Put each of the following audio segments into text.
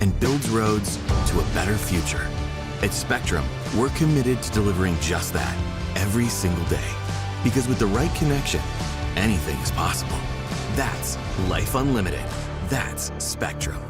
and builds roads to a better future. At Spectrum, we're committed to delivering just that every single day. Because with the right connection, anything is possible. That's life unlimited. That's Spectrum.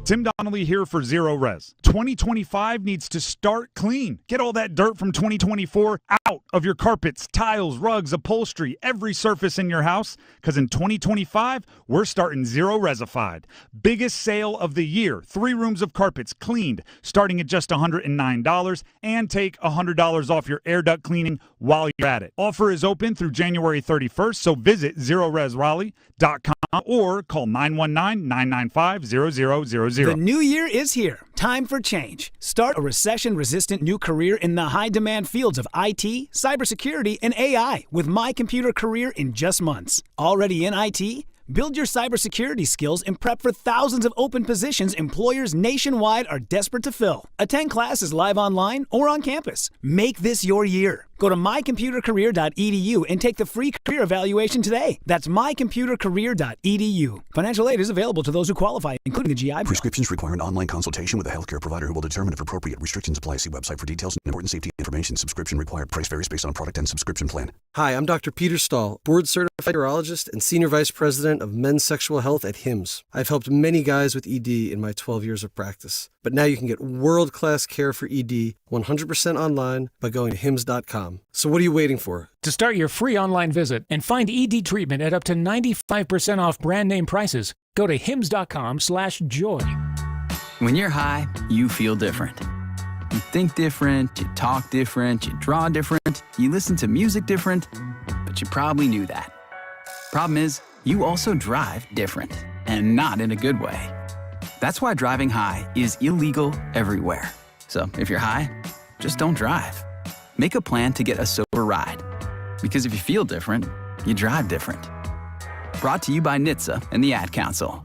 Tim Donnelly here for Zero Res. 2025 needs to start clean. Get all that dirt from 2024 out of your carpets, tiles, rugs, upholstery, every surface in your house. Because in 2025, we're starting Zero Resified. Biggest sale of the year. 3 rooms of carpets cleaned, starting at just $109, and take $100 off your air duct cleaning while you're at it. Offer is open through January 31st, so visit ZeroResRaleigh.com or call 919-995-0000. The new year is here. Time for change. Start a recession-resistant new career in the high-demand fields of IT, cybersecurity, and AI with My Computer Career in just months. Already in IT? Build your cybersecurity skills and prep for thousands of open positions employers nationwide are desperate to fill. Attend classes live online or on campus. Make this your year. Go to mycomputercareer.edu and take the free career evaluation today. That's mycomputercareer.edu. Financial aid is available to those who qualify, including the GI Bill. Prescriptions require an online consultation with a healthcare provider who will determine if appropriate. Restrictions apply. See website for details and important safety information. Subscription required. Price varies based on product and subscription plan. Hi, I'm Dr. Peter Stahl, board-certified urologist and senior vice president of men's sexual health at HIMSS. I've helped many guys with ED in my 12 years of practice. But now you can get world-class care for ED 100% online by going to hims.com. So what are you waiting for? To start your free online visit and find ED treatment at up to 95% off brand name prices, go to hims.com/joy. When you're high, you feel different. You think different, you talk different, you draw different, you listen to music different, but you probably knew that. Problem is, you also drive different, and not in a good way. That's why driving high is illegal everywhere. So if you're high, just don't drive. Make a plan to get a sober ride. Because if you feel different, you drive different. Brought to you by NHTSA and the Ad Council.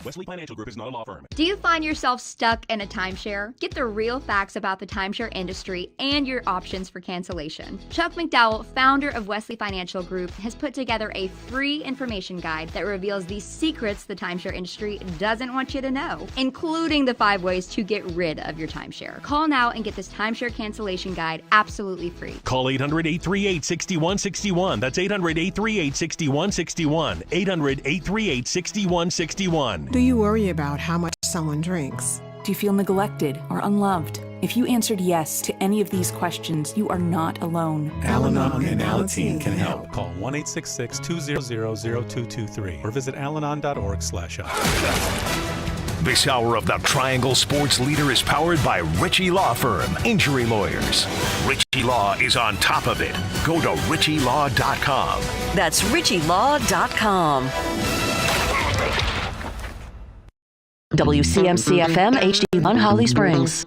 Wesley Financial Group is not a law firm. Do you find yourself stuck in a timeshare? Get the real facts about the timeshare industry and your options for cancellation. Chuck McDowell, founder of Wesley Financial Group, has put together a free information guide that reveals the secrets the timeshare industry doesn't want you to know, including the 5 ways to get rid of your timeshare. Call now and get this timeshare cancellation guide absolutely free. Call 800-838-6161. That's 800-838-6161. 800-838-6161. Do you worry about how much someone drinks? Do you feel neglected or unloved? If you answered yes to any of these questions, you are not alone. Al-Anon and Alateen can help. Call 1-866-200-0223 or visit alanon.org/help. This hour of the Triangle Sports Leader is powered by Ritchie Law Firm, Injury Lawyers. Ritchie Law is on top of it. Go to ritchielaw.com. That's ritchielaw.com. WCMC-FM HD1 Holly Springs.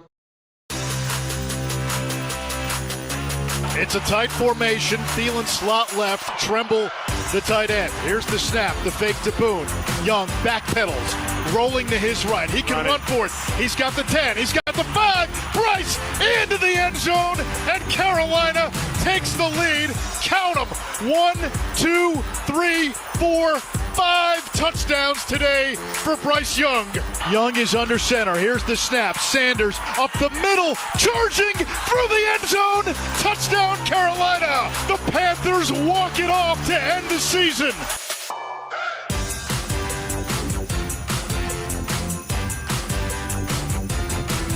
It's a tight formation. Thielen slot left. Tremble the tight end. Here's the snap. The fake to Boone. Young backpedals. Rolling to his right. He can run for it. He's got the 10. He's got the 5. Bryce into the end zone. And Carolina takes the lead. Count them. 1, 2, 3, 4, 5 touchdowns today for Bryce Young. Young is under center. Here's the snap. Sanders up the middle, charging through the end zone. Touchdown, Carolina. The Panthers walk it off to end the season.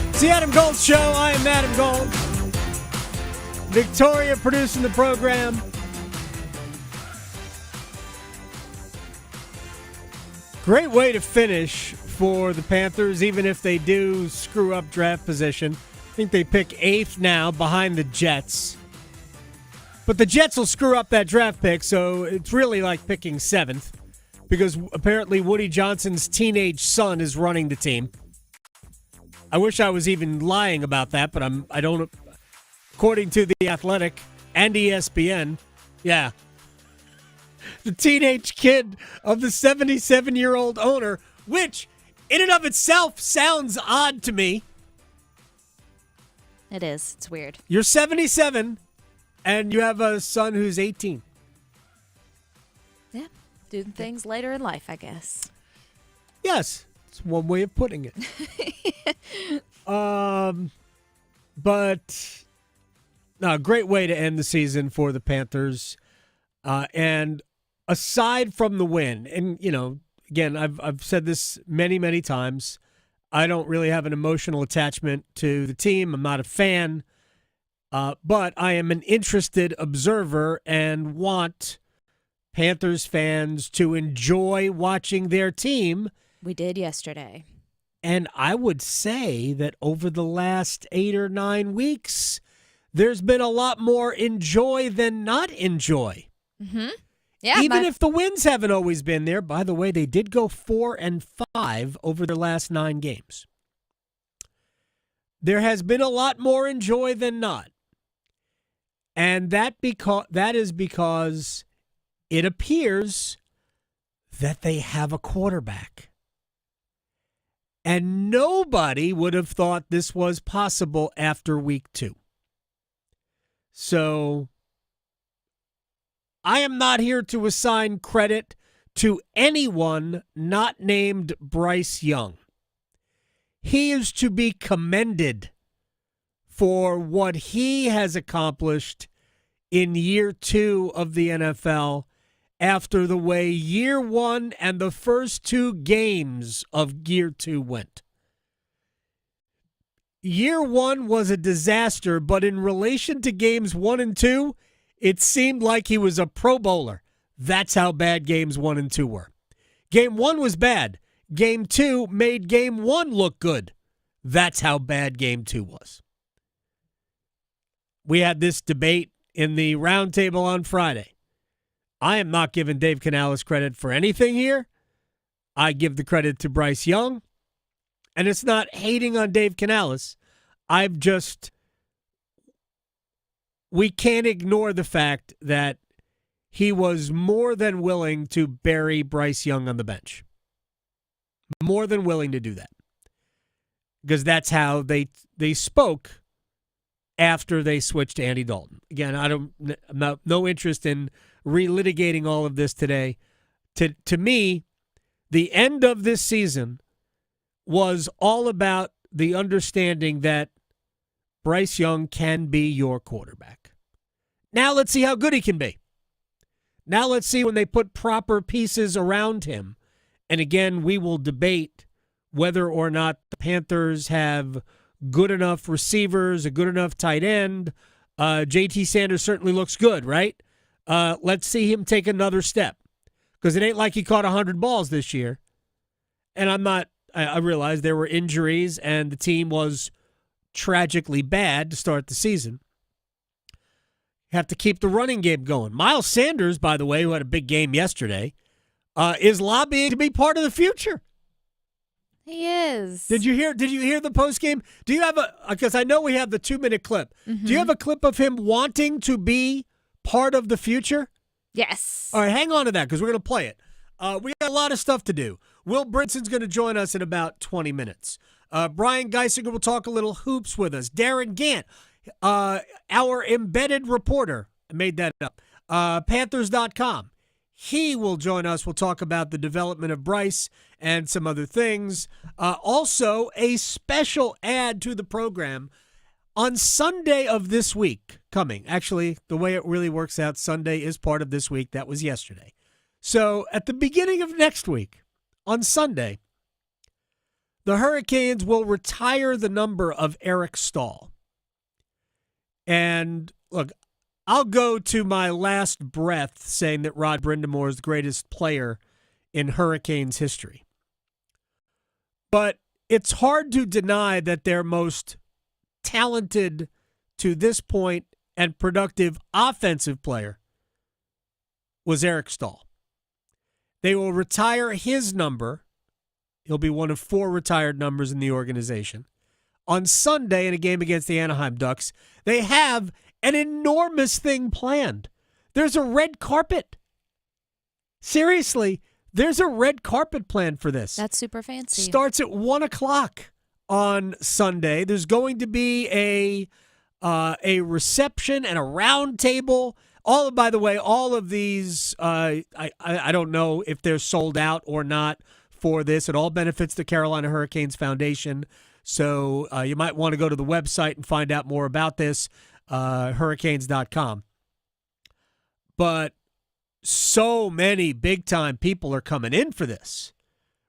It's the Adam Gold Show. I am Adam Gold. Victoria producing the program. Great way to finish for the Panthers, even if they do screw up draft position. I think they pick 8th now behind the Jets. But the Jets will screw up that draft pick, so it's really like picking 7th because apparently Woody Johnson's teenage son is running the team. I wish I was even lying about that, but I don't. According to The Athletic and ESPN, yeah. The teenage kid of the 77-year-old owner, which in and of itself sounds odd to me. It is. It's weird. You're 77, and you have a son who's 18. Yeah, doing things later in life, I guess. Yes. It's one way of putting it. But no, great way to end the season for the Panthers. And aside from the win, and again, I've said this many, many times, I don't really have an emotional attachment to the team. I'm not a fan, but I am an interested observer and want Panthers fans to enjoy watching their team. We did yesterday. And I would say that over the last 8 or 9 weeks, there's been a lot more enjoy than not enjoy. Mm-hmm. Yeah, even if the wins haven't always been there. By the way, they did go 4-5 over their last 9 games. There has been a lot more enjoy than not. And that is because it appears that they have a quarterback. And nobody would have thought this was possible after week 2. So I am not here to assign credit to anyone not named Bryce Young. He is to be commended for what he has accomplished in year 2 of the NFL after the way year 1 and the first 2 games of year 2 went. Year 1 was a disaster, but in relation to games 1 and 2, it seemed like he was a Pro Bowler. That's how bad games 1 and 2 were. Game 1 was bad. Game 2 made game 1 look good. That's how bad game 2 was. We had this debate in the roundtable on Friday. I am not giving Dave Canales credit for anything here. I give the credit to Bryce Young. And it's not hating on Dave Canales. We can't ignore the fact that he was more than willing to bury Bryce Young on the bench. More than willing to do that. Because that's how they spoke after they switched to Andy Dalton. Again, I'm no interest in relitigating all of this today. To me, the end of this season was all about the understanding that Bryce Young can be your quarterback. Now let's see how good he can be. Now let's see when they put proper pieces around him. And again, we will debate whether or not the Panthers have good enough receivers, a good enough tight end. JT Sanders certainly looks good, right? Let's see him take another step. Because it ain't like he caught 100 balls this year. And I realize there were injuries and the team was tragically bad to start the season. Have to keep the running game going. Miles Sanders, by the way, who had a big game yesterday, is lobbying to be part of the future. He is. Did you hear the post game? Do you have because I know we have the 2-minute clip. Mm-hmm. Do you have a clip of him wanting to be part of the future? Yes. All right, hang on to that because we're going to play it. We got a lot of stuff to do. Will Brinson's going to join us in about 20 minutes. Brian Geisinger will talk a little hoops with us. Darin Gantt, our embedded reporter, I made that up, Panthers.com. He will join us. We'll talk about the development of Bryce and some other things. Also, a special ad to the program on Sunday of this week coming. Actually, the way it really works out, Sunday is part of this week. That was yesterday. So at the beginning of next week, on Sunday, the Hurricanes will retire the number of Eric Staal. And look, I'll go to my last breath saying that Rod Brind'Amour is the greatest player in Hurricanes history. But it's hard to deny that their most talented to this point and productive offensive player was Eric Staal. They will retire his number. He'll be one of 4 retired numbers in the organization. On Sunday in a game against the Anaheim Ducks, they have an enormous thing planned. There's a red carpet. Seriously, there's a red carpet planned for this. That's super fancy. Starts at 1 o'clock on Sunday. There's going to be a reception and a round table. By the way, all of these, I don't know if they're sold out or not for this. It all benefits the Carolina Hurricanes Foundation. So you might want to go to the website and find out more about this, hurricanes.com. But so many big-time people are coming in for this.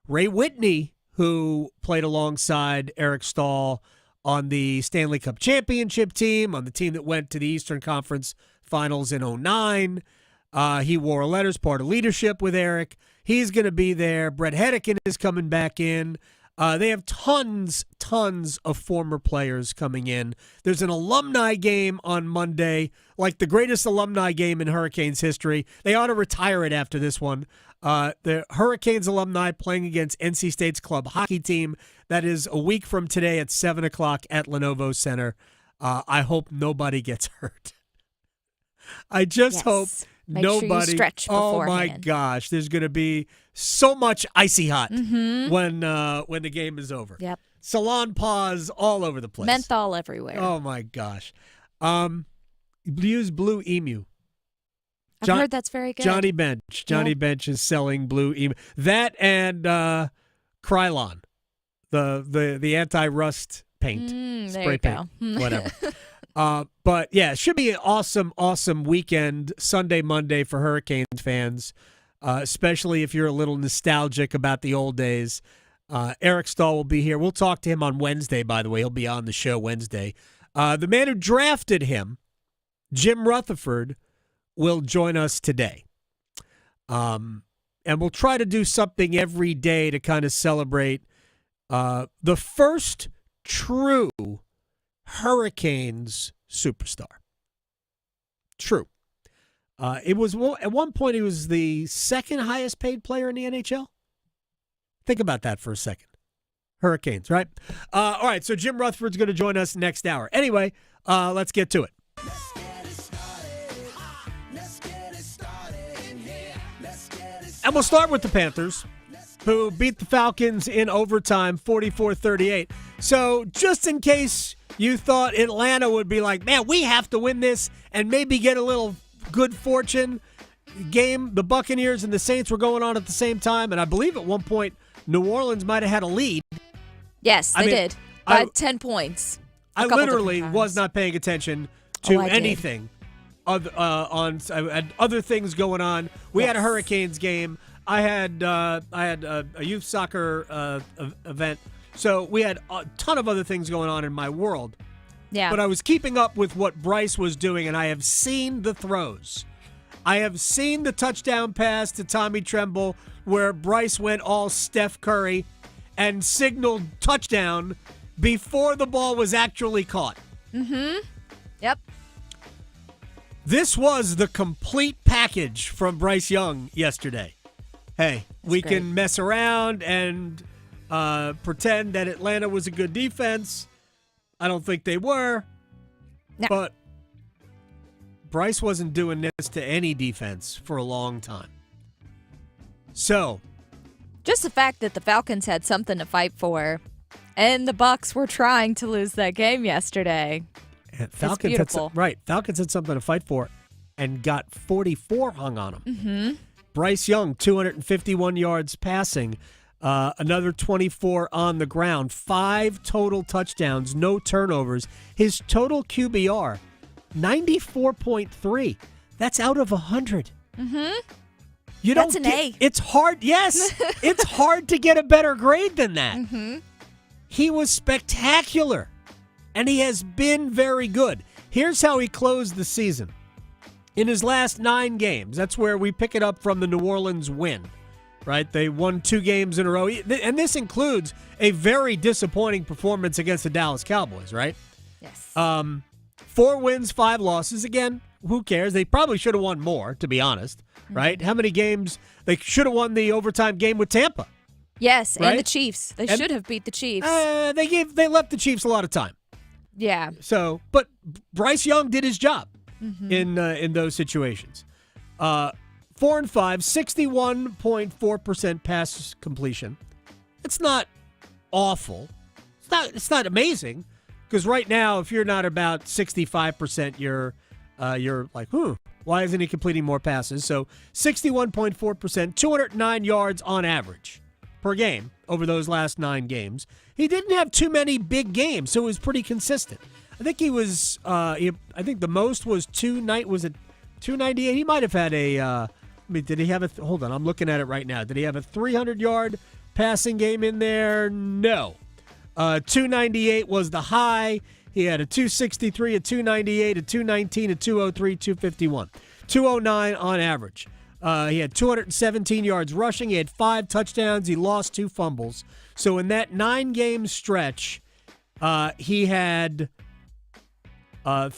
Ray Whitney, who played alongside Eric Stahl on the Stanley Cup championship team, on the team that went to the Eastern Conference Finals in 2009. He wore letters, part of leadership with Eric. He's going to be there. Brett Hedican is coming back in. They have tons of former players coming in. There's an alumni game on Monday, like the greatest alumni game in Hurricanes history. They ought to retire it after this one. The Hurricanes alumni playing against NC State's club hockey team. That is a week from today at 7 o'clock at Lenovo Center. I hope nobody gets hurt. I just hope Make nobody. Sure you stretch oh beforehand. my gosh, there's going to be so much icy hot when the game is over. Yep. Salon paws all over the place. Menthol everywhere. Oh my gosh. Use Blue Emu. I've heard that's very good. Johnny Bench. Johnny Bench is selling Blue Emu. That and Krylon, the anti-rust paint, spray paint, whatever. But yeah, it should be an awesome weekend, Sunday, Monday for Hurricanes fans, especially if you're a little nostalgic about the old days. Eric Stahl will be here. We'll talk to him on Wednesday, by the way. He'll be on the show Wednesday. The man who drafted him, Jim Rutherford, will join us today. And we'll try to do something every day to kind of celebrate the first true Hurricanes superstar. True. It was at one point he was the second highest paid player in the NHL. Think about that for a second. Hurricanes, right? All right, so Jim Rutherford's going to join us next hour. Anyway, let's get to it. And we'll start with the Panthers, who beat the Falcons in overtime 44-38. So just in case you thought Atlanta would be like, man, we have to win this and maybe get a little good fortune game, the Buccaneers and the Saints were going on at the same time, and I believe at one point New Orleans might have had a lead. Yes, they did. By 10 points. I literally was not paying attention to anything on other things going on. We had a Hurricanes game. I had a youth soccer event. So we had a ton of other things going on in my world. Yeah. But I was keeping up with what Bryce was doing, and I have seen the throws. I have seen the touchdown pass to Tommy Tremble where Bryce went all Steph Curry and signaled touchdown before the ball was actually caught. Mm-hmm. Yep. This was the complete package from Bryce Young yesterday. Hey, we can mess around and pretend that Atlanta was a good defense. I don't think they were. No. But Bryce wasn't doing this to any defense for a long time. So, just the fact that the Falcons had something to fight for, and the Bucs were trying to lose that game yesterday. Falcons had something to fight for and got 44 hung on them. Mm-hmm. Bryce Young, 251 yards passing, another 24 on the ground, 5 total touchdowns, no turnovers. His total QBR, 94.3. That's out of 100. Mm-hmm. That's an A. It's hard. Yes, it's hard to get a better grade than that. Mm-hmm. He was spectacular, and he has been very good. Here's how he closed the season. In his last 9 games, that's where we pick it up from the New Orleans win, right? They won 2 games in a row, and this includes a very disappointing performance against the Dallas Cowboys, right? Yes. 4 wins, 5 losses. Again, who cares? They probably should have won more, to be honest, right? How many games? They should have won the overtime game with Tampa. Yes, right? and the Chiefs. They should have beat the Chiefs. They left the Chiefs a lot of time. Yeah. So, but Bryce Young did his job in those situations. 4 and 5, 61.4% pass completion. It's not awful. It's not amazing, because right now, if you're not about 65%, you're like, why isn't he completing more passes? So 61.4%, 209 yards on average. per game over those last 9 games. He didn't have too many big games, so it was pretty consistent. I think he was. I think the most was 298. He might have had a. Did he have a? Hold on, I'm looking at it right now. Did he have a 300-yard passing game in there? No. 298 was the high. He had a 263, a 298, a 219, a 203, 251, 209 on average. He had 217 yards rushing. He had 5 touchdowns. He lost 2 fumbles. So in that 9-game stretch, he had 5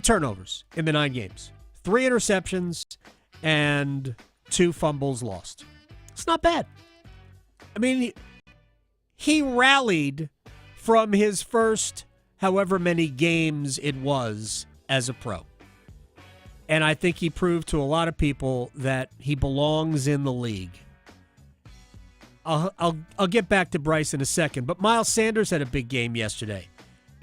turnovers in the 9 games, 3 interceptions, and 2 fumbles lost. It's not bad. I mean, he rallied from his first however many games it was as a pro. And I think he proved to a lot of people that he belongs in the league. I'll get back to Bryce in a second, but Miles Sanders had a big game yesterday.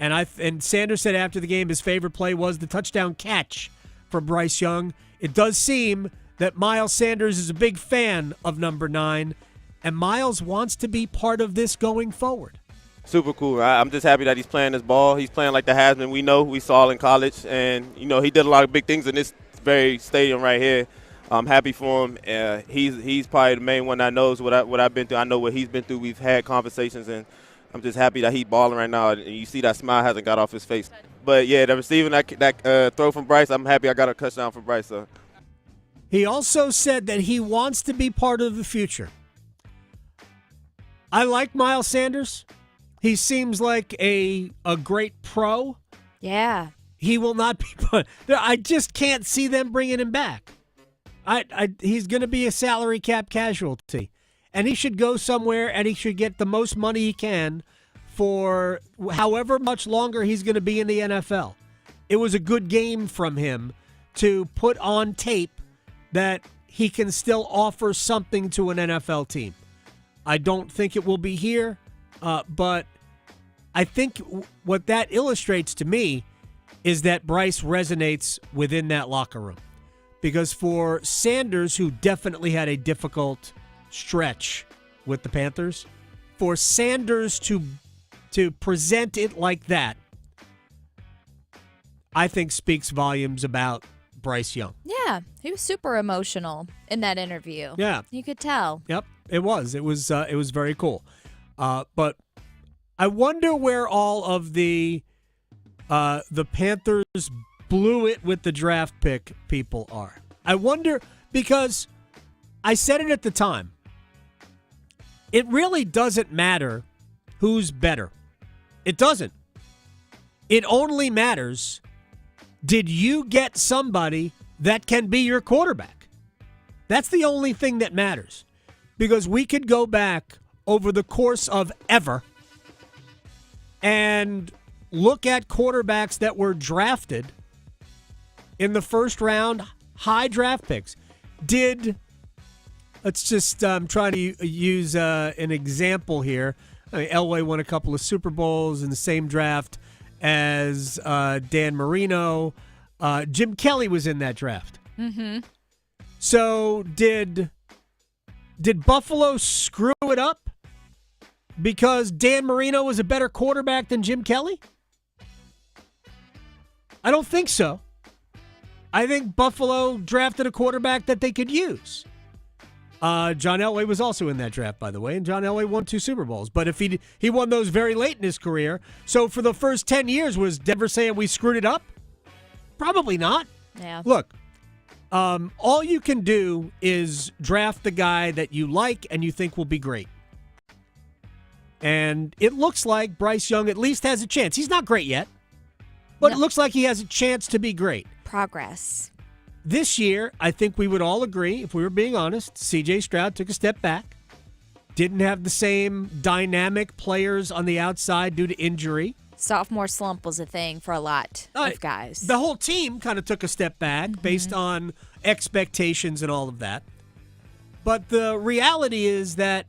And Sanders said after the game his favorite play was the touchdown catch for Bryce Young. It does seem that Miles Sanders is a big fan of number 9, and Miles wants to be part of this going forward. Super cool. I'm just happy that he's playing this ball. He's playing like the has-been we saw in college. And, he did a lot of big things in this very stadium right here. I'm happy for him. He's probably the main one that knows what I've been through. I know what he's been through. We've had conversations, and I'm just happy that he's balling right now. And you see that smile hasn't got off his face. But, yeah, the receiving that throw from Bryce, I'm happy I got a touchdown from Bryce. So. He also said that he wants to be part of the future. I like Miles Sanders. He seems like a great pro. Yeah. He will not be. I just can't see them bringing him back. He's going to be a salary cap casualty, and he should go somewhere and he should get the most money he can for however much longer he's going to be in the NFL. It was a good game from him to put on tape that he can still offer something to an NFL team. I don't think it will be here. But I think what that illustrates to me is that Bryce resonates within that locker room. Because for Sanders, who definitely had a difficult stretch with the Panthers, for Sanders to present it like that, I think speaks volumes about Bryce Young. Yeah, he was super emotional in that interview. Yeah. You could tell. Yep, it was. It was very cool. But I wonder where all of the Panthers blew it with the draft pick people are. I wonder, because I said it at the time. It really doesn't matter who's better. It doesn't. It only matters, did you get somebody that can be your quarterback? That's the only thing that matters. Because we could go back over the course of ever and look at quarterbacks that were drafted in the first round, high draft picks. Let's just try to use an example here. Elway won a couple of Super Bowls in the same draft as Dan Marino. Jim Kelly was in that draft. Mm-hmm. So did Buffalo screw it up because Dan Marino was a better quarterback than Jim Kelly? I don't think so. I think Buffalo drafted a quarterback that they could use. John Elway was also in that draft, by the way, and John Elway won 2 Super Bowls. But if he won those very late in his career, so for the first 10 years, was Denver saying we screwed it up? Probably not. Yeah. Look, all you can do is draft the guy that you like and you think will be great. And it looks like Bryce Young at least has a chance. He's not great yet, but It looks like he has a chance to be great. Progress. This year, I think we would all agree, if we were being honest, C.J. Stroud took a step back. Didn't have the same dynamic players on the outside due to injury. Sophomore slump was a thing for a lot of guys. The whole team kind of took a step back based on expectations and all of that. But the reality is that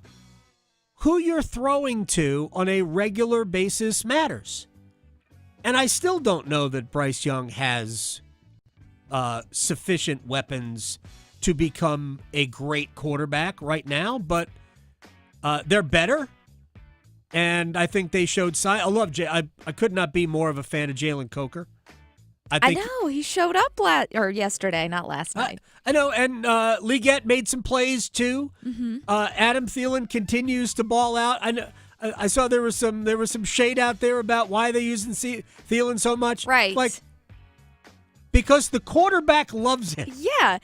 who you're throwing to on a regular basis matters. And I still don't know that Bryce Young has sufficient weapons to become a great quarterback right now, but they're better. And I think they showed sign. I could not be more of a fan of Jalen Coker. I know. He showed up yesterday, not last night. I know. And Legette made some plays, too. Mm-hmm. Adam Thielen continues to ball out. I saw there was some shade out there about why they're using Thielen so much. Right. Like, because the quarterback loves him. Yeah.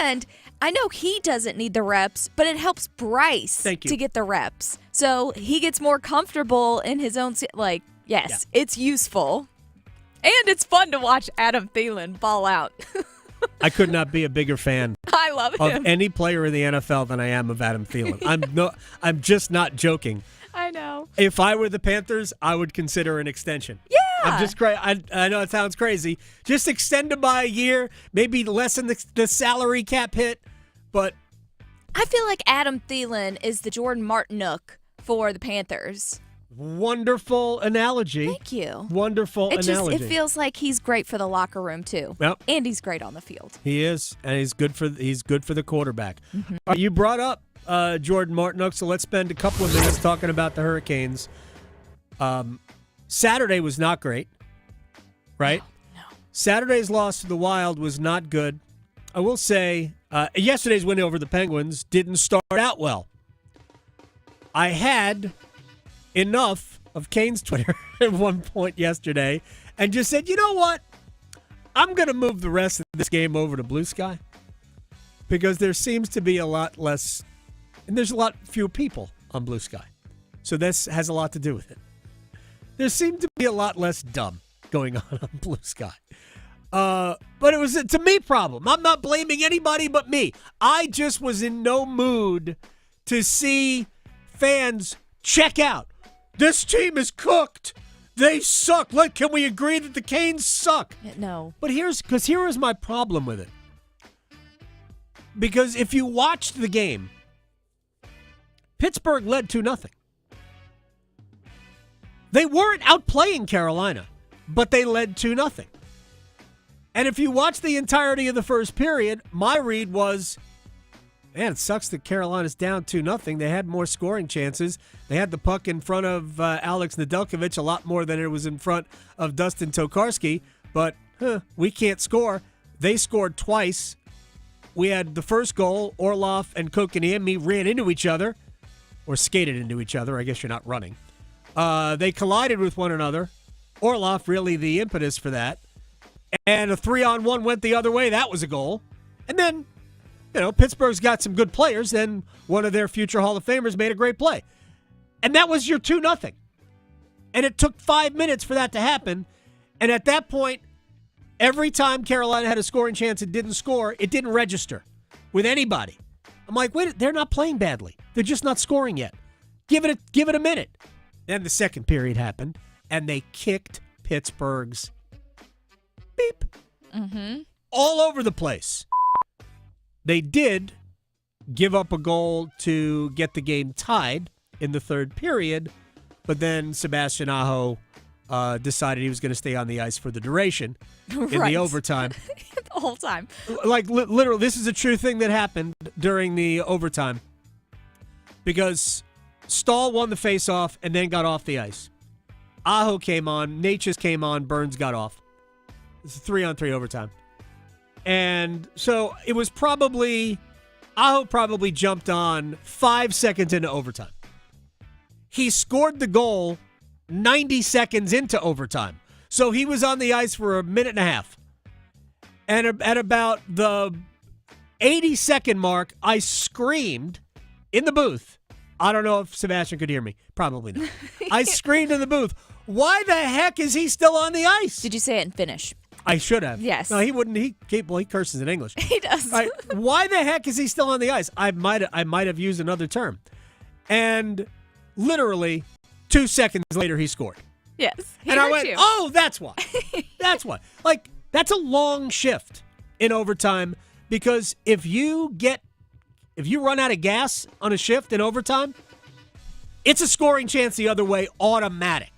And I know he doesn't need the reps, but it helps Bryce to get the reps. So he gets more comfortable in his own, it's useful. And it's fun to watch Adam Thielen ball out. I could not be a bigger fan I love him. of any player in the NFL than I am of Adam Thielen. I'm just not joking. I know. If I were the Panthers, I would consider an extension. Yeah. I'm just I know it sounds crazy. Just extend him by a year, maybe lessen the salary cap hit, but I feel like Adam Thielen is the Jordan Martinook for the Panthers. Wonderful analogy. Thank you. Wonderful analogy. It feels like he's great for the locker room too. Yep. And he's great on the field. He is, and he's good for the quarterback. Mm-hmm. You brought up Jordan Martinook, so let's spend a couple of minutes talking about the Hurricanes. Saturday was not great, right? No. Saturday's loss to the Wild was not good. I will say yesterday's win over the Penguins didn't start out well. I had enough of Kane's Twitter at one point yesterday and just said, you know what? I'm going to move the rest of this game over to Blue Sky because there seems to be a lot less, and there's a lot fewer people on Blue Sky. So this has a lot to do with it. There seemed to be a lot less dumb going on Blue Sky. But it was a me problem. I'm not blaming anybody but me. I just was in no mood to see fans check out. This team is cooked. They suck. Can we agree that the Canes suck? No. But here is my problem with it. Because if you watched the game, Pittsburgh led 2-0. They weren't outplaying Carolina, but they led 2-0. And if you watch the entirety of the first period, my read was, man, it sucks that Carolina's down 2-0. They had more scoring chances. They had the puck in front of Alex Nedeljkovic a lot more than it was in front of Dustin Tokarski. But we can't score. They scored twice. We had the first goal. Orlov and Kotkaniemi ran into each other, or skated into each other. I guess you're not running. They collided with one another. Orlov really the impetus for that. And a 3-on-1 went the other way. That was a goal. And then, Pittsburgh's got some good players, and one of their future Hall of Famers made a great play. And that was your 2-0. And it took 5 minutes for that to happen. And at that point, every time Carolina had a scoring chance and didn't score, it didn't register with anybody. I'm like, wait, they're not playing badly. They're just not scoring yet. Give it a minute. Then the second period happened, and they kicked Pittsburgh's beep. Mm-hmm. All over the place. They did give up a goal to get the game tied in the third period, but then Sebastian Aho decided he was going to stay on the ice for the duration in the overtime. The whole time. Literally, this is a true thing that happened during the overtime because Stahl won the faceoff and then got off the ice. Aho came on, Natchez came on, Burns got off. It's a 3-on-3 overtime. And so it was Aho probably jumped on 5 seconds into overtime. He scored the goal 90 seconds into overtime. So he was on the ice for a minute and a half. And at about the 80-second mark, I screamed in the booth. I don't know if Sebastian could hear me. Probably not. I screamed in the booth, why the heck is he still on the ice? Did you say it in Finnish? I should have. Yes. No, he wouldn't. He curses in English. He does. Right. Why the heck is he still on the ice? I might have used another term. And literally 2 seconds later, he scored. Yes. And I went, oh, that's why. That's why. That's a long shift in overtime because if you run out of gas on a shift in overtime, it's a scoring chance the other way automatic.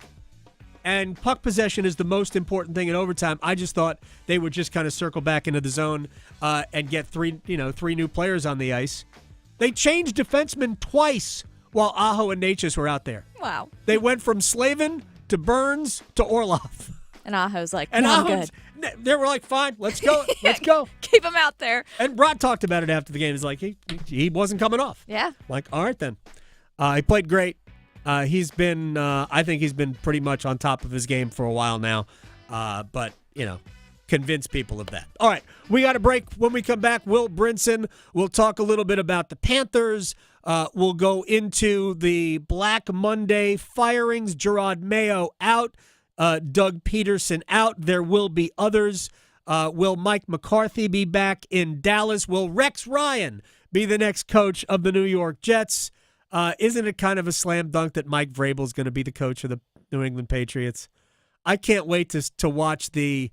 and puck possession is the most important thing in overtime. I just thought they would just kind of circle back into the zone and get three new players on the ice. They changed defensemen twice while Aho and Natchez were out there. Wow. They went from Slavin to Burns to Orlov. And Aho's like, and I'm good. They were like, fine, let's go. Let's go. Keep him out there. And Brott talked about it after the game. He's like, he wasn't coming off. Yeah. Like, all right then. He played great. He's been, I think he's been pretty much on top of his game for a while now. But, convince people of that. All right, we got a break. When we come back, Will Brinson. We'll talk a little bit about the Panthers. We'll go into the Black Monday firings. Gerard Mayo out. Doug Peterson out. There will be others. Will Mike McCarthy be back in Dallas? Will Rex Ryan be the next coach of the New York Jets? Isn't it kind of a slam dunk that Mike Vrabel is going to be the coach of the New England Patriots? I can't wait to watch the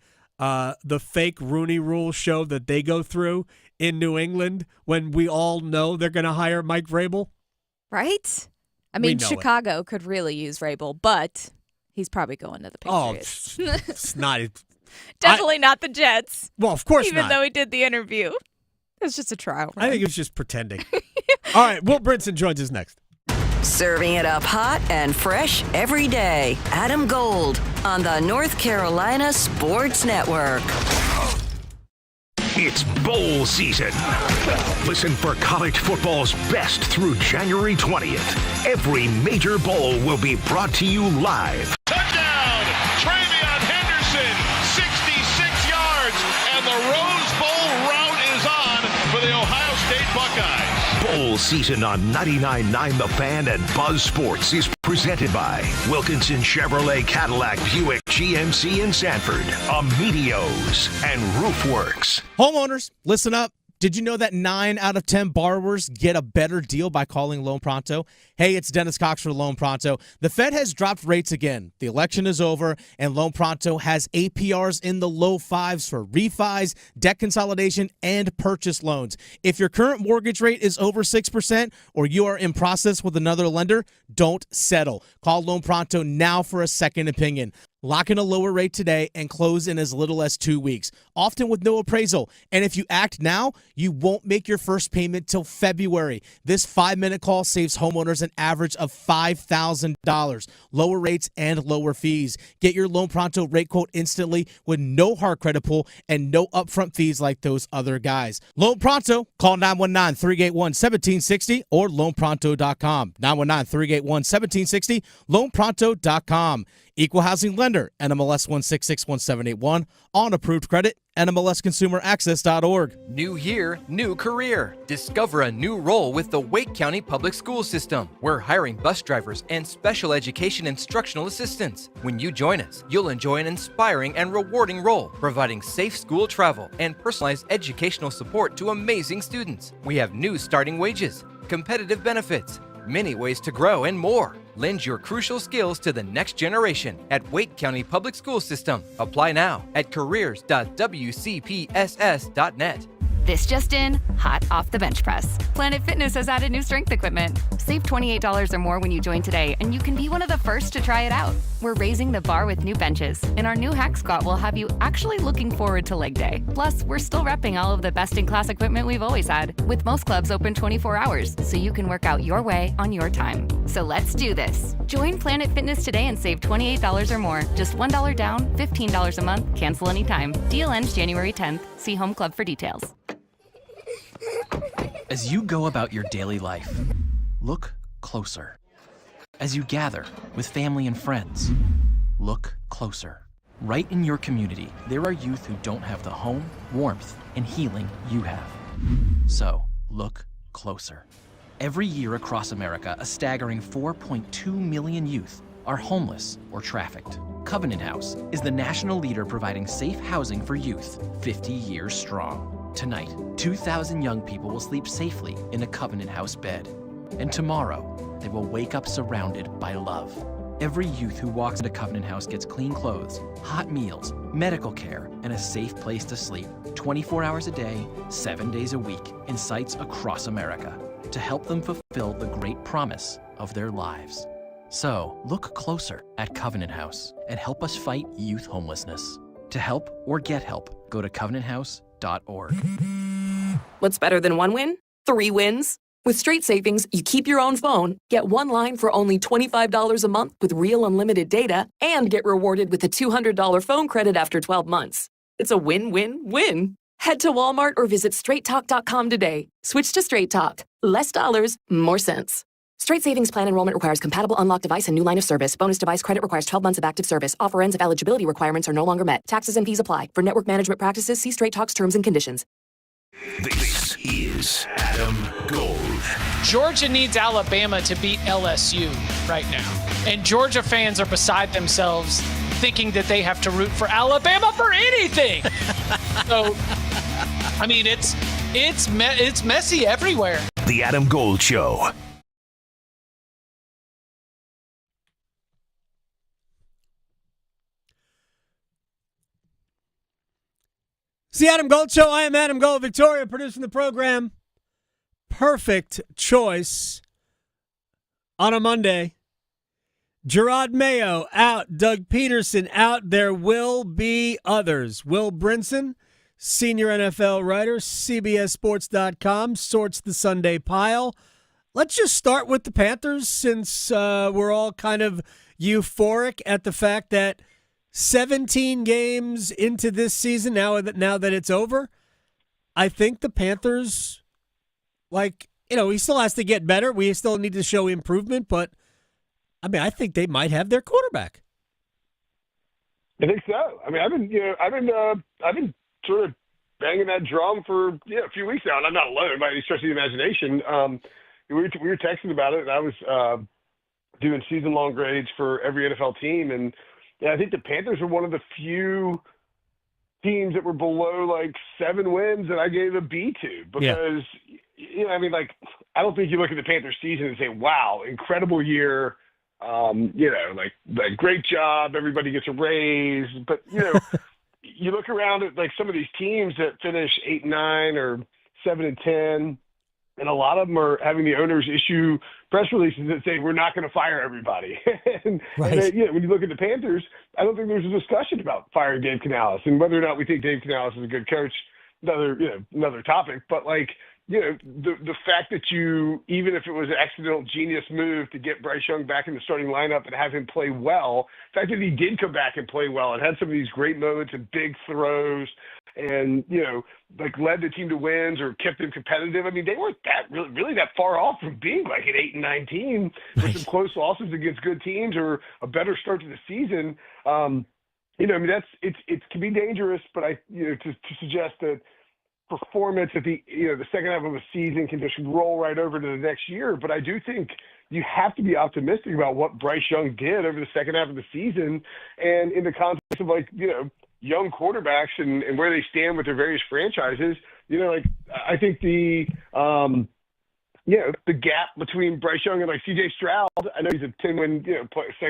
fake Rooney Rule show that they go through in New England when we all know they're going to hire Mike Vrabel. Right? I mean, Chicago could really use Vrabel, but he's probably going to the Patriots. Oh, it's not. Definitely not the Jets. Well, of course not. Even though he did the interview. It was just a trial run. I think he was just pretending. All right, Will Brinson joins us next. Serving it up hot and fresh every day. Adam Gold on the North Carolina Sports Network. It's bowl season. Listen for college football's best through January 20th. Every major bowl will be brought to you live. Touchdown! Travion Henderson, 66 yards, and the Rose Bowl route is on for the Ohio State Buckeyes. Bowl season on 99.9 The Fan and Buzz Sports is presented by Wilkinson Chevrolet Cadillac Buick GMC in Sanford, Amedios, and Roofworks. Homeowners, listen up. Did you know that 9 out of 10 borrowers get a better deal by calling Loan Pronto? Hey, it's Dennis Cox for Loan Pronto. The Fed has dropped rates again. The election is over, and Loan Pronto has APRs in the low fives for refis, debt consolidation, and purchase loans. If your current mortgage rate is over 6% or you are in process with another lender, don't settle. Call Loan Pronto now for a second opinion. Lock in a lower rate today and close in as little as 2 weeks, often with no appraisal. And if you act now, you won't make your first payment till February. This 5-minute call saves homeowners an average of $5,000. Lower rates and lower fees. Get your Loan Pronto rate quote instantly with no hard credit pull and no upfront fees like those other guys. Loan Pronto, call 919-381-1760 or loanpronto.com. 919-381-1760, loanpronto.com. Equal housing lender, NMLS 1661781, on approved credit, NMLSconsumeraccess.org. New year, new career. Discover a new role with the Wake County Public School System. We're hiring bus drivers and special education instructional assistants. When you join us, you'll enjoy an inspiring and rewarding role, providing safe school travel and personalized educational support to amazing students. We have new starting wages, competitive benefits, many ways to grow, and more. Lend your crucial skills to the next generation at Wake County Public School System. Apply now at careers.wcpss.net. This just in, hot off the bench press. Planet Fitness has added new strength equipment. Save $28 or more when you join today, and you can be one of the first to try it out. We're raising the bar with new benches, and our new hack squat will have you actually looking forward to leg day. Plus, we're still repping all of the best-in-class equipment we've always had, with most clubs open 24 hours, so you can work out your way on your time. So let's do this. Join Planet Fitness today and save $28 or more. Just $1 down, $15 a month, cancel anytime. Deal ends January 10th. See Home Club for details. As you go about your daily life, look closer. As you gather with family and friends, look closer. Right in your community, there are youth who don't have the home, warmth, and healing you have. So, look closer. Every year across America, a staggering 4.2 million youth are homeless or trafficked. Covenant House is the national leader providing safe housing for youth, 50 years strong. Tonight, 2,000 young people will sleep safely in a Covenant House bed. And tomorrow, they will wake up surrounded by love. Every youth who walks into Covenant House gets clean clothes, hot meals, medical care, and a safe place to sleep 24 hours a day, 7 days a week in sites across America to help them fulfill the great promise of their lives. So, look closer at Covenant House and help us fight youth homelessness. To help or get help, go to covenanthouse.org. What's better than one win? 3 wins. With Straight Savings, you keep your own phone, get one line for only $25 a month with real unlimited data, and get rewarded with a $200 phone credit after 12 months. It's a win-win-win. Head to Walmart or visit straighttalk.com today. Switch to Straight Talk. Less dollars, more sense. Straight Savings Plan enrollment requires compatible unlocked device and new line of service. Bonus device credit requires 12 months of active service. Offer ends if eligibility requirements are no longer met. Taxes and fees apply. For network management practices, see Straight Talk's terms and conditions. This is Adam Gold. Georgia needs Alabama to beat LSU right now. And Georgia fans are beside themselves thinking that they have to root for Alabama for anything. So, I mean, it's messy everywhere. The Adam Gold Show. It's the Adam Gold Show. I am Adam Gold. Victoria producing the program. Perfect choice on a Monday. Gerard Mayo out. Doug Peterson out. There will be others. Will Brinson, senior NFL writer, CBSSports.com, sorts the Sunday pile. Let's just start with the Panthers since we're all kind of euphoric at the fact that 17 games into this season, now that it's over, I think the Panthers, he still has to get better. We still need to show improvement, but, I think they might have their quarterback. I think so. I've been sort of banging that drum for a few weeks now, and I'm not alone by any stretch of the imagination. We were texting about it, and I was doing season-long grades for every NFL team, and I think the Panthers were one of the few teams that were below 7 wins that I gave a B to because, I don't think you look at the Panthers season and say, wow, incredible year, great job, everybody gets a raise. But, you look around at some of these teams that finish 8-9 or 7-10, and a lot of them are having the owners issue press releases that say, we're not going to fire everybody. and when you look at the Panthers, I don't think there's a discussion about firing Dave Canales. And whether or not we think Dave Canales is a good coach, another topic. But, the fact that even if it was an accidental genius move to get Bryce Young back in the starting lineup and have him play well, the fact that he did come back and play well and had some of these great moments and big throws and, led the team to wins or kept them competitive. They weren't really that far off from being an 8-9 team with some close losses against good teams or a better start to the season. It can be dangerous, but to suggest that performance at the second half of a season can just roll right over to the next year. But I do think you have to be optimistic about what Bryce Young did over the second half of the season and in the context of young quarterbacks and where they stand with their various franchises. I think the gap between Bryce Young and C.J. Stroud, I know he's a 10-win,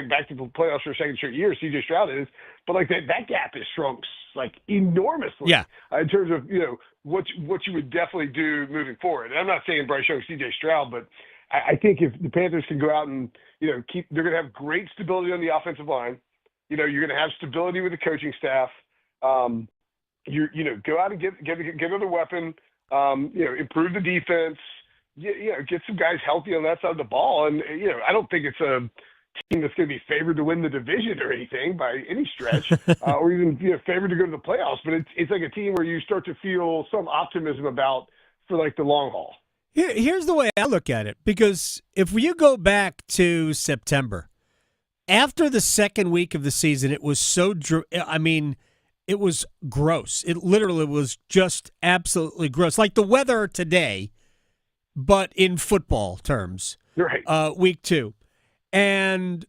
back to the playoffs for a second straight year, C.J. Stroud is, but that gap has shrunk enormously in terms of, what you would definitely do moving forward. And I'm not saying Bryce Young, C.J. Stroud, but I think if the Panthers can go out and, they're going to have great stability on the offensive line. You're going to have stability with the coaching staff. Go out and get another weapon, improve the defense, get some guys healthy on that side of the ball. And, I don't think it's a team that's going to be favored to win the division or anything by any stretch, or even favored to go to the playoffs. But it's like a team where you start to feel some optimism about for the long haul. Here's the way I look at it, because if you go back to September, after the second week of the season, it was it was gross. It literally was just absolutely gross. Like the weather today, but in football terms. Right. Week 2. And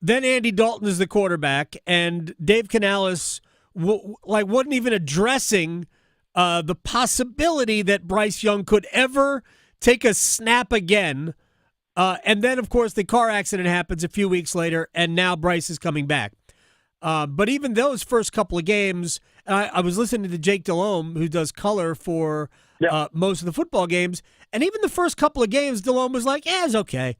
then Andy Dalton is the quarterback, and Dave Canales wasn't even addressing the possibility that Bryce Young could ever take a snap again. And then, of course, the car accident happens a few weeks later, and now Bryce is coming back. But even those first couple of games, I was listening to Jake Delhomme, who does color for most of the football games, and even the first couple of games, Delhomme was like, it's okay.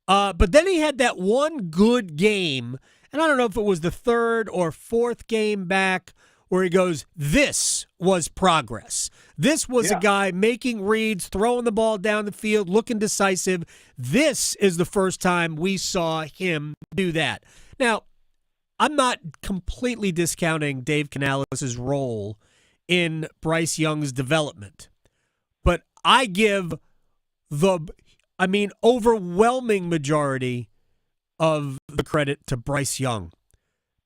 But then he had that one good game, and I don't know if it was the third or fourth game back, where he goes, this was progress. This was a guy making reads, throwing the ball down the field, looking decisive. This is the first time we saw him do that. Now, I'm not completely discounting Dave Canales' role in Bryce Young's development, but I give overwhelming majority of the credit to Bryce Young.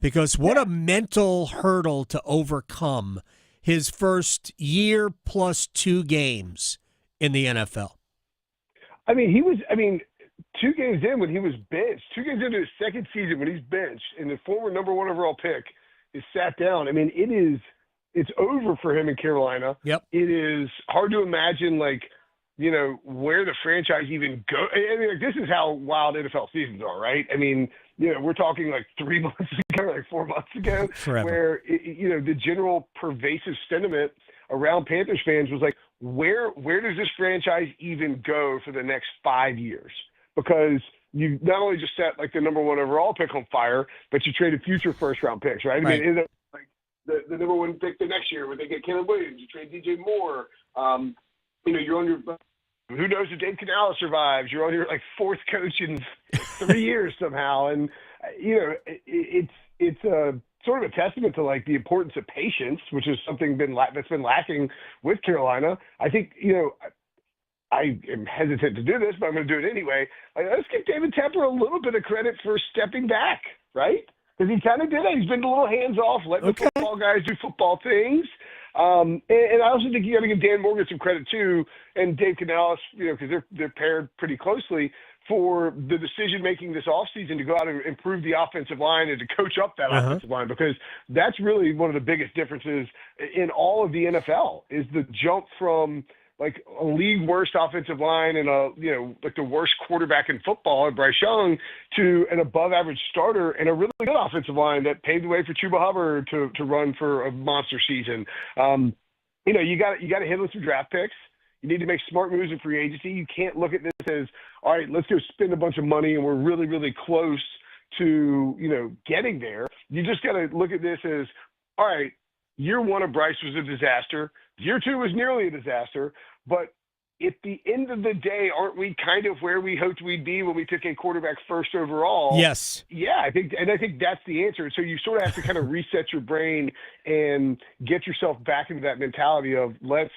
Because what a mental hurdle to overcome his first year plus 2 games in the NFL. I mean, 2 games in when he was benched, 2 games into his second season when he's benched, and the former number 1 overall pick is sat down. I mean, it's over for him in Carolina. Yep. It is hard to imagine, where the franchise even go. I mean, this is how wild NFL seasons are, right? I mean, we're talking 3 months ago, 4 months ago, Forever. where, the general pervasive sentiment around Panthers fans was like, where does this franchise even go for the next 5 years? Because you not only just set the number 1 overall pick on fire, but you traded future first-round picks, right? Right. I mean, the number 1 pick the next year when they get Caleb Williams, you trade DJ Moore. You're on your who knows if Dave Canales survives. You're on your 4th coach in 3 years somehow, and it's a sort of a testament to the importance of patience, which is something that's been lacking with Carolina. I think I am hesitant to do this, but I'm going to do it anyway. Let's give David Tepper a little bit of credit for stepping back, right? Because he kind of did it. He's been a little hands off, letting the football guys do football things. And I also think you got to give Dan Morgan some credit too, and Dave Canales, because they're paired pretty closely, for the decision making this offseason to go out and improve the offensive line and to coach up that offensive line, because that's really one of the biggest differences in all of the NFL is the jump from a league worst offensive line and the worst quarterback in football, Bryce Young, to an above average starter and a really good offensive line that paved the way for Chuba Hubbard to run for a monster season. You got to hit with some draft picks. You need to make smart moves in free agency. You can't look at this as, all right, let's go spend a bunch of money and we're really, really close to, getting there. You just got to look at this as, all right, year 1 of Bryce was a disaster. Year 2 was nearly a disaster. But at the end of the day, aren't we kind of where we hoped we'd be when we took a quarterback first overall? Yes. Yeah, I think that's the answer. So you sort of have to kind of reset your brain and get yourself back into that mentality of let's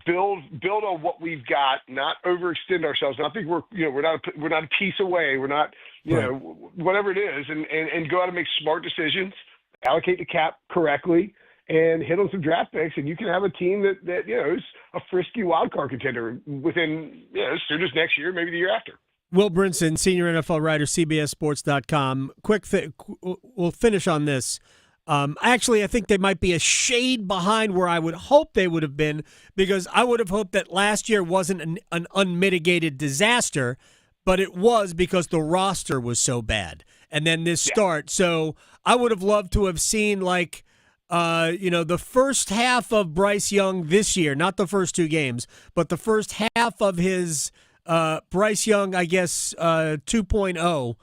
build on what we've got, not overextend ourselves. And I think we're not a piece away. We're not whatever it is, and go out and make smart decisions, allocate the cap correctly, and hit on some draft picks, and you can have a team that is a frisky wild card contender within as soon as next year, maybe the year after. Will Brinson, senior NFL writer, CBSSports.com. We'll finish on this. Actually, I think they might be a shade behind where I would hope they would have been, because I would have hoped that last year wasn't an unmitigated disaster, but it was because the roster was so bad. And then this start. So I would have loved to have seen the first half of Bryce Young this year, not the first 2 games, but the first half of his Bryce Young, I guess, 2.0.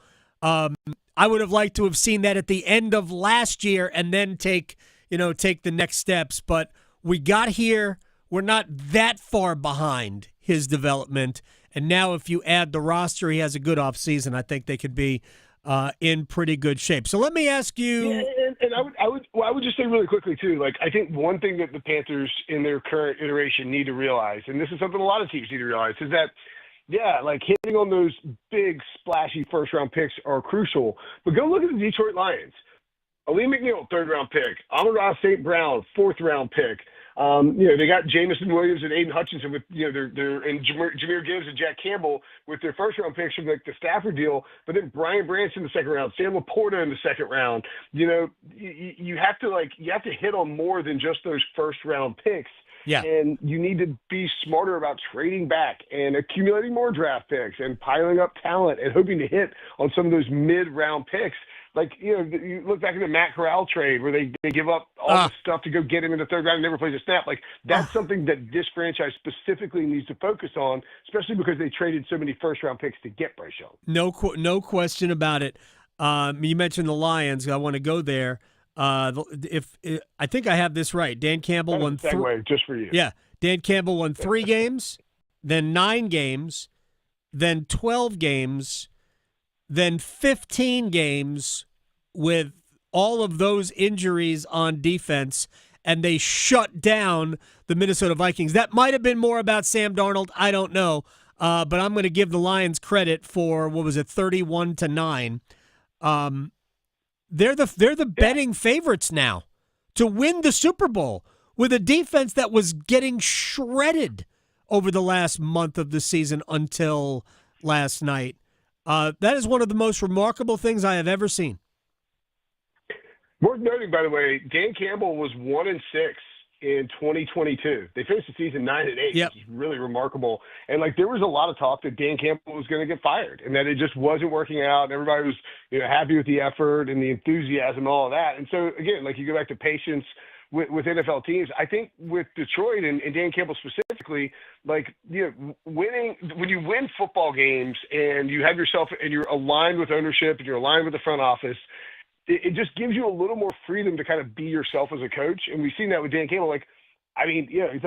I would have liked to have seen that at the end of last year and then take the next steps. But we got here. We're not that far behind his development. And now if you add the roster, he has a good offseason. I think they could be in pretty good shape. So let me ask you. Yeah, and I would just say really quickly too. I think one thing that the Panthers in their current iteration need to realize, and this is something a lot of teams need to realize, is that hitting on those big splashy first round picks are crucial. But go look at the Detroit Lions. Ali McNeil, 3rd round pick. Amon-Ra St. Brown, 4th round pick. They got Jamison Williams and Aiden Hutchinson with, and Jahmyr Gibbs and Jack Campbell with their first round picks from the Stafford deal, but then Brian Branson in the 2nd round, Sam Laporta in the 2nd round. You have to hit on more than just those first round picks Yeah. And you need to be smarter about trading back and accumulating more draft picks and piling up talent and hoping to hit on some of those mid-round picks. Like, you look back at the Matt Corral trade where they give up all the stuff to go get him in the third round and never plays a snap. Like, that's something that this franchise specifically needs to focus on, especially because they traded so many first-round picks to get Bryce Young. No question about it. You mentioned the Lions. I want to go there. If I think I have this right, Dan Campbell won just for you. Yeah, Dan Campbell won 3 games, then 9 games, then 12 games, then 15 games with all of those injuries on defense, and they shut down the Minnesota Vikings. That might have been more about Sam Darnold. I don't know, but I'm going to give the Lions credit for 31-9. They're the betting favorites now to win the Super Bowl with a defense that was getting shredded over the last month of the season until last night. That is one of the most remarkable things I have ever seen. Worth noting, by the way, Dan Campbell was 1-6 in 2022. They finished the season 9-8, which is really remarkable. And there was a lot of talk that Dan Campbell was going to get fired and that it just wasn't working out. And everybody was happy with the effort and the enthusiasm and all of that. And so again, you go back to patience with NFL teams. I think with Detroit and Dan Campbell specifically, winning, when you win football games and you have yourself and you're aligned with ownership and you're aligned with the front office, it just gives you a little more freedom to kind of be yourself as a coach. And we've seen that with Dan Campbell. He's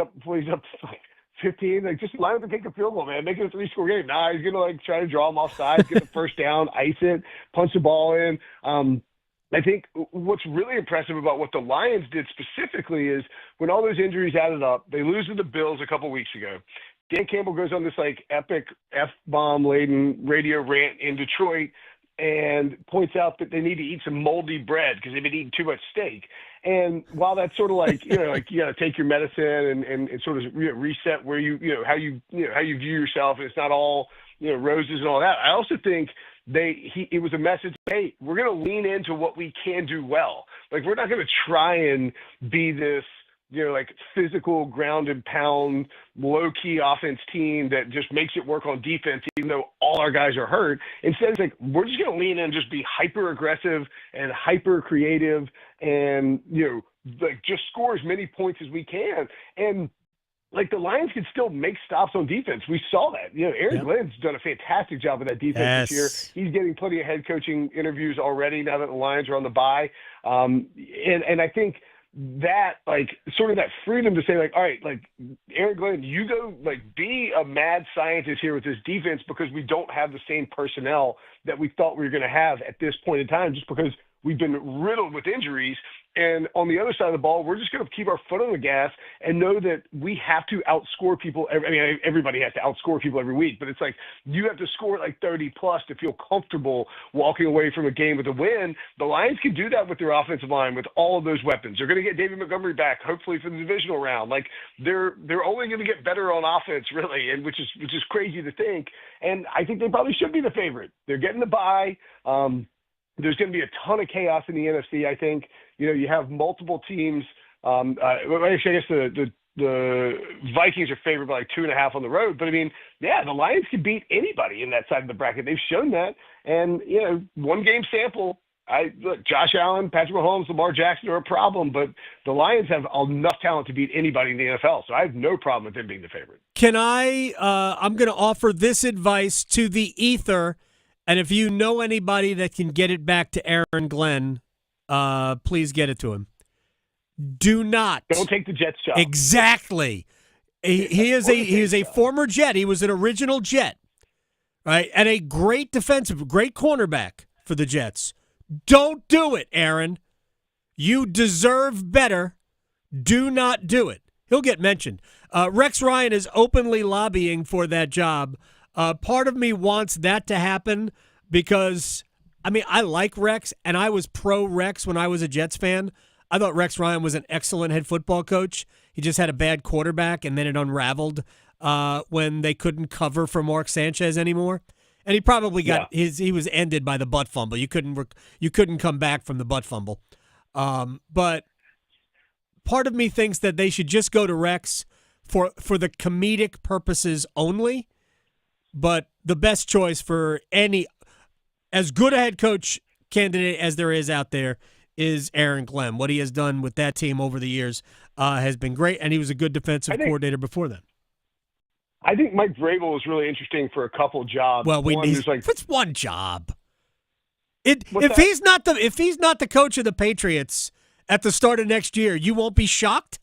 up 15. Just line up and take a field goal, man. Make it a 3-score game. Nah, he's going to try to draw them off sides, get the first down, ice it, punch the ball in. I think what's really impressive about what the Lions did specifically is when all those injuries added up, they lose to the Bills a couple weeks ago. Dan Campbell goes on this epic F-bomb laden radio rant in Detroit and points out that they need to eat some moldy bread because they've been eating too much steak. And while that's sort of you got to take your medicine and sort of reset where how you view yourself, and it's not all roses and all that. I also think it was a message. Hey, we're going to lean into what we can do well. We're not going to try and be this physical ground and pound, low key offense team that just makes it work on defense, even though all our guys are hurt. Instead, it's we're just going to lean in and just be hyper aggressive and hyper creative and, just score as many points as we can. And the Lions can still make stops on defense. We saw that. Aaron Glenn's done a fantastic job with that defense this year. He's getting plenty of head coaching interviews already now that the Lions are on the bye. And I think that sort of that freedom to say all right, Aaron Glenn, you go be a mad scientist here with this defense because we don't have the same personnel that we thought we were going to have at this point in time, just because we've been riddled with injuries. And on the other side of the ball, we're just going to keep our foot on the gas and know that we have to outscore people. Everybody has to outscore people every week, but it's you have to score 30 plus to feel comfortable walking away from a game with a win. The Lions can do that with their offensive line with all of those weapons. They're going to get David Montgomery back, hopefully for the divisional round. They're only going to get better on offense, really, and which is crazy to think. And I think they probably should be the favorite. They're getting the bye. There's going to be a ton of chaos in the NFC, I think. You have multiple teams. Actually, I guess the Vikings are favored by 2.5 on the road. But, the Lions can beat anybody in that side of the bracket. They've shown that. And, one-game sample. Josh Allen, Patrick Mahomes, Lamar Jackson are a problem. But the Lions have enough talent to beat anybody in the NFL. So I have no problem with them being the favorite. Can I'm going to offer this advice to the ether. And if you know anybody that can get it back to Aaron Glenn, please get it to him. Don't take the Jets job. Exactly. He is a former Jet. He was an original Jet, right? And a great great cornerback for the Jets. Don't do it, Aaron. You deserve better. Do not do it. He'll get mentioned. Rex Ryan is openly lobbying for that job. Part of me wants that to happen because, I like Rex, and I was pro-Rex when I was a Jets fan. I thought Rex Ryan was an excellent head football coach. He just had a bad quarterback, and then it unraveled when they couldn't cover for Mark Sanchez anymore. And he probably he was ended by the butt fumble. You couldn't come back from the butt fumble. But part of me thinks that they should just go to Rex for the comedic purposes only. But the best choice for any as good a head coach candidate as there is out there is Aaron Glenn. What he has done with that team over the years has been great, and he was a good defensive coordinator before then. I think Mike Vrabel is really interesting for a couple jobs. Well, it's one job. If he's not the coach of the Patriots at the start of next year, you won't be shocked?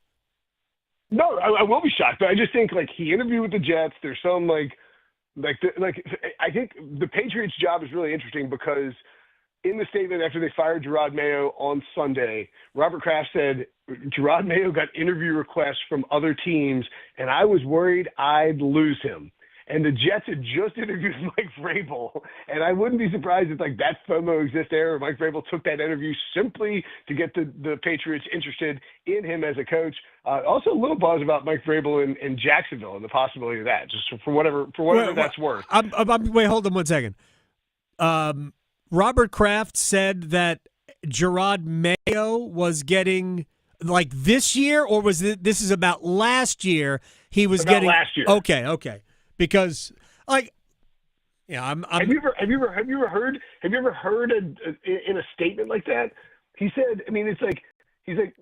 No, I will be shocked, but I just think he interviewed with the Jets. There's some I think the Patriots job is really interesting because in the statement after they fired Gerard Mayo on Sunday, Robert Kraft said Gerard Mayo got interview requests from other teams, and I was worried I'd lose him. And the Jets had just interviewed Mike Vrabel, and I wouldn't be surprised if that FOMO exists there, or Mike Vrabel took that interview simply to get the Patriots interested in him as a coach. Also, a little buzz about Mike Vrabel in Jacksonville and the possibility of that, just for whatever that's worth. Wait, hold on one second. Robert Kraft said that Gerard Mayo was getting this year, or was this is about last year? He was about getting last year. Okay. Because, I'm. Have you ever heard in a statement like that? He said, he's like,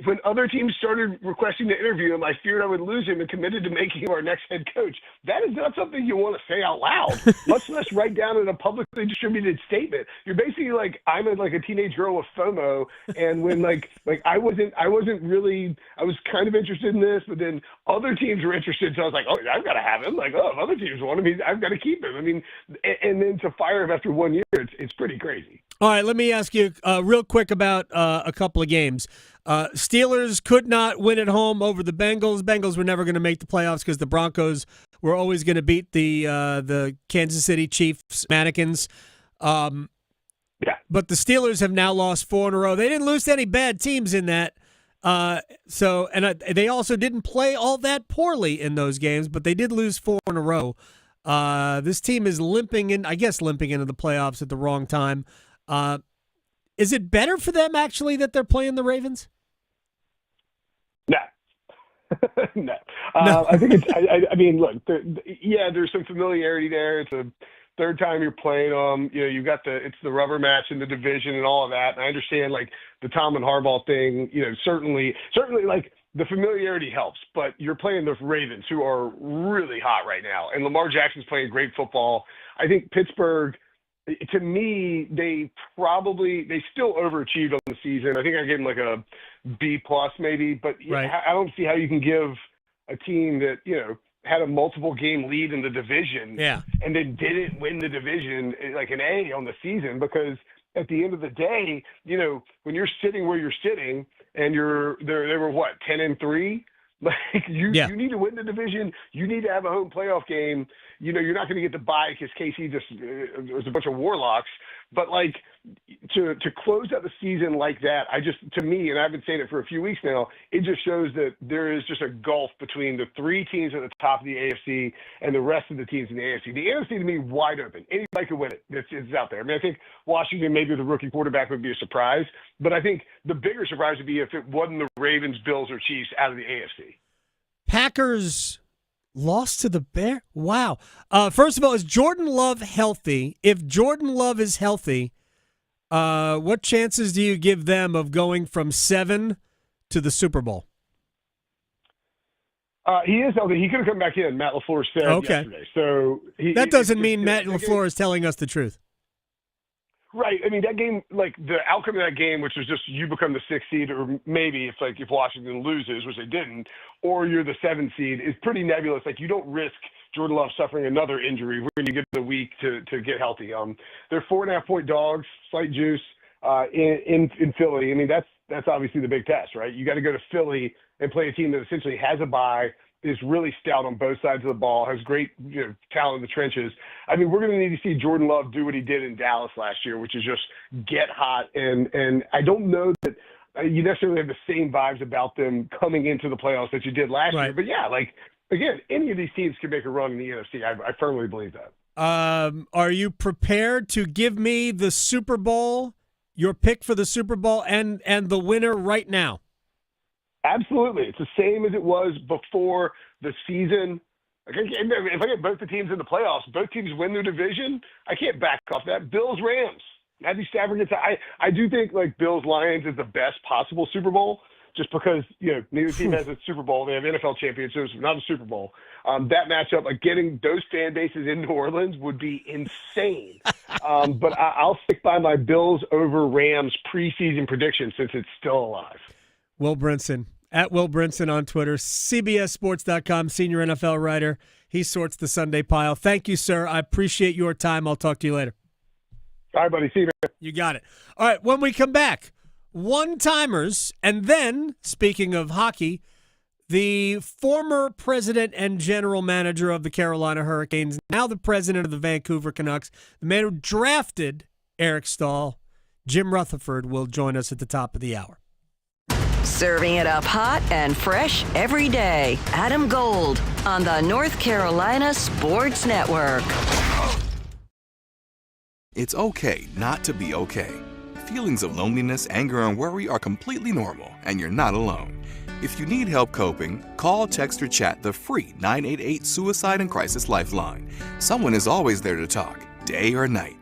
when other teams started requesting to interview him, I feared I would lose him and committed to making him our next head coach. That is not something you want to say out loud, much less write down in a publicly distributed statement. You're basically I'm a teenage girl with FOMO, and when I was kind of interested in this, but then other teams were interested, so I was like, oh, I've got to have him. If other teams want him, I've got to keep him. And then to fire him after 1 year, it's pretty crazy. All right, let me ask you real quick about a couple of games. Steelers could not win at home over the Bengals. Bengals were never going to make the playoffs because the Broncos were always going to beat the Kansas City Chiefs mannequins. But the Steelers have now lost 4 in a row. They didn't lose to any bad teams in that. They also didn't play all that poorly in those games, but they did lose 4 in a row. This team is limping into the playoffs at the wrong time. Is it better for them, actually, that they're playing the Ravens? No. No. I think it's look, there's some familiarity there. It's a third time you're playing them. You've got it's the rubber match in the division and all of that. And I understand, the Tom and Harbaugh thing, certainly, the familiarity helps. But you're playing the Ravens, who are really hot right now. And Lamar Jackson's playing great football. I think Pittsburgh, to me, they still overachieved on the season. I think I gave them a B+ maybe, but right. I don't see how you can give a team that had a multiple game lead in the division, and then didn't win the division an A on the season, because at the end of the day, when you're sitting where you're sitting and they were what, 10-3. You need to win the division. You need to have a home playoff game. You're not going to get the bye because KC just was a bunch of warlocks. But to close out the season like that, to me, and I've been saying it for a few weeks now, it just shows that there is just a gulf between the 3 teams at the top of the AFC and the rest of the teams in the AFC. The AFC, to me, wide open. Anybody could win it. It's out there. I think Washington, maybe with a rookie quarterback, would be a surprise. But I think the bigger surprise would be if it wasn't the Ravens, Bills, or Chiefs out of the AFC. Packers lost to the Bears? Wow. First of all, is Jordan Love healthy? If Jordan Love is healthy, what chances do you give them of going from 7 to the Super Bowl? He is healthy. He could have come back in, Matt LaFleur said yesterday. So that doesn't mean Matt LaFleur is telling us the truth. Right. That game, the outcome of that game, which was just you become the 6th seed, or maybe if Washington loses, which they didn't, or you're the 7th seed, is pretty nebulous. You don't risk Jordan Love suffering another injury when you get the week to get healthy. They're 4.5-point dogs, slight juice in Philly. That's obviously the big test, right? You got to go to Philly and play a team that essentially has a bye, is really stout on both sides of the ball, has great talent in the trenches. We're going to need to see Jordan Love do what he did in Dallas last year, which is just get hot. And I don't know that you necessarily have the same vibes about them coming into the playoffs that you did last year. But again, any of these teams can make a run in the NFC. I firmly believe that. Are you prepared to give me the Super Bowl, your pick for the Super Bowl, and the winner right now? Absolutely. It's the same as it was before the season. If I get both the teams in the playoffs, both teams win their division, I can't back off that. Bills-Rams. Matthew Stafford gets I do think like Bills-Lions is the best possible Super Bowl just because, neither team has a Super Bowl. They have NFL championships, not a Super Bowl. That matchup, like getting those fan bases in New Orleans would be insane. But I'll stick by my Bills over Rams preseason prediction since it's still alive. Will Brinson, at Will Brinson on Twitter, CBSSports.com, senior NFL writer. He sorts the Sunday pile. Thank you, sir. I appreciate your time. I'll talk to you later. All right, buddy. See you, man. You got it. All right, when we come back, one-timers, and then, speaking of hockey, the former president and general manager of the Carolina Hurricanes, now the president of the Vancouver Canucks, the man who drafted Eric Stahl, Jim Rutherford, will join us at the top of the hour. Serving it up hot and fresh every day. Adam Gold on the North Carolina Sports Network. It's okay not to be okay. Feelings of loneliness, anger, and worry are completely normal, and you're not alone. If you need help coping, call, text, or chat the free 988 Suicide and Crisis Lifeline. Someone is always there to talk, day or night.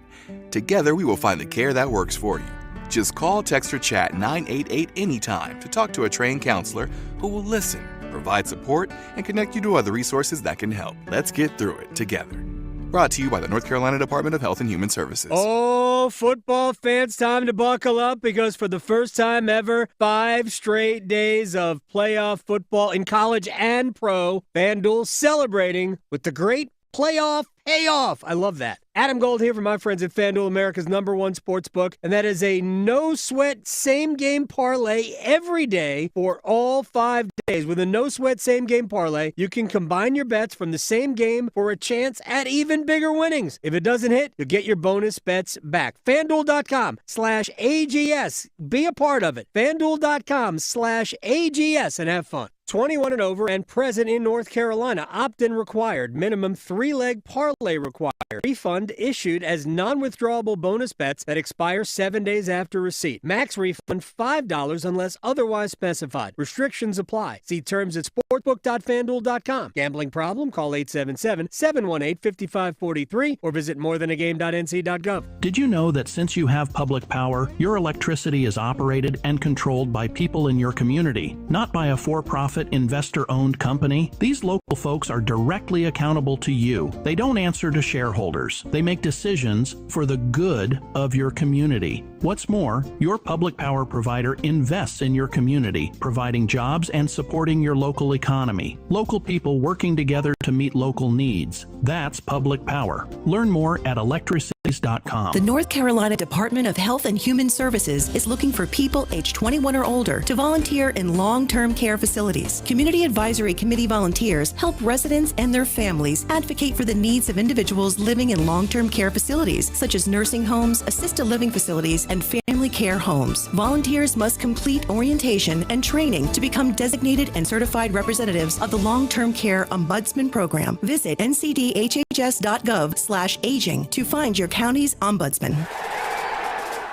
Together, we will find the care that works for you. Just call, text, or chat 988 anytime to talk to a trained counselor who will listen, provide support, and connect you to other resources that can help. Let's get through it together. Brought to you by the North Carolina Department of Health and Human Services. Oh, football fans, time to buckle up because for the first time ever, 5 straight days of playoff football in college and pro, FanDuel celebrating with the great playoff payoff. I love that. Adam Gold here from my friends at FanDuel, America's #1 sports book, and that is a no-sweat same-game parlay every day for all 5 days. With a no-sweat same-game parlay, you can combine your bets from the same game for a chance at even bigger winnings. If it doesn't hit, you'll get your bonus bets back. FanDuel.com/AGS. Be a part of it. FanDuel.com/AGS and have fun. 21 and over and present in North Carolina. Opt-in required. Minimum 3-leg parlay required. Refund issued as non-withdrawable bonus bets that expire 7 days after receipt. Max refund $5 unless otherwise specified. Restrictions apply. See terms at sportbook.fanduel.com. Gambling problem? Call 877-718-5543 or visit morethanagame.nc.gov. Did you know that since you have public power, your electricity is operated and controlled by people in your community, not by a for-profit investor-owned company? These local folks are directly accountable to you. They don't answer to shareholders. They make decisions for the good of your community. What's more, your public power provider invests in your community, providing jobs and supporting your local economy. Local people working together to meet local needs. That's public power. Learn more at electricities.com. The North Carolina Department of Health and Human Services is looking for people age 21 or older to volunteer in long-term care facilities. Community Advisory Committee volunteers help residents and their families advocate for the needs of individuals living in long-term care facilities, such as nursing homes, assisted living facilities, and family care homes. Volunteers must complete orientation and training to become designated and certified representatives of the Long-Term Care Ombudsman Program. Visit ncdhhs.gov/aging to find your county's ombudsman.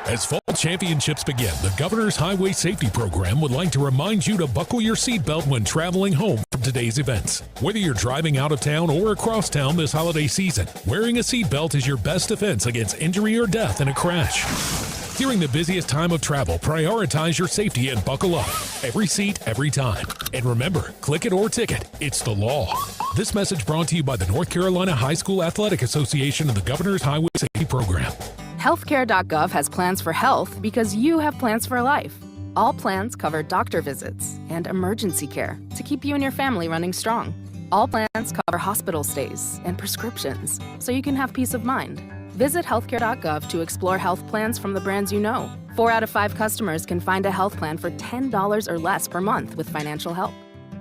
As fall championships begin, the Governor's Highway Safety Program would like to remind you to buckle your seatbelt when traveling home from today's events. Whether you're driving out of town or across town this holiday season, wearing a seatbelt is your best defense against injury or death in a crash. During the busiest time of travel, prioritize your safety and buckle up. Every seat, every time. And remember, click it or ticket. It's the law. This message brought to you by the North Carolina High School Athletic Association and the Governor's Highway Safety Program. Healthcare.gov has plans for health because you have plans for life. All plans cover doctor visits and emergency care to keep you and your family running strong. All plans cover hospital stays and prescriptions so you can have peace of mind. Visit healthcare.gov to explore health plans from the brands you know. 4 out of 5 customers can find a health plan for $10 or less per month with financial help.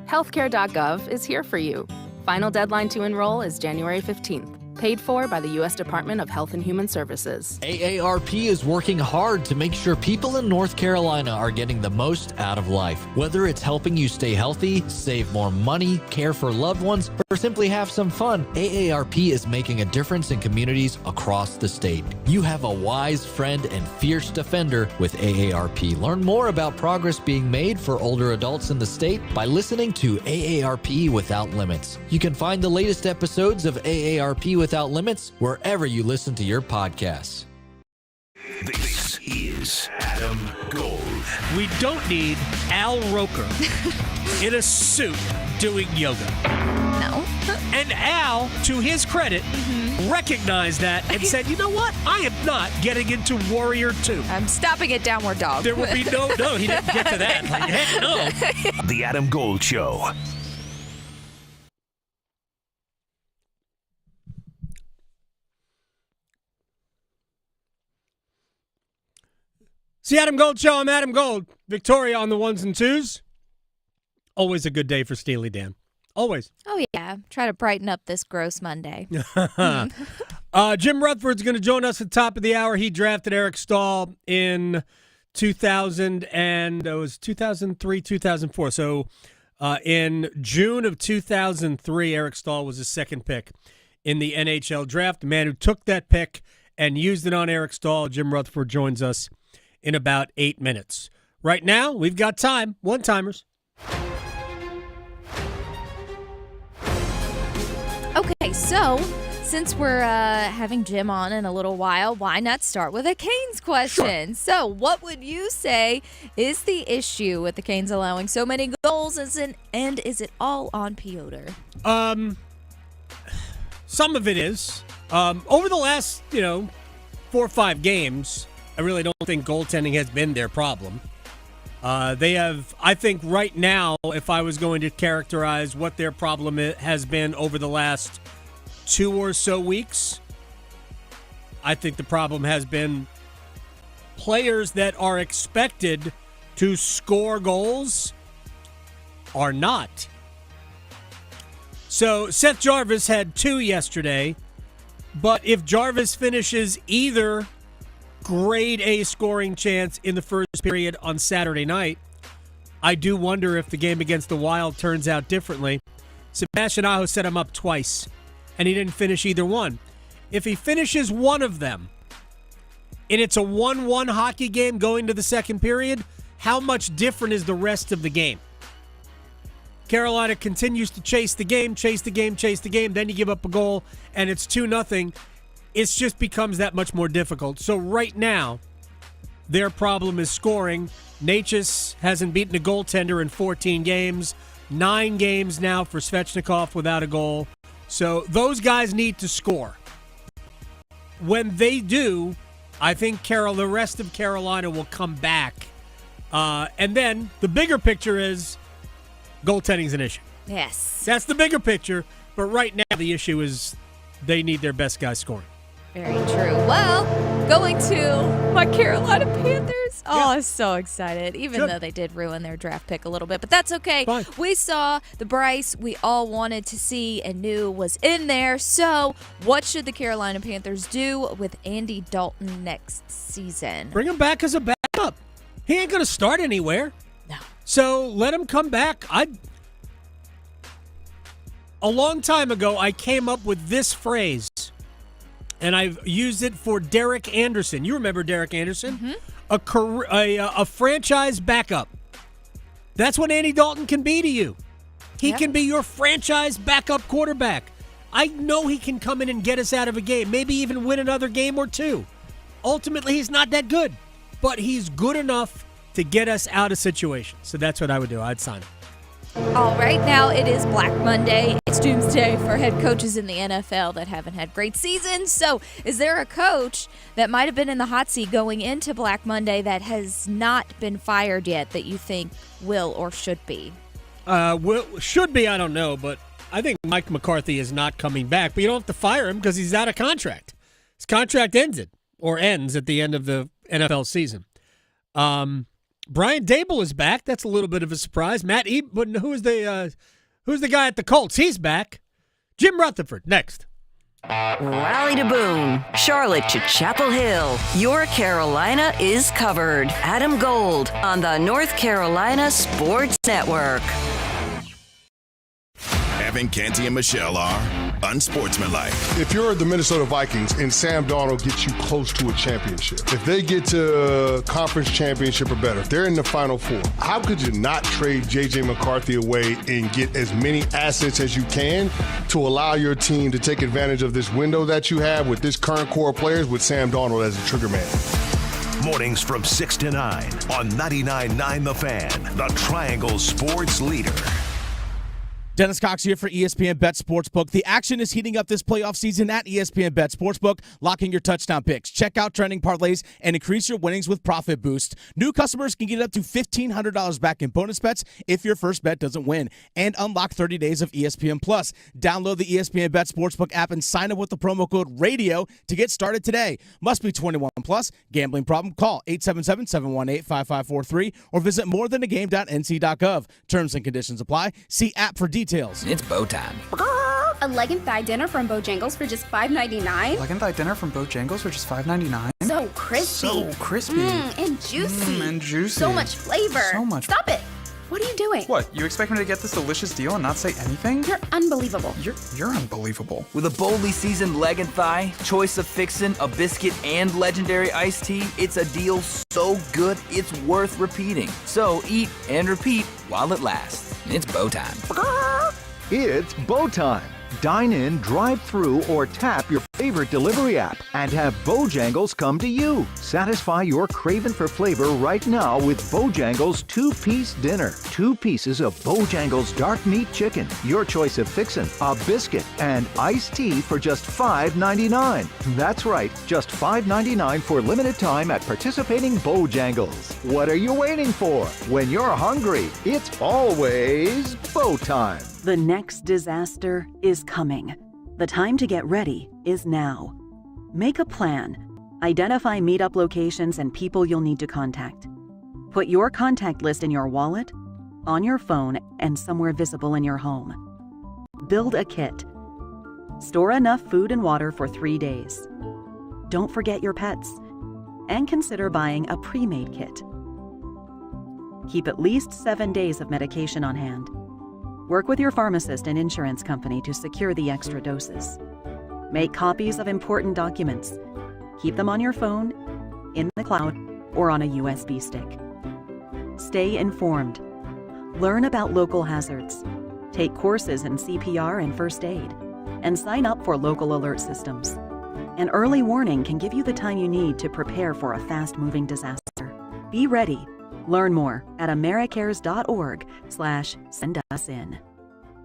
Healthcare.gov is here for you. Final deadline to enroll is January 15th. Paid for by the U.S. Department of Health and Human Services. AARP is working hard to make sure people in North Carolina are getting the most out of life. Whether it's helping you stay healthy, save more money, care for loved ones, or simply have some fun, AARP is making a difference in communities across the state. You have a wise friend and fierce defender with AARP. Learn more about progress being made for older adults in the state by listening to AARP Without Limits. You can find the latest episodes of AARP Without Limits wherever you listen to your podcasts. This is Adam Gold. We don't need Al Roker in a suit doing yoga. No. And Al, to his credit, recognized that and said, you know what? I am not getting into Warrior 2. I'm stopping at Downward Dog. There will be no, he didn't get to that. Like, heck no. The Adam Gold Show. It's the Adam Gold Show. I'm Adam Gold. Victoria on the ones and twos. Always a good day for Steely Dan. Always. Oh, yeah. Try to brighten up this gross Monday. Jim Rutherford's going to join us at the top of the hour. He drafted Eric Stahl in 2003, 2004. So in June of 2003, Eric Stahl was his second pick in the NHL draft. The man who took that pick and used it on Eric Stahl, Jim Rutherford, joins us in about 8 minutes. Right now, we've got time. One-timers. Okay, so since we're having Jim on in a little while, why not start with a Canes question? Sure. So what would you say is the issue with the Canes allowing so many goals, and is it all on Piotr? Some of it is. Over the last, 4 or 5 games, I really don't think goaltending has been their problem. They have, I think right now, if I was going to characterize what their problem has been over the last 2 or so weeks, I think the problem has been players that are expected to score goals are not. So Seth Jarvis had 2 yesterday, but if Jarvis finishes either grade A scoring chance in the first period on Saturday night, I do wonder if the game against the Wild turns out differently. Sebastian Aho set him up twice, and he didn't finish either one. If he finishes one of them, and it's a 1-1 hockey game going to the second period, how much different is the rest of the game? Carolina continues to chase the game, then you give up a goal, and it's 2-0. It just becomes that much more difficult. So right now, their problem is scoring. Necas hasn't beaten a goaltender in 14 games. 9 games now for Svechnikov without a goal. So those guys need to score. When they do, I think the rest of Carolina will come back. And then the bigger picture is goaltending's an issue. Yes. That's the bigger picture. But right now, the issue is they need their best guys scoring. Very true. Well, going to my Carolina Panthers. Oh, I'm so excited, even though they did ruin their draft pick a little bit. But that's okay. Fine. We saw the Bryce we all wanted to see and knew was in there. So what should the Carolina Panthers do with Andy Dalton next season? Bring him back as a backup. He ain't going to start anywhere. No. So let him come back. A long time ago, I came up with this phrase. And I've used it for Derek Anderson. You remember Derek Anderson? Mm-hmm. A franchise backup. That's what Andy Dalton can be to you. He can be your franchise backup quarterback. I know he can come in and get us out of a game, maybe even win another game or 2. Ultimately, he's not that good, but he's good enough to get us out of situations. So that's what I would do. I'd sign him. All right, now it is Black Monday. It's doomsday for head coaches in the NFL that haven't had great seasons. So is there a coach that might have been in the hot seat going into Black Monday that has not been fired yet that you think will or should be? Should be, I don't know, but I think Mike McCarthy is not coming back. But you don't have to fire him because he's out of contract. His contract ends at the end of the NFL season. Brian Dable is back. That's a little bit of a surprise. Matt who's the guy at the Colts? He's back. Jim Rutherford next. Raleigh to Boone, Charlotte to Chapel Hill. Your Carolina is covered. Adam Gold on the North Carolina Sports Network. Evan, Canty, and Michelle are unsportsmanlike. If you're the Minnesota Vikings and Sam Darnold gets you close to a championship, if they get to conference championship or better, if they're in the Final Four, how could you not trade J.J. McCarthy away and get as many assets as you can to allow your team to take advantage of this window that you have with this current core of players with Sam Darnold as a trigger man? Mornings from 6 to 9 on 99.9 The Fan, the Triangle Sports Leader. Dennis Cox here for ESPN Bet Sportsbook. The action is heating up this playoff season at ESPN Bet Sportsbook, locking your touchdown picks. Check out trending parlays and increase your winnings with Profit Boost. New customers can get up to $1,500 back in bonus bets if your first bet doesn't win, and unlock 30 days of ESPN Plus. Download the ESPN Bet Sportsbook app and sign up with the promo code RADIO to get started today. Must be 21 plus. Gambling problem? Call 877-718-5543 or visit morethanagame.nc.gov. Terms and conditions apply. See app for details. It's bow time. A leg and thigh dinner from Bojangles for just $5.99. Leg and thigh dinner from Bojangles for just $5.99. So crispy. So crispy. And juicy. And juicy. So much flavor. So much. Stop it. What are you doing? What, you expect me to get this delicious deal and not say anything? You're unbelievable. You're unbelievable. With a boldly seasoned leg and thigh, choice of fixin', a biscuit, and legendary iced tea, it's a deal so good it's worth repeating. So eat and repeat while it lasts. It's bow time. It's bow time. Dine in, drive through, or tap your favorite delivery app and have Bojangles come to you. Satisfy your craving for flavor right now with Bojangles 2-piece dinner. 2 pieces of Bojangles dark meat chicken, your choice of fixin', a biscuit, and iced tea for just $5.99. That's right, just $5.99 for limited time at participating Bojangles. What are you waiting for? When you're hungry, it's always bow time. The next disaster is coming. The time to get ready is now. Make a plan. Identify meetup locations and people you'll need to contact. Put your contact list in your wallet, on your phone, and somewhere visible in your home. Build a kit. Store enough food and water for 3 days. Don't forget your pets. And consider buying a pre-made kit. Keep at least 7 days of medication on hand. Work with your pharmacist and insurance company to secure the extra doses. Make copies of important documents. Keep them on your phone, in the cloud, or on a USB stick. Stay informed. Learn about local hazards. Take courses in CPR and first aid. And sign up for local alert systems. An early warning can give you the time you need to prepare for a fast-moving disaster. Be ready. Learn more at americares.org/send-us-in.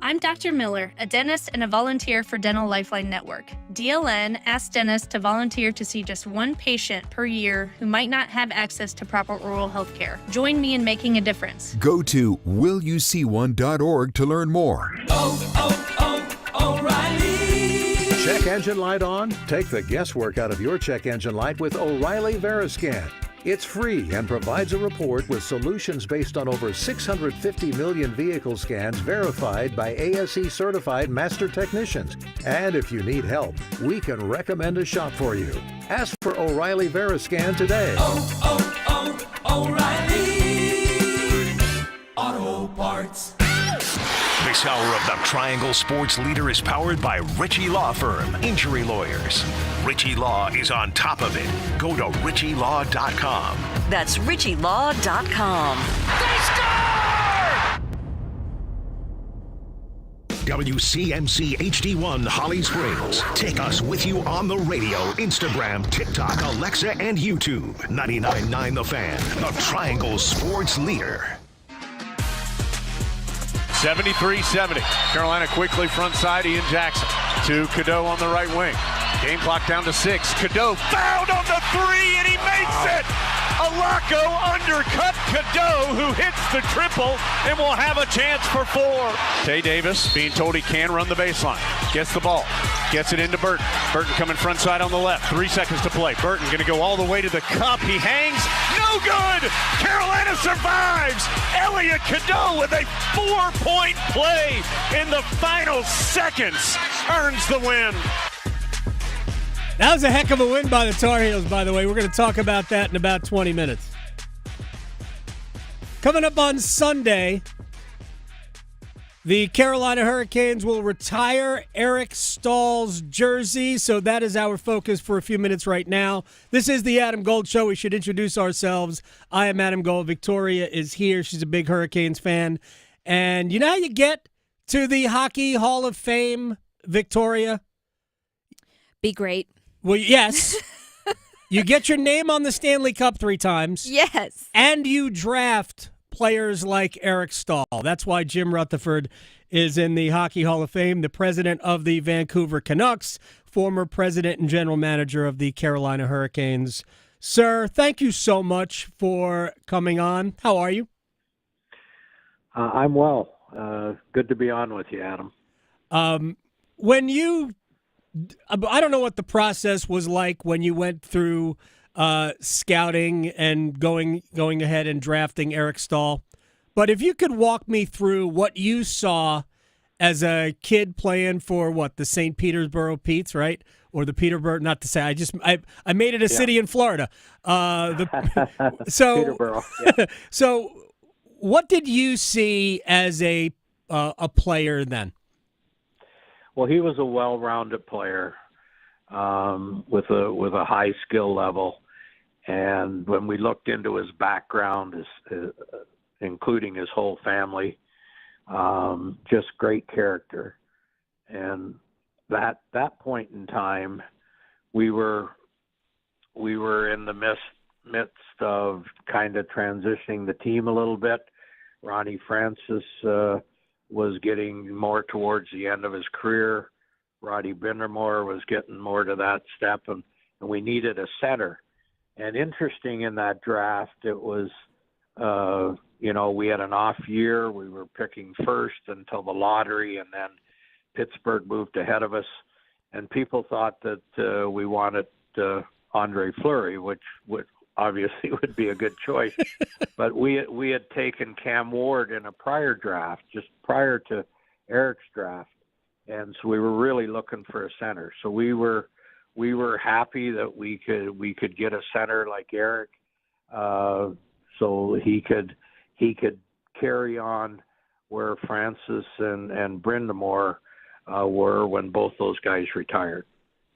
I'm Dr. Miller, a dentist and a volunteer for Dental Lifeline Network. DLN asks dentists to volunteer to see just one patient per year who might not have access to proper oral health care. Join me in making a difference. Go to willyouseeone.org to learn more. O'Reilly! Check engine light on? Take the guesswork out of your check engine light with O'Reilly Veriscan. It's free and provides a report with solutions based on over 650 million vehicle scans verified by ASE certified master technicians. And if you need help, we can recommend a shop for you. Ask for O'Reilly Veriscan today. O'Reilly Auto Parts. This hour of the Triangle Sports Leader is powered by Ritchie Law Firm, injury lawyers. Ritchie Law is on top of it. Go to ritchielaw.com. That's ritchielaw.com. WCMC HD1 Holly Springs. Take us with you on the radio, Instagram, TikTok, Alexa, and YouTube. 99.9 The Fan, the Triangle Sports Leader. 73-70. Carolina quickly front side. Ian Jackson to Cadeau on the right wing. Game clock down to 6. Cadeau fouled on the 3, and he makes it! Alaco undercut Cadeau, who hits the triple and will have a chance for 4. Tay Davis being told he can run the baseline. Gets the ball. Gets it into Burton. Burton coming front side on the left. 3 seconds to play. Burton going to go all the way to the cup. He hangs. No good! Carolina survives! Elliot Cadeau with a 4-point play in the final seconds earns the win. That was a heck of a win by the Tar Heels, by the way. We're going to talk about that in about 20 minutes. Coming up on Sunday, the Carolina Hurricanes will retire Eric Stahl's jersey, so that is our focus for a few minutes right now. This is the Adam Gold Show. We should introduce ourselves. I am Adam Gold. Victoria is here. She's a big Hurricanes fan. And you know how you get to the Hockey Hall of Fame, Victoria? Be great. Well, yes. You get your name on the Stanley Cup 3 times. Yes. And you draft players like Eric Stahl. That's why Jim Rutherford is in the Hockey Hall of Fame, the president of the Vancouver Canucks, former president and general manager of the Carolina Hurricanes. Sir, thank you so much for coming on. How are you? I'm well. Good to be on with you, Adam. When you... I don't know what the process was like when you went through scouting and going ahead and drafting Eric Stahl, but if you could walk me through what you saw as a kid playing for the St. Petersburg Petes, right? Or the Peterborough, not to say, I made it a city in Florida. Peterborough, yeah. So what did you see as a player then? Well, he was a well-rounded player with a high skill level, and when we looked into his background, including his whole family, just great character. And that point in time, we were in the midst of kind of transitioning the team a little bit. Ronnie Francis was getting more towards the end of his career. Roddy Bindermore was getting more to that step, and we needed a center. And interesting in that draft, it was, we had an off year. We were picking first until the lottery, and then Pittsburgh moved ahead of us. And people thought that we wanted Andre Fleury, which obviously would be a good choice. But we had taken Cam Ward in a prior draft, just prior to Eric's draft. And so we were really looking for a center. So we were happy that we could get a center like Eric, so he could carry on where Francis and Brindamore were when both those guys retired.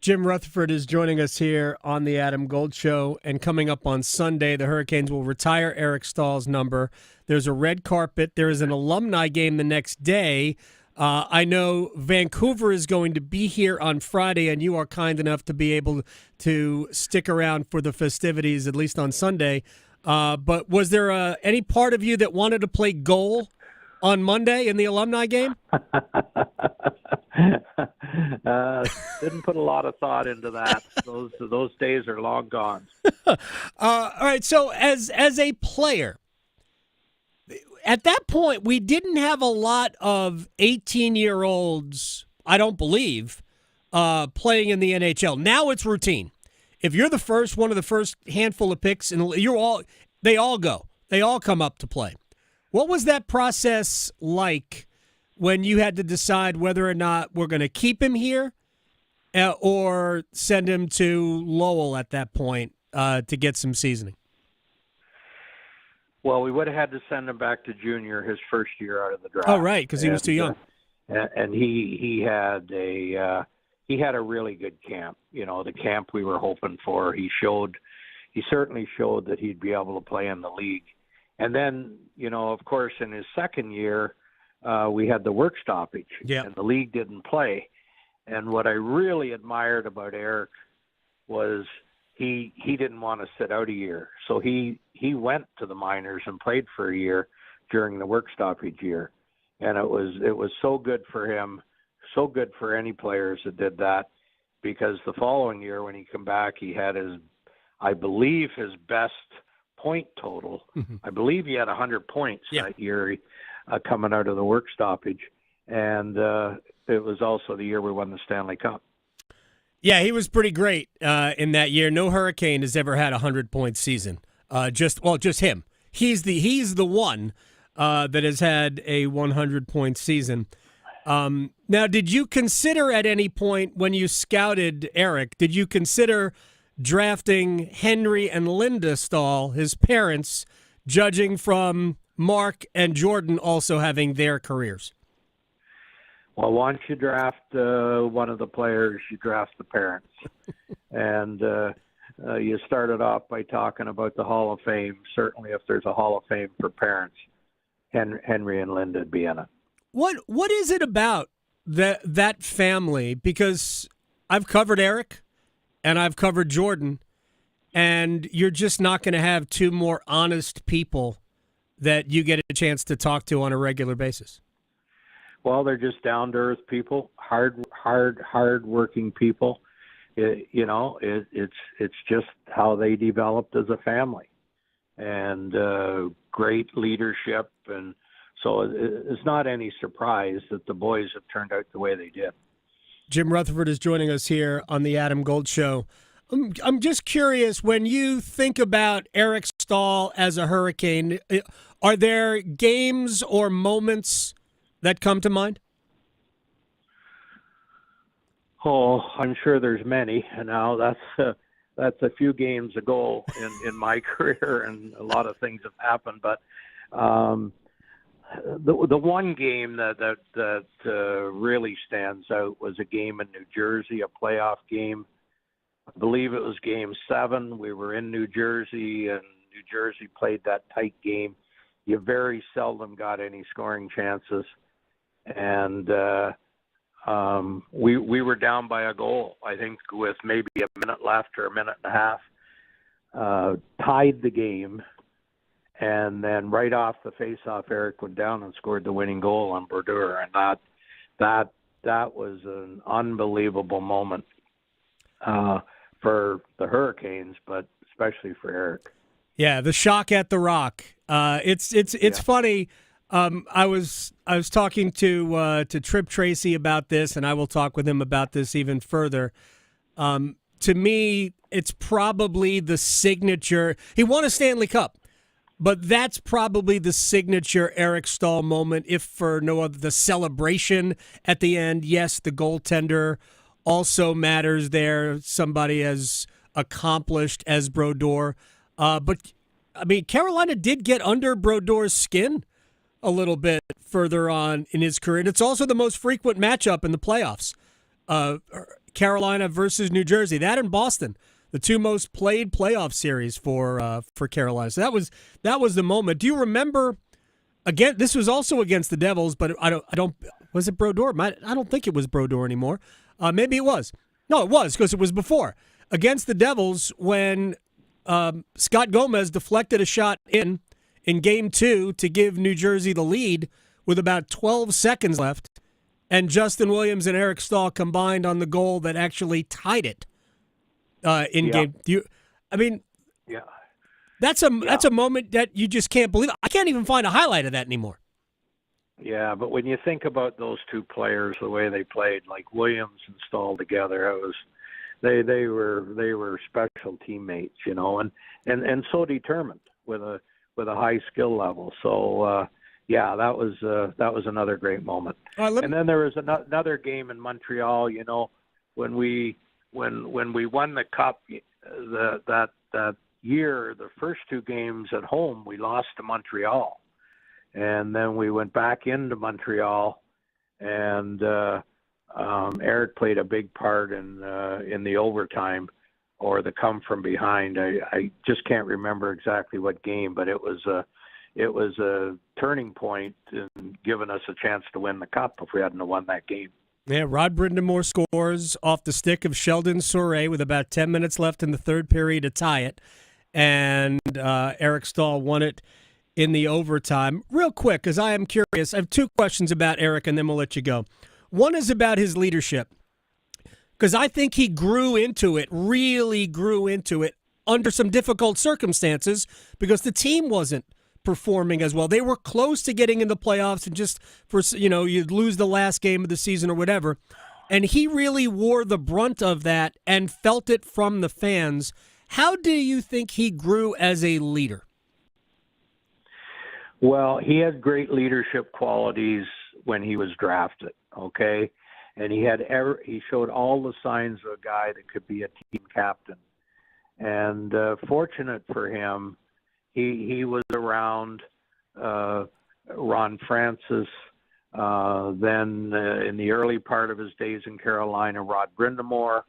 Jim Rutherford is joining us here on the Adam Gold Show, and coming up on Sunday, the Hurricanes will retire Eric Stahl's number. There's a red carpet. There is an alumni game the next day. I know Vancouver is going to be here on Friday, and you are kind enough to be able to stick around for the festivities, at least on Sunday. But was there any part of you that wanted to play goal on Monday in the alumni game? Didn't put a lot of thought into that. Those days are long gone. All right. So as a player, at that point, we didn't have a lot of 18-year-olds, I don't believe, playing in the NHL. Now it's routine. If you're one of the first handful of picks, and they all go. They all come up to play. What was that process like when you had to decide whether or not we're going to keep him here or send him to Lowell at that point to get some seasoning? Well, we would have had to send him back to junior his first year out of the draft. Oh, right, because he was too young. And he had a really good camp. The camp we were hoping for. He certainly showed that he'd be able to play in the league. And then, of course, in his second year, we had the work stoppage, and the league didn't play. And what I really admired about Eric was he didn't want to sit out a year. So he went to the minors and played for a year during the work stoppage year. And it was so good for him, so good for any players that did that, because the following year when he came back, he had I believe his best point total. Mm-hmm. I believe he had 100 points that year coming out of the work stoppage. And it was also the year we won the Stanley Cup. Yeah, he was pretty great in that year. No Hurricane has ever had a 100-point season. Just him. He's the one that has had a 100-point season. Now, did you consider at any point when you scouted Eric, did you consider drafting Henry and Linda Stahl, his parents, judging from Mark and Jordan also having their careers? Well, once you draft one of the players, you draft the parents. And you started off by talking about the Hall of Fame. Certainly if there's a Hall of Fame for parents, Henry and Linda would be in it. What is it about that family? Because I've covered Eric and I've covered Jordan, and you're just not going to have two more honest people that you get a chance to talk to on a regular basis. Well, they're just down-to-earth people, hard-working people. It's just how they developed as a family, and great leadership. And so it's not any surprise that the boys have turned out the way they did. Jim Rutherford is joining us here on the Adam Gold Show. I'm just curious, when you think about Eric Stahl as a Hurricane, are there games or moments that come to mind? Oh, I'm sure there's many. Now that's a few games ago in my career, and a lot of things have happened. But the one game that really stands out was a game in New Jersey, a playoff game. I believe it was Game 7. We were in New Jersey, and New Jersey played that tight game. You very seldom got any scoring chances, and we were down by a goal, I think, with maybe a minute left or a minute and a half. Tied the game, and then right off the face-off, Eric went down and scored the winning goal on Brodeur, and that was an unbelievable moment for the Hurricanes, but especially for Eric. Yeah, the shock at the Rock. It's funny. I was talking to Trip Tracy about this, and I will talk with him about this even further. To me, it's probably the signature. He won a Stanley Cup, but that's probably the signature Eric Stahl moment, if for no other. The celebration at the end, yes, the goaltender also matters there. Somebody as accomplished as Brodeur. But, I mean, Carolina did get under Brodeur's skin a little bit further on in his career. And it's also the most frequent matchup in the playoffs. Carolina versus New Jersey. That and Boston, the two most played playoff series for Carolina. So that was the moment. Do you remember, again, this was also against the Devils, but I don't was it Brodeur? I don't think it was Brodeur anymore. Maybe it was. No, it was, because it was before. Against the Devils, when Scott Gomez deflected a shot in Game 2 to give New Jersey the lead with about 12 seconds left, and Justin Williams and Eric Stahl combined on the goal that actually tied it in Game. That's a moment that you just can't believe. I can't even find a highlight of that anymore. Yeah, but when you think about those two players, the way they played, like Williams and Stahl together, it was they were special teammates, and so determined with a high skill level. So that was another great moment. And then there was another game in Montreal, when we won the Cup that year. The first two games at home we lost to Montreal. And then we went back into Montreal, and Eric played a big part in the overtime or the come from behind. I just can't remember exactly what game, but it was a turning point in giving us a chance to win the Cup if we hadn't won that game. Yeah, Rod Brindamore scores off the stick of Sheldon Souray with about 10 minutes left in the third period to tie it, and Eric Stahl won it in the overtime. Real quick, because I am curious, I have two questions about Eric, and then we'll let you go. One is about his leadership, because I think he really grew into it under some difficult circumstances, because the team wasn't performing as well. They were close to getting in the playoffs, and just for, you'd lose the last game of the season or whatever. And he really wore the brunt of that and felt it from the fans. How do you think he grew as a leader? Well, he had great leadership qualities when he was drafted. okay? And he showed all the signs of a guy that could be a team captain. And fortunate for him, he was around Ron Francis, then in the early part of his days in Carolina, Rod Brindamore,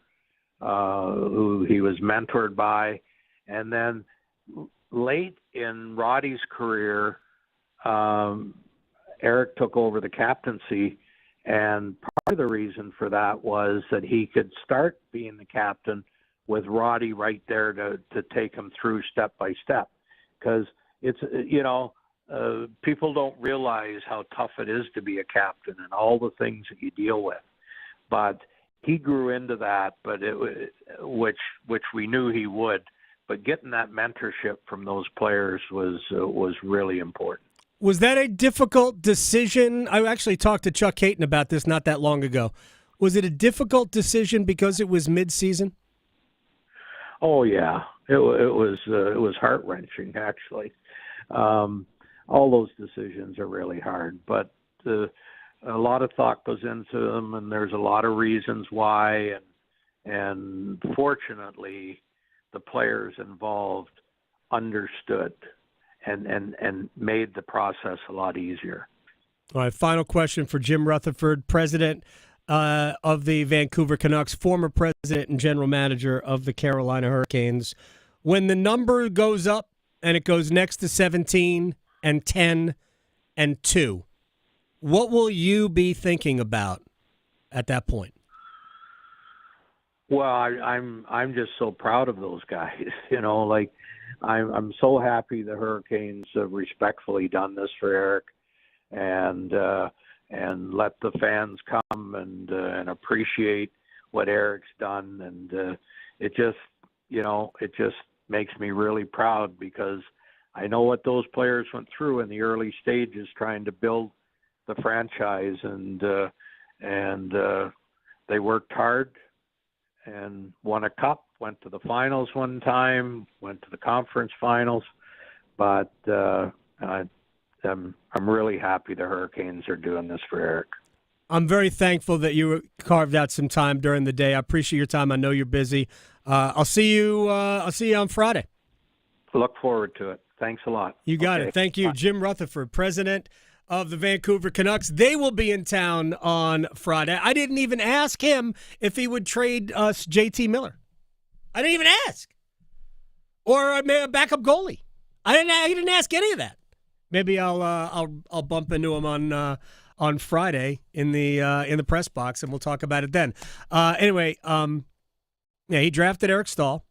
who he was mentored by. And then late in Roddy's career, Eric took over the captaincy, and part of the reason for that was that he could start being the captain with Roddy right there to take him through step by step. Because it's, people don't realize how tough it is to be a captain and all the things that you deal with. But he grew into that, but which we knew he would. But getting that mentorship from those players was really important. Was that a difficult decision? I actually talked to Chuck Hayton about this not that long ago. Was it a difficult decision because it was mid-season? Oh yeah, it was heart-wrenching actually. All those decisions are really hard, but a lot of thought goes into them, and there's a lot of reasons why. And fortunately, the players involved understood and made the process a lot easier. All right, final question for Jim Rutherford, president of the Vancouver Canucks, former president and general manager of the Carolina Hurricanes. When the number goes up and it goes next to 17 and 10 and 2, what will you be thinking about at that point? Well, I'm just so proud of those guys. I'm so happy the Hurricanes have respectfully done this for Eric, and let the fans come and appreciate what Eric's done, and it just makes me really proud, because I know what those players went through in the early stages trying to build the franchise, and they worked hard and won a cup, went to the finals one time, went to the conference finals, but I'm really happy the Hurricanes are doing this for Eric. I'm very thankful that you carved out some time during the day. I appreciate your time. I know you're busy. I'll see you on Friday. Look forward to it. Thanks a lot. You got it. Thank you. Bye. Jim Rutherford, president of the Vancouver Canucks. They will be in town on Friday. I didn't even ask him if he would trade us JT Miller. I didn't even ask. Or a backup goalie. I didn't ask any of that. Maybe I'll bump into him on Friday in the press box, and we'll talk about it then. Anyway, he drafted Eric Staal.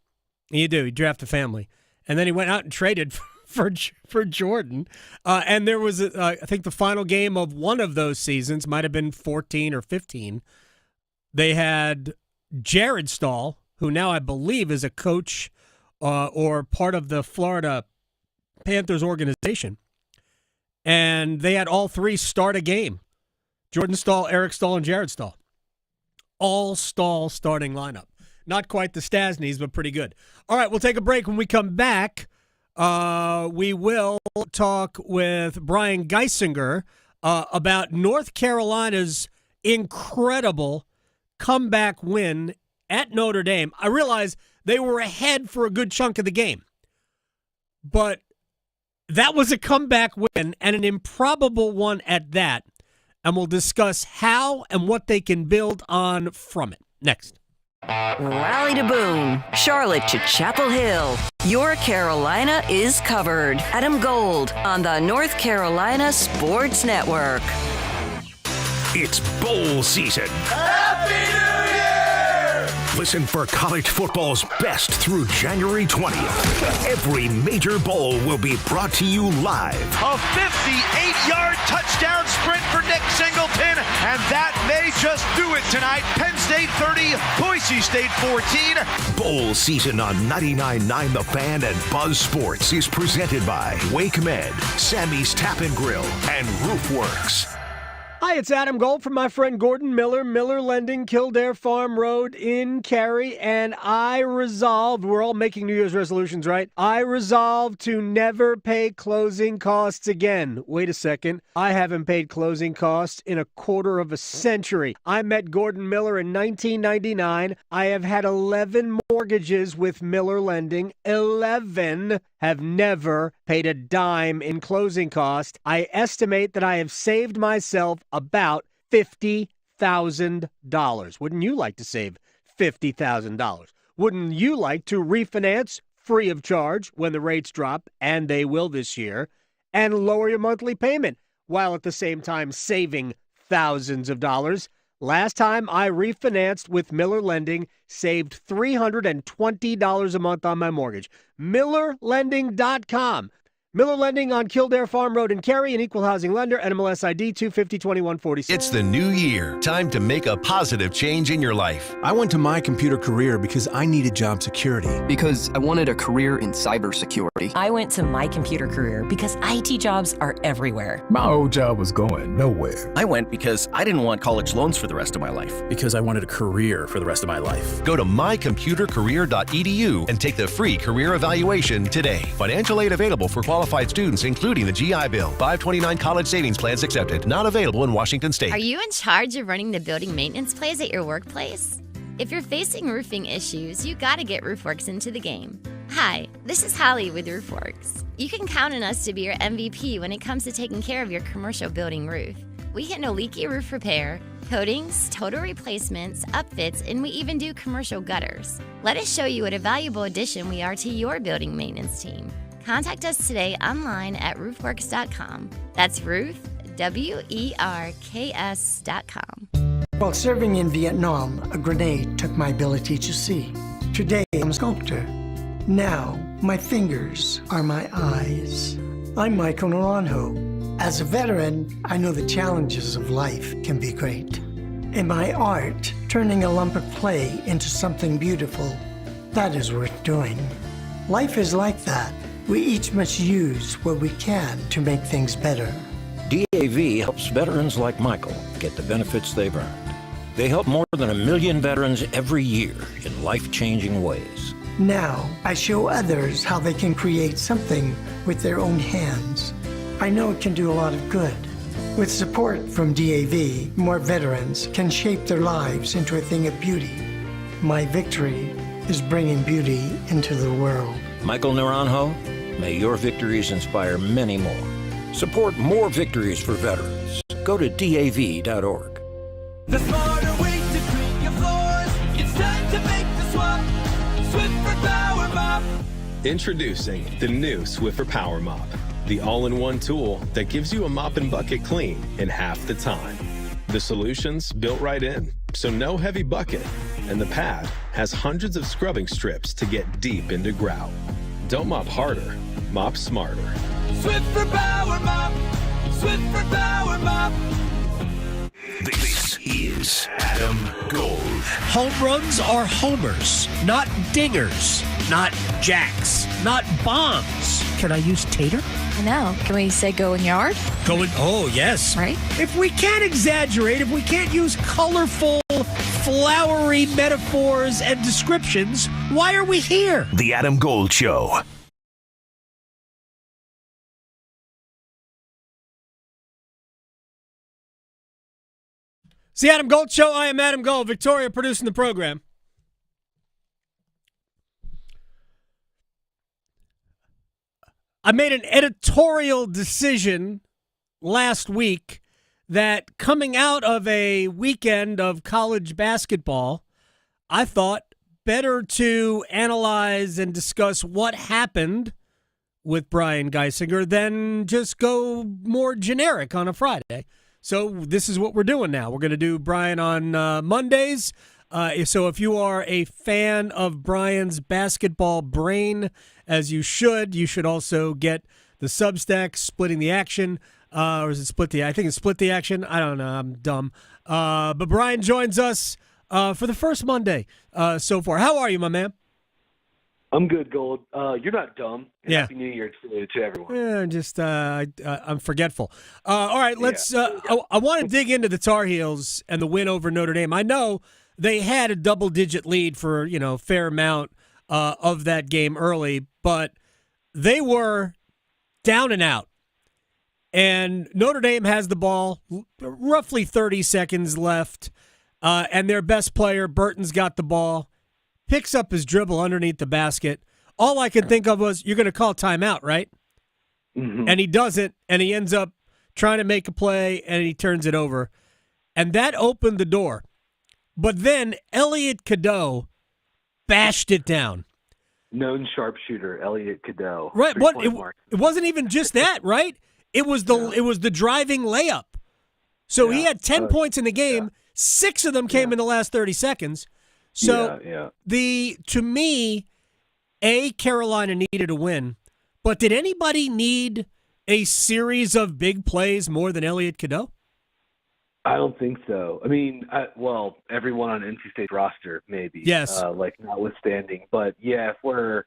He drafted family, and then he went out and traded for Jordan. And there was I think the final game of one of those seasons might have been 14 or 15. They had Jared Staal, who now I believe is a coach or part of the Florida Panthers organization. And they had all three start a game. Jordan Staal, Eric Staal, and Jared Staal. All Staal starting lineup. Not quite the Stasnys, but pretty good. All right, we'll take a break. When we come back, we will talk with Brian Geisinger about North Carolina's incredible comeback win at Notre Dame. I realize they were ahead for a good chunk of the game, but that was a comeback win, and an improbable one at that. And we'll discuss how and what they can build on from it. Next. Raleigh to Boone, Charlotte to Chapel Hill. Your Carolina is covered. Adam Gold on the North Carolina Sports Network. It's bowl season. Happy New Year! Listen for college football's best through January 20th. Every major bowl will be brought to you live. A 58-yard touchdown sprint for Nick Singleton, and that may just do it tonight. Penn State 30, Boise State 14. Bowl season on 99.9 The Fan and Buzz Sports is presented by Wake Med, Sammy's Tap and Grill, and Roofworks. Hi, it's Adam Gold from my friend Gordon Miller, Miller Lending, Kildare Farm Road in Cary, and I resolved, we're all making New Year's resolutions, right? I resolved to never pay closing costs again. Wait a second. I haven't paid closing costs in a quarter of a century. I met Gordon Miller in 1999. I have had 11 mortgages with Miller Lending. 11 have never paid a dime in closing costs. I estimate that I have saved myself about $50,000. Wouldn't you like to save $50,000? Wouldn't you like to refinance free of charge when the rates drop, and they will this year, and lower your monthly payment while at the same time saving thousands of dollars? Last time I refinanced with Miller Lending, saved $320 a month on my mortgage. MillerLending.com. Miller Lending on Kildare Farm Road in Cary, an equal housing lender, NMLS ID 2502146. It's the new year. Time to make a positive change in your life. I went to My Computer Career because I needed job security. Because I wanted a career in cybersecurity. I went to My Computer Career because IT jobs are everywhere. My old job was going nowhere. I went because I didn't want college loans for the rest of my life. Because I wanted a career for the rest of my life. Go to mycomputercareer.edu and take the free career evaluation today. Financial aid available for qualified students, including the GI Bill. 529 college savings plans accepted. Not available in Washington State. Are you in charge of running the building maintenance plays at your workplace? If you're facing roofing issues, you gotta get RoofWorks into the game. Hi, this is Holly with RoofWorks. You can count on us to be your MVP when it comes to taking care of your commercial building roof. We handle leaky roof repair, coatings, total replacements, upfits, and we even do commercial gutters. Let us show you what a valuable addition we are to your building maintenance team. Contact us today online at roofworks.com. That's roof, WERKS.com. While serving in Vietnam, a grenade took my ability to see. Today, I'm a sculptor. Now, my fingers are my eyes. I'm Michael Naranjo. As a veteran, I know the challenges of life can be great. In my art, turning a lump of clay into something beautiful, that is worth doing. Life is like that. We each must use what we can to make things better. DAV helps veterans like Michael get the benefits they've earned. They help more than 1 million veterans every year in life-changing ways. Now, I show others how they can create something with their own hands. I know it can do a lot of good. With support from DAV, more veterans can shape their lives into a thing of beauty. My victory is bringing beauty into the world. Michael Naranjo, may your victories inspire many more. Support more victories for veterans. Go to DAV.org. The smarter way to clean your floors. It's time to make the Swiffer Power Mop. Introducing the new Swiffer Power Mop, the all-in-one tool that gives you a mop and bucket clean in half the time. The solution's built right in, so no heavy bucket, and the pad has hundreds of scrubbing strips to get deep into grout. Don't mop harder, mop smarter. Swiffer Power Mop. Swiffer Power Mop. This is Adam Gold. Home runs are homers, not dingers, not jacks, not bombs. Can I use tater? I know. Can we say going yard? Oh, yes. Right? If we can't exaggerate, if we can't use colorful, flowery metaphors and descriptions, why are we here? The Adam Gold Show. It's the Adam Gold Show. I am Adam Gold. Victoria producing the program. I made an editorial decision last week that coming out of a weekend of college basketball, I thought better to analyze and discuss what happened with Brian Geisinger than just go more generic on a Friday. So this is what we're doing now. We're going to do Brian on Mondays. So if you are a fan of Brian's basketball brain, as you should also get the Substack, Splitting the Action. Or is it I think it's Split the Action. I don't know. I'm dumb. But Brian joins us for the first Monday so far. How are you, my man? I'm good, Gold. You're not dumb. Yeah. Happy New Year to everyone. Yeah, just I'm forgetful. All right, let's. I want to dig into the Tar Heels and the win over Notre Dame. I know they had a double-digit lead for a fair amount of that game early, but they were down and out. And Notre Dame has the ball, roughly 30 seconds left, and their best player, Burton's got the ball, picks up his dribble underneath the basket. All I could think of was, you're going to call timeout, right? Mm-hmm. And he doesn't, and he ends up trying to make a play, and he turns it over. And that opened the door. But then Elliot Cadeau bashed it down. Known sharpshooter, Elliot Cadeau. Right. It wasn't even just that, right? It was the driving layup. So he had 10 points in the game. 6 of them came in the last 30 seconds. So to me, Carolina needed a win. But did anybody need a series of big plays more than Elliot Cadeau? I don't think so. I mean, everyone on NC State's roster, maybe. Yes. Notwithstanding. But, if we're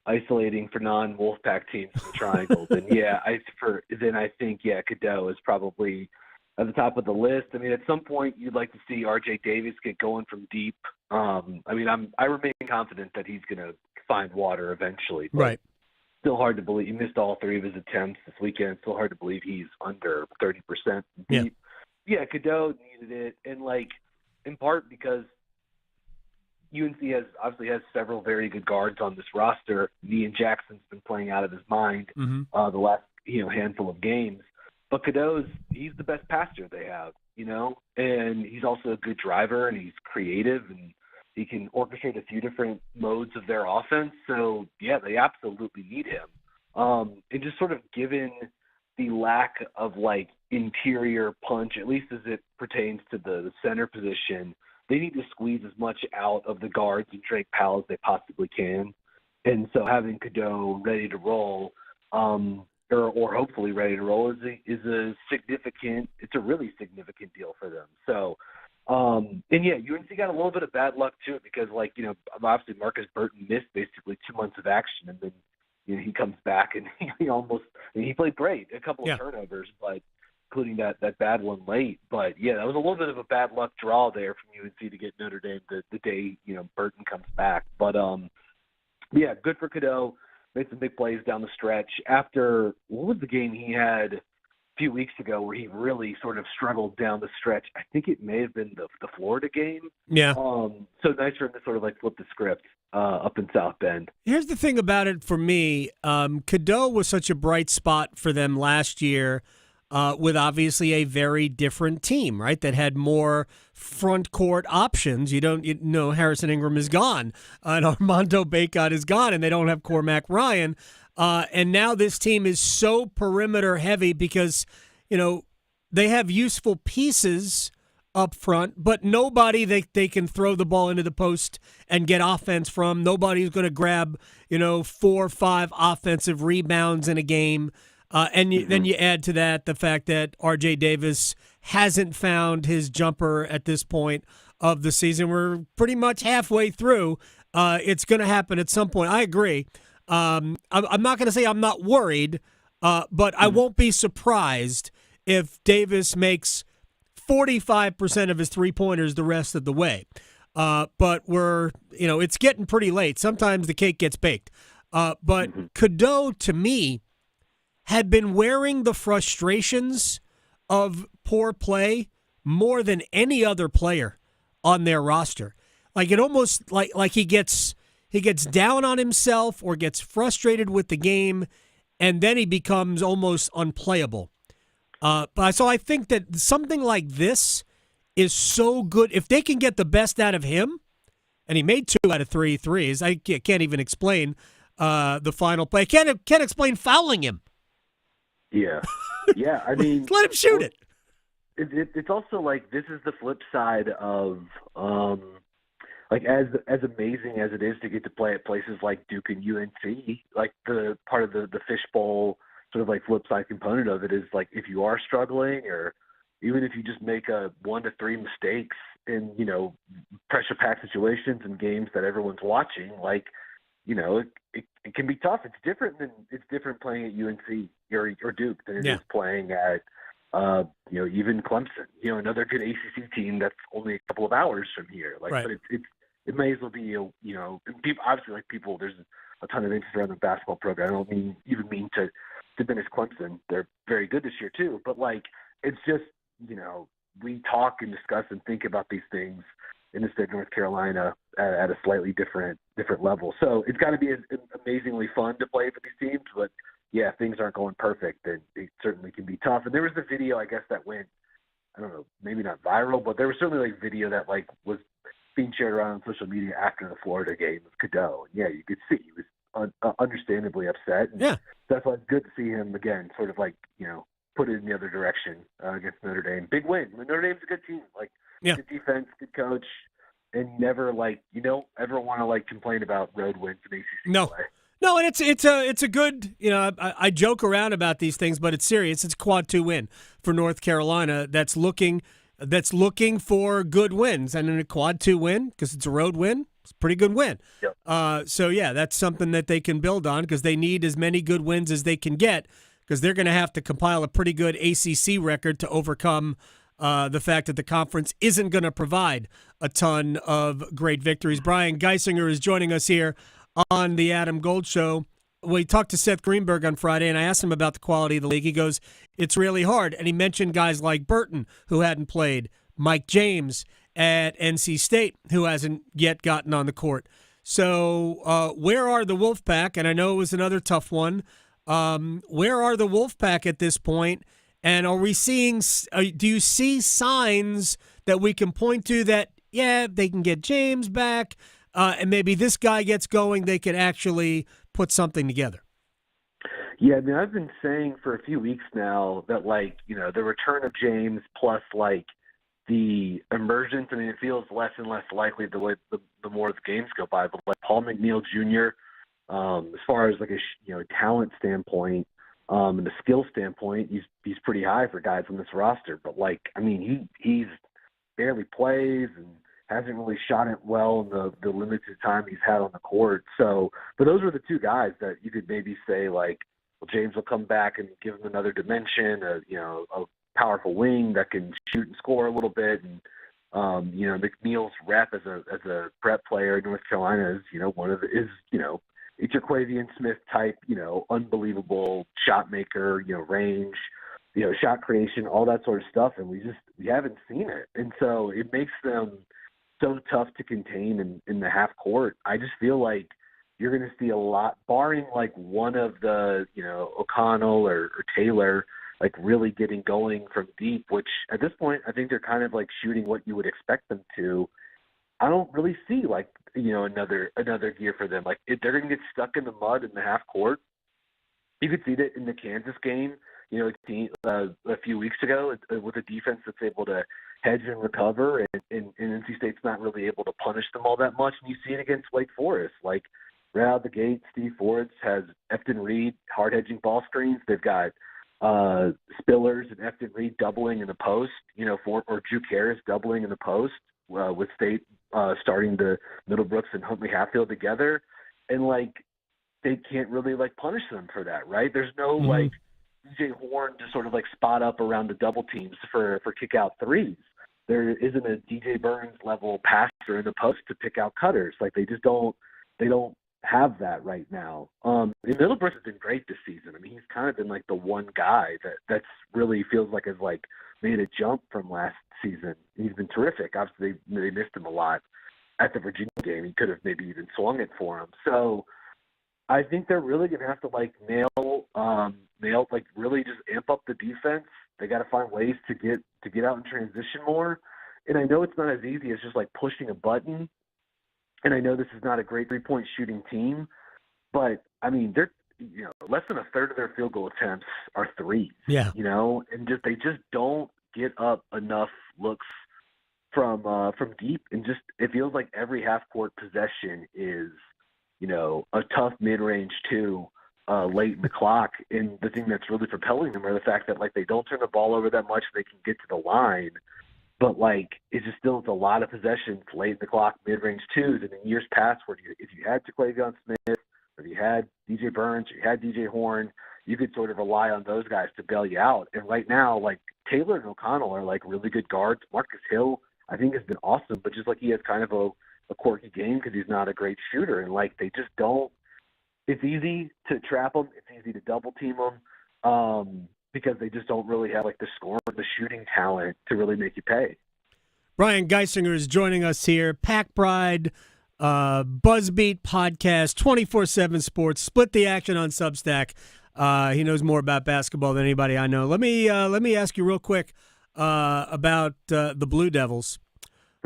isolating for non-Wolfpack teams in the triangle, then, I think Cadeau is probably at the top of the list. I mean, at some point, you'd like to see RJ Davis get going from deep. I remain confident that he's going to find water eventually. Right. Still hard to believe. He missed all 3 of his attempts this weekend. Still hard to believe he's under 30% deep. Yeah, Cadeau needed it, and in part because UNC obviously has several very good guards on this roster. Ian Jackson's been playing out of his mind the last handful of games, but he's the best passer they have, and he's also a good driver, and he's creative, and he can orchestrate a few different modes of their offense. So they absolutely need him. And just sort of given the lack of interior punch, at least as it pertains to the center position, they need to squeeze as much out of the guards and Drake Powell as they possibly can. And so having Cadeau ready to roll, or hopefully ready to roll, is a really significant deal for them. So, UNC got a little bit of bad luck too, because obviously Marcus Burton missed basically 2 months of action, and then he comes back and he played great, a couple of turnovers, but including that bad one late. But that was a little bit of a bad luck draw there from UNC to get Notre Dame the day Burton comes back. But good for Cadeau. Made some big plays down the stretch. After what was the game he had a few weeks ago where he really sort of struggled down the stretch? I think it may have been the Florida game. Yeah. So nice for him to sort of flip the script up in South Bend. Here's the thing about it for me. Cadeau was such a bright spot for them last year, with obviously a very different team, right? That had more front court options. Harrison Ingram is gone, and Armando Bacot is gone, and they don't have Cormac Ryan. And now this team is so perimeter heavy because, they have useful pieces up front, but nobody they can throw the ball into the post and get offense from. Nobody's going to grab, 4 or 5 offensive rebounds in a game. Then you add to that the fact that RJ Davis hasn't found his jumper at this point of the season. We're pretty much halfway through. It's going to happen at some point. I agree. I'm not going to say I'm not worried, but I won't be surprised if Davis makes 45% of his three-pointers the rest of the way. But it's getting pretty late. Sometimes the cake gets baked. But Cadeau, to me, had been wearing the frustrations of poor play more than any other player on their roster. It almost like he gets down on himself or gets frustrated with the game, and then he becomes almost unplayable. So I think that something like this is so good. If they can get the best out of him, and he made 2 out of 3 threes, I can't even explain the final play. I can't explain fouling him. Yeah. I mean, let him shoot it. It's also this is the flip side of as amazing as it is to get to play at places like Duke and UNC. The part of the fishbowl sort of flip side component of it is if you are struggling, or even if you just make 1 to 3 mistakes in pressure packed situations and games that everyone's watching, it can be tough. It's different playing at UNC or Duke than it is playing at even Clemson. Another good ACC team that's only a couple of hours from here. But it may as well be and people, obviously, people. There's a ton of interest around the basketball program. I don't even mean to diminish Clemson. They're very good this year too. But it's just we talk and discuss and think about these things in the state of North Carolina at a slightly different level. So it's got to be amazingly fun to play for these teams. But yeah, if things aren't going perfect, then it certainly can be tough. And there was the video, I guess, that went, I don't know, maybe not viral, but there was certainly video that was being shared around on social media after the Florida game of Cadeau. And yeah, you could see he was understandably upset. And that's why it's good to see him again, sort of put it in the other direction against Notre Dame. Big win. Notre Dame's a good team. Good defense, good coach, and never you don't ever want to complain about road wins in ACC play. No, and it's a good, I joke around about these things, but it's serious. It's a quad 2 win for North Carolina that's looking for good wins, and in a quad 2 win, because it's a road win, it's a pretty good win. Yep. So yeah, that's something that they can build on, because they need as many good wins as they can get, because they're going to have to compile a pretty good ACC record to overcome the fact that the conference isn't going to provide a ton of great victories. Brian Geisinger is joining us here on the Adam Gold Show. We talked to Seth Greenberg on Friday, and I asked him about the quality of the league. He goes, it's really hard. And he mentioned guys like Burton, who hadn't played, Mike James at NC State, who hasn't yet gotten on the court. So where are the Wolfpack? And I know it was another tough one. Where are the Wolfpack at this point? And are we seeing, do you see signs that we can point to that, they can get James back, and maybe this guy gets going, they could actually put something together? Yeah, I've been saying for a few weeks now that, the return of James plus, the emergence, it feels less and less likely the more the games go by, but Paul McNeil Jr., as far as a talent standpoint, and the skill standpoint, he's pretty high for guys on this roster. But he's barely plays and hasn't really shot it well in the limited time he's had on the court. So, but those were the two guys that you could maybe say James will come back and give him another dimension, a powerful wing that can shoot and score a little bit. And McNeil's rep as a prep player in North Carolina is it's a Quavian Smith type, unbelievable shot maker, range, shot creation, all that sort of stuff. And we haven't seen it. And so it makes them so tough to contain in the half court. I just feel like you're going to see a lot, barring one of the, O'Connell or Taylor, really getting going from deep, which at this point, I think they're kind of shooting what you would expect them to. I don't really see another gear for them. If they're going to get stuck in the mud in the half court, you could see that in the Kansas game, a few weeks ago with a defense that's able to hedge and recover, and NC State's not really able to punish them all that much. And you see it against Wake Forest. Right out of the gate, Steve Forbes has Efton Reed hard hedging ball screens. They've got Spillers and Efton Reed doubling in the post, or Juke Harris doubling in the post, with State starting the Middlebrooks and Huntley Hatfield together, and they can't really punish them for that, right? There's no DJ Horn to sort of spot up around the double teams for kick out threes. There isn't a DJ Burns level passer in the post to pick out cutters. They just don't have that right now. Middlebrooks has been great this season. He's kind of been the one guy that's really feels has made a jump from last season. He's been terrific. Obviously, they missed him a lot at the Virginia game. He could have maybe even swung it for him. So I think they're really going to have to nail, really just amp up the defense. They got to find ways to get out and transition more. And I know it's not as easy as just pushing a button. And I know this is not a great 3-point shooting team, but they're less than a third of their field goal attempts are threes. Yeah. And they just don't get up enough looks from deep, and just it feels like every half court possession is a tough mid-range two late in the clock. And the thing that's really propelling them are the fact that they don't turn the ball over that much. They can get to the line, But like it's just still it's a lot of possessions, late in the clock, mid-range twos. And in years past, where if you had Jaquavion Smith, or if you had DJ Burns, or you had DJ Horn, you could sort of rely on those guys to bail you out. And right now, like Taylor and O'Connell are like really good guards. Marcus Hill, I think, has been awesome, but just like he has kind of a quirky game because he's not a great shooter. And like they just don't. It's easy to trap them. It's easy to double team them. Because they just don't really have like the scoring, the shooting talent to really make you pay. Brian Geisinger is joining us here. Pack Bride, Buzzbeat podcast, 24/7 Sports. Split the action on Substack. He knows more about basketball than anybody I know. Let me ask you real quick about the Blue Devils,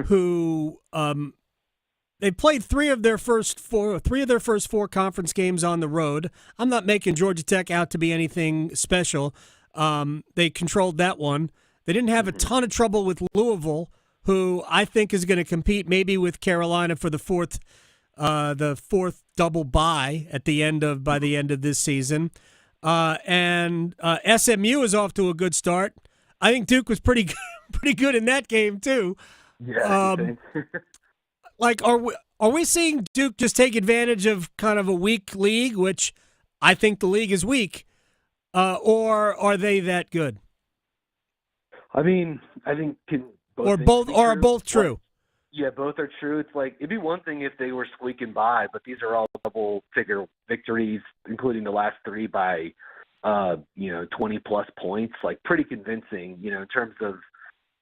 who they played three of their first four conference games on the road. I'm not making Georgia Tech out to be anything special. They controlled that one. They didn't have a ton of trouble with Louisville, who I think is going to compete maybe with Carolina for the fourth double bye by the end of this season. And SMU is off to a good start. I think Duke was pretty good in that game too. Yeah. Like, are we seeing Duke just take advantage of kind of a weak league, which I think the league is weak? Or are they that good? I mean, I think both true. Yeah, both are true. It's like it'd be one thing if they were squeaking by, but these are all double-figure victories, including the last three by 20 plus points. Like pretty convincing, in terms of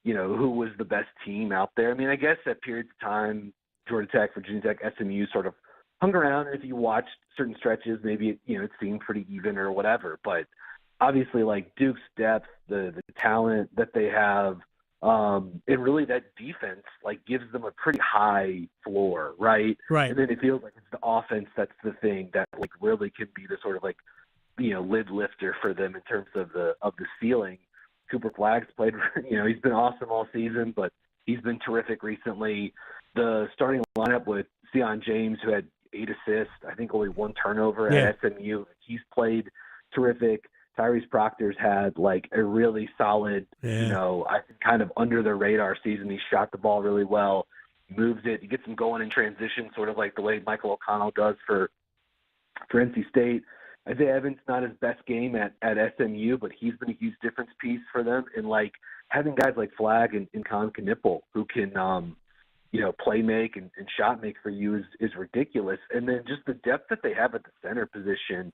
who was the best team out there. I mean, I guess at periods of time, Georgia Tech, Virginia Tech, SMU sort of hung around, and if you watched certain stretches, maybe it seemed pretty even or whatever. But obviously, like Duke's depth, the talent that they have, and really that defense like gives them a pretty high floor, right? Right. And then it feels like it's the offense that's the thing that like really can be the sort of like lid lifter for them in terms of the ceiling. Cooper Flagg's played, he's been awesome all season, but he's been terrific recently. The starting lineup with Sion James, who had 8 assists, I think only 1 turnover at SMU. He's played terrific. Tyrese Proctor's had like a really solid, I think kind of under the radar season. He shot the ball really well, moves it, he gets him going in transition, sort of like the way Michael O'Connell does for NC State. Isaiah Evans, not his best game at SMU, but he's been a huge difference piece for them. And like having guys like Flagg and Con Knipple who can, play make and shot make for you is ridiculous. And then just the depth that they have at the center position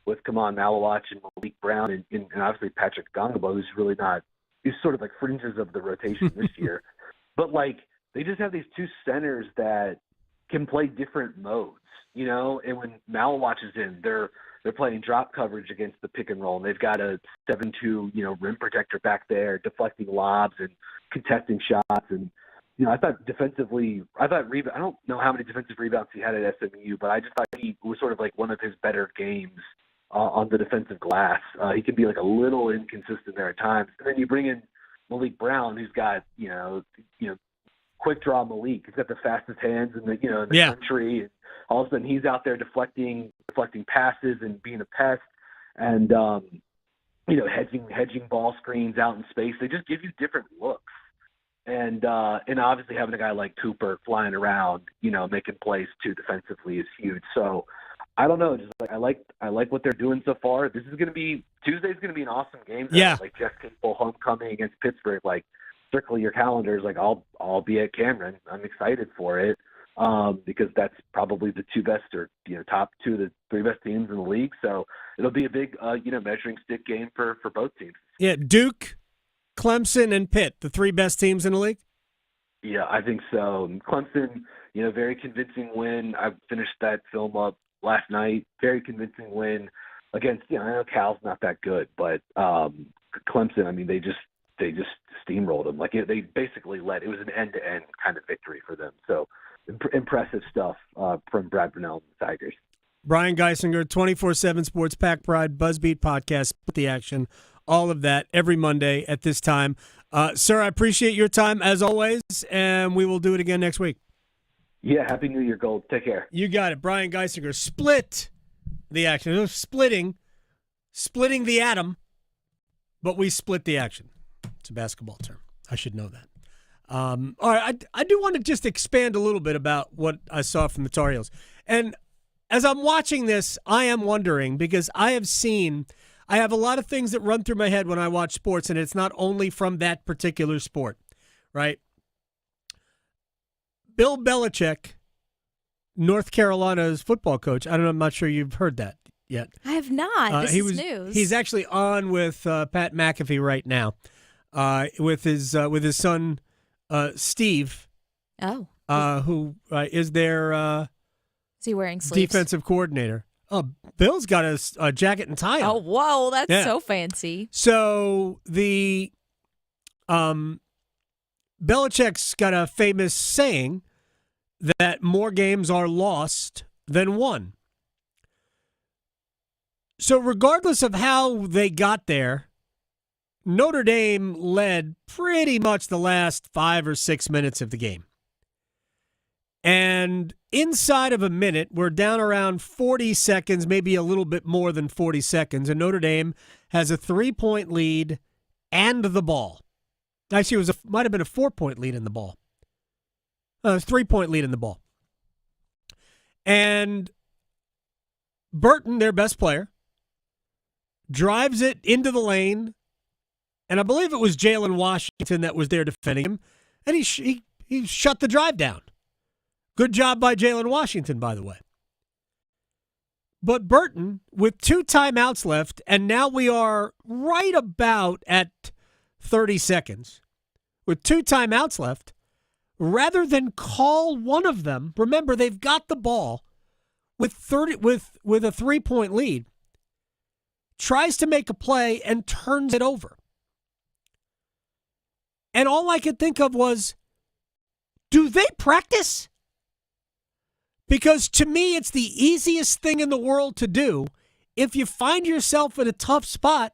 with Kaman Malawach and Malik Brown and obviously Patrick Gongabo, who's really not, he's sort of like fringes of the rotation this year. But like they just have these two centers that can play different modes, and when Malawach is in, they're playing drop coverage against the pick and roll, and they've got a 7-2, rim protector back there deflecting lobs and contesting shots. And, I thought defensively, I don't know how many defensive rebounds he had at SMU, but I just thought he was sort of like one of his better games on the defensive glass. He can be like a little inconsistent there at times. And then you bring in Malik Brown, who's got, quick draw Malik. He's got the fastest hands in the country. And all of a sudden he's out there deflecting passes and being a pest and, hedging ball screens out in space. They just give you different looks. And obviously having a guy like Cooper flying around, making plays too defensively is huge. So I don't know. Just like I like what they're doing so far. Tuesday's going to be an awesome game. Yeah. Like Jeff Capel homecoming against Pittsburgh. Like circle your calendars. Like I'll be at Cameron. I'm excited for it because that's probably the two best or top 2 of the 3 best teams in the league. So it'll be a big measuring stick game for both teams. Yeah, Duke, Clemson, and Pitt, the 3 best teams in the league? Yeah, I think so. Clemson, very convincing win. I finished that film up last night. Very convincing win against, I know Cal's not that good, but Clemson, I mean, they just steamrolled them. Like they basically it was an end-to-end kind of victory for them. So impressive stuff from Brad Brunell and the Tigers. Brian Geisinger, 24/7 Sports, Pack Pride, Buzzbeat podcast, Put the Action, all of that every Monday at this time. Sir, I appreciate your time as always, and we will do it again next week. Yeah, Happy New Year, Gold. Take care. You got it. Brian Geisinger, split the action. It was splitting the atom, but we split the action. It's a basketball term. I should know that. All right, I do want to just expand a little bit about what I saw from the Tar Heels. And as I'm watching this, I am wondering, because I have a lot of things that run through my head when I watch sports, and it's not only from that particular sport, right? Bill Belichick, North Carolina's football coach. I'm not sure you've heard that yet. I have not. This is news. He's actually on with Pat McAfee right now, with his son Steve. Oh. Who is their is he wearing sleeves? Defensive coordinator? Oh, Bill's got a jacket and tie on. Oh, whoa, that's so fancy. So the Belichick's got a famous saying that more games are lost than won. So regardless of how they got there, Notre Dame led pretty much the last 5 or 6 minutes of the game. And inside of a minute, we're down around 40 seconds, maybe a little bit more than 40 seconds, and Notre Dame has a 3-point lead and the ball. Actually, might have been a 4-point lead in the ball. A 3-point lead in the ball. And Burton, their best player, drives it into the lane, and I believe it was Jalen Washington that was there defending him, and he shut the drive down. Good job by Jalen Washington, by the way. But Burton, with 2 timeouts left, and now we are right about at 30 seconds, with 2 timeouts left, rather than call one of them, remember they've got the ball with a 3-point lead, tries to make a play and turns it over. And all I could think of was, do they practice? Because to me, it's the easiest thing in the world to do. If you find yourself in a tough spot,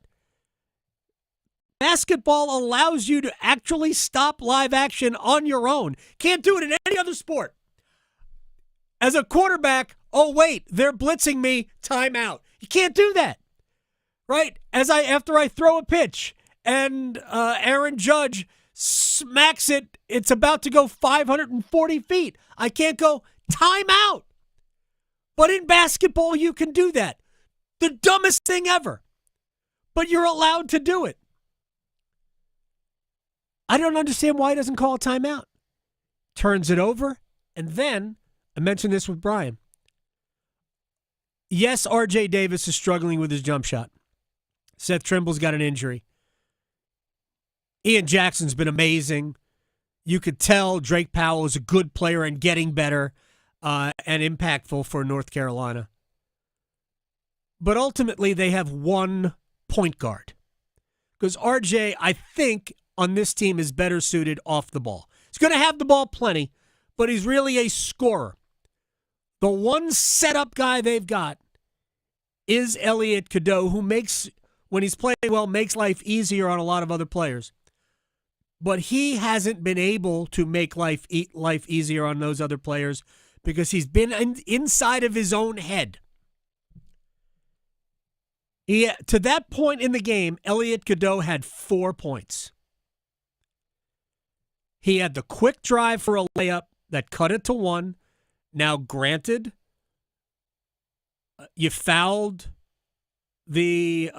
basketball allows you to actually stop live action on your own. Can't do it in any other sport. As a quarterback, oh wait, they're blitzing me, timeout. You can't do that, right? After I throw a pitch and Aaron Judge smacks it, it's about to go 540 feet. I can't go timeout. But in basketball, you can do that. The dumbest thing ever. But you're allowed to do it. I don't understand why he doesn't call a timeout. Turns it over, and then, I mentioned this with Brian. Yes, R.J. Davis is struggling with his jump shot. Seth Trimble's got an injury. Ian Jackson's been amazing. You could tell Drake Powell is a good player and getting better and impactful for North Carolina. But ultimately, they have one point guard. Because RJ, I think, on this team is better suited off the ball. He's going to have the ball plenty, but he's really a scorer. The one setup guy they've got is Elliot Cadeau, who makes, when he's playing well, makes life easier on a lot of other players. But he hasn't been able to make life easier on those other players because he's been inside of his own head. To that point in the game, Elliot Cadeau had 4 points. He had the quick drive for a layup that cut it to 1. Now, granted, you fouled Notre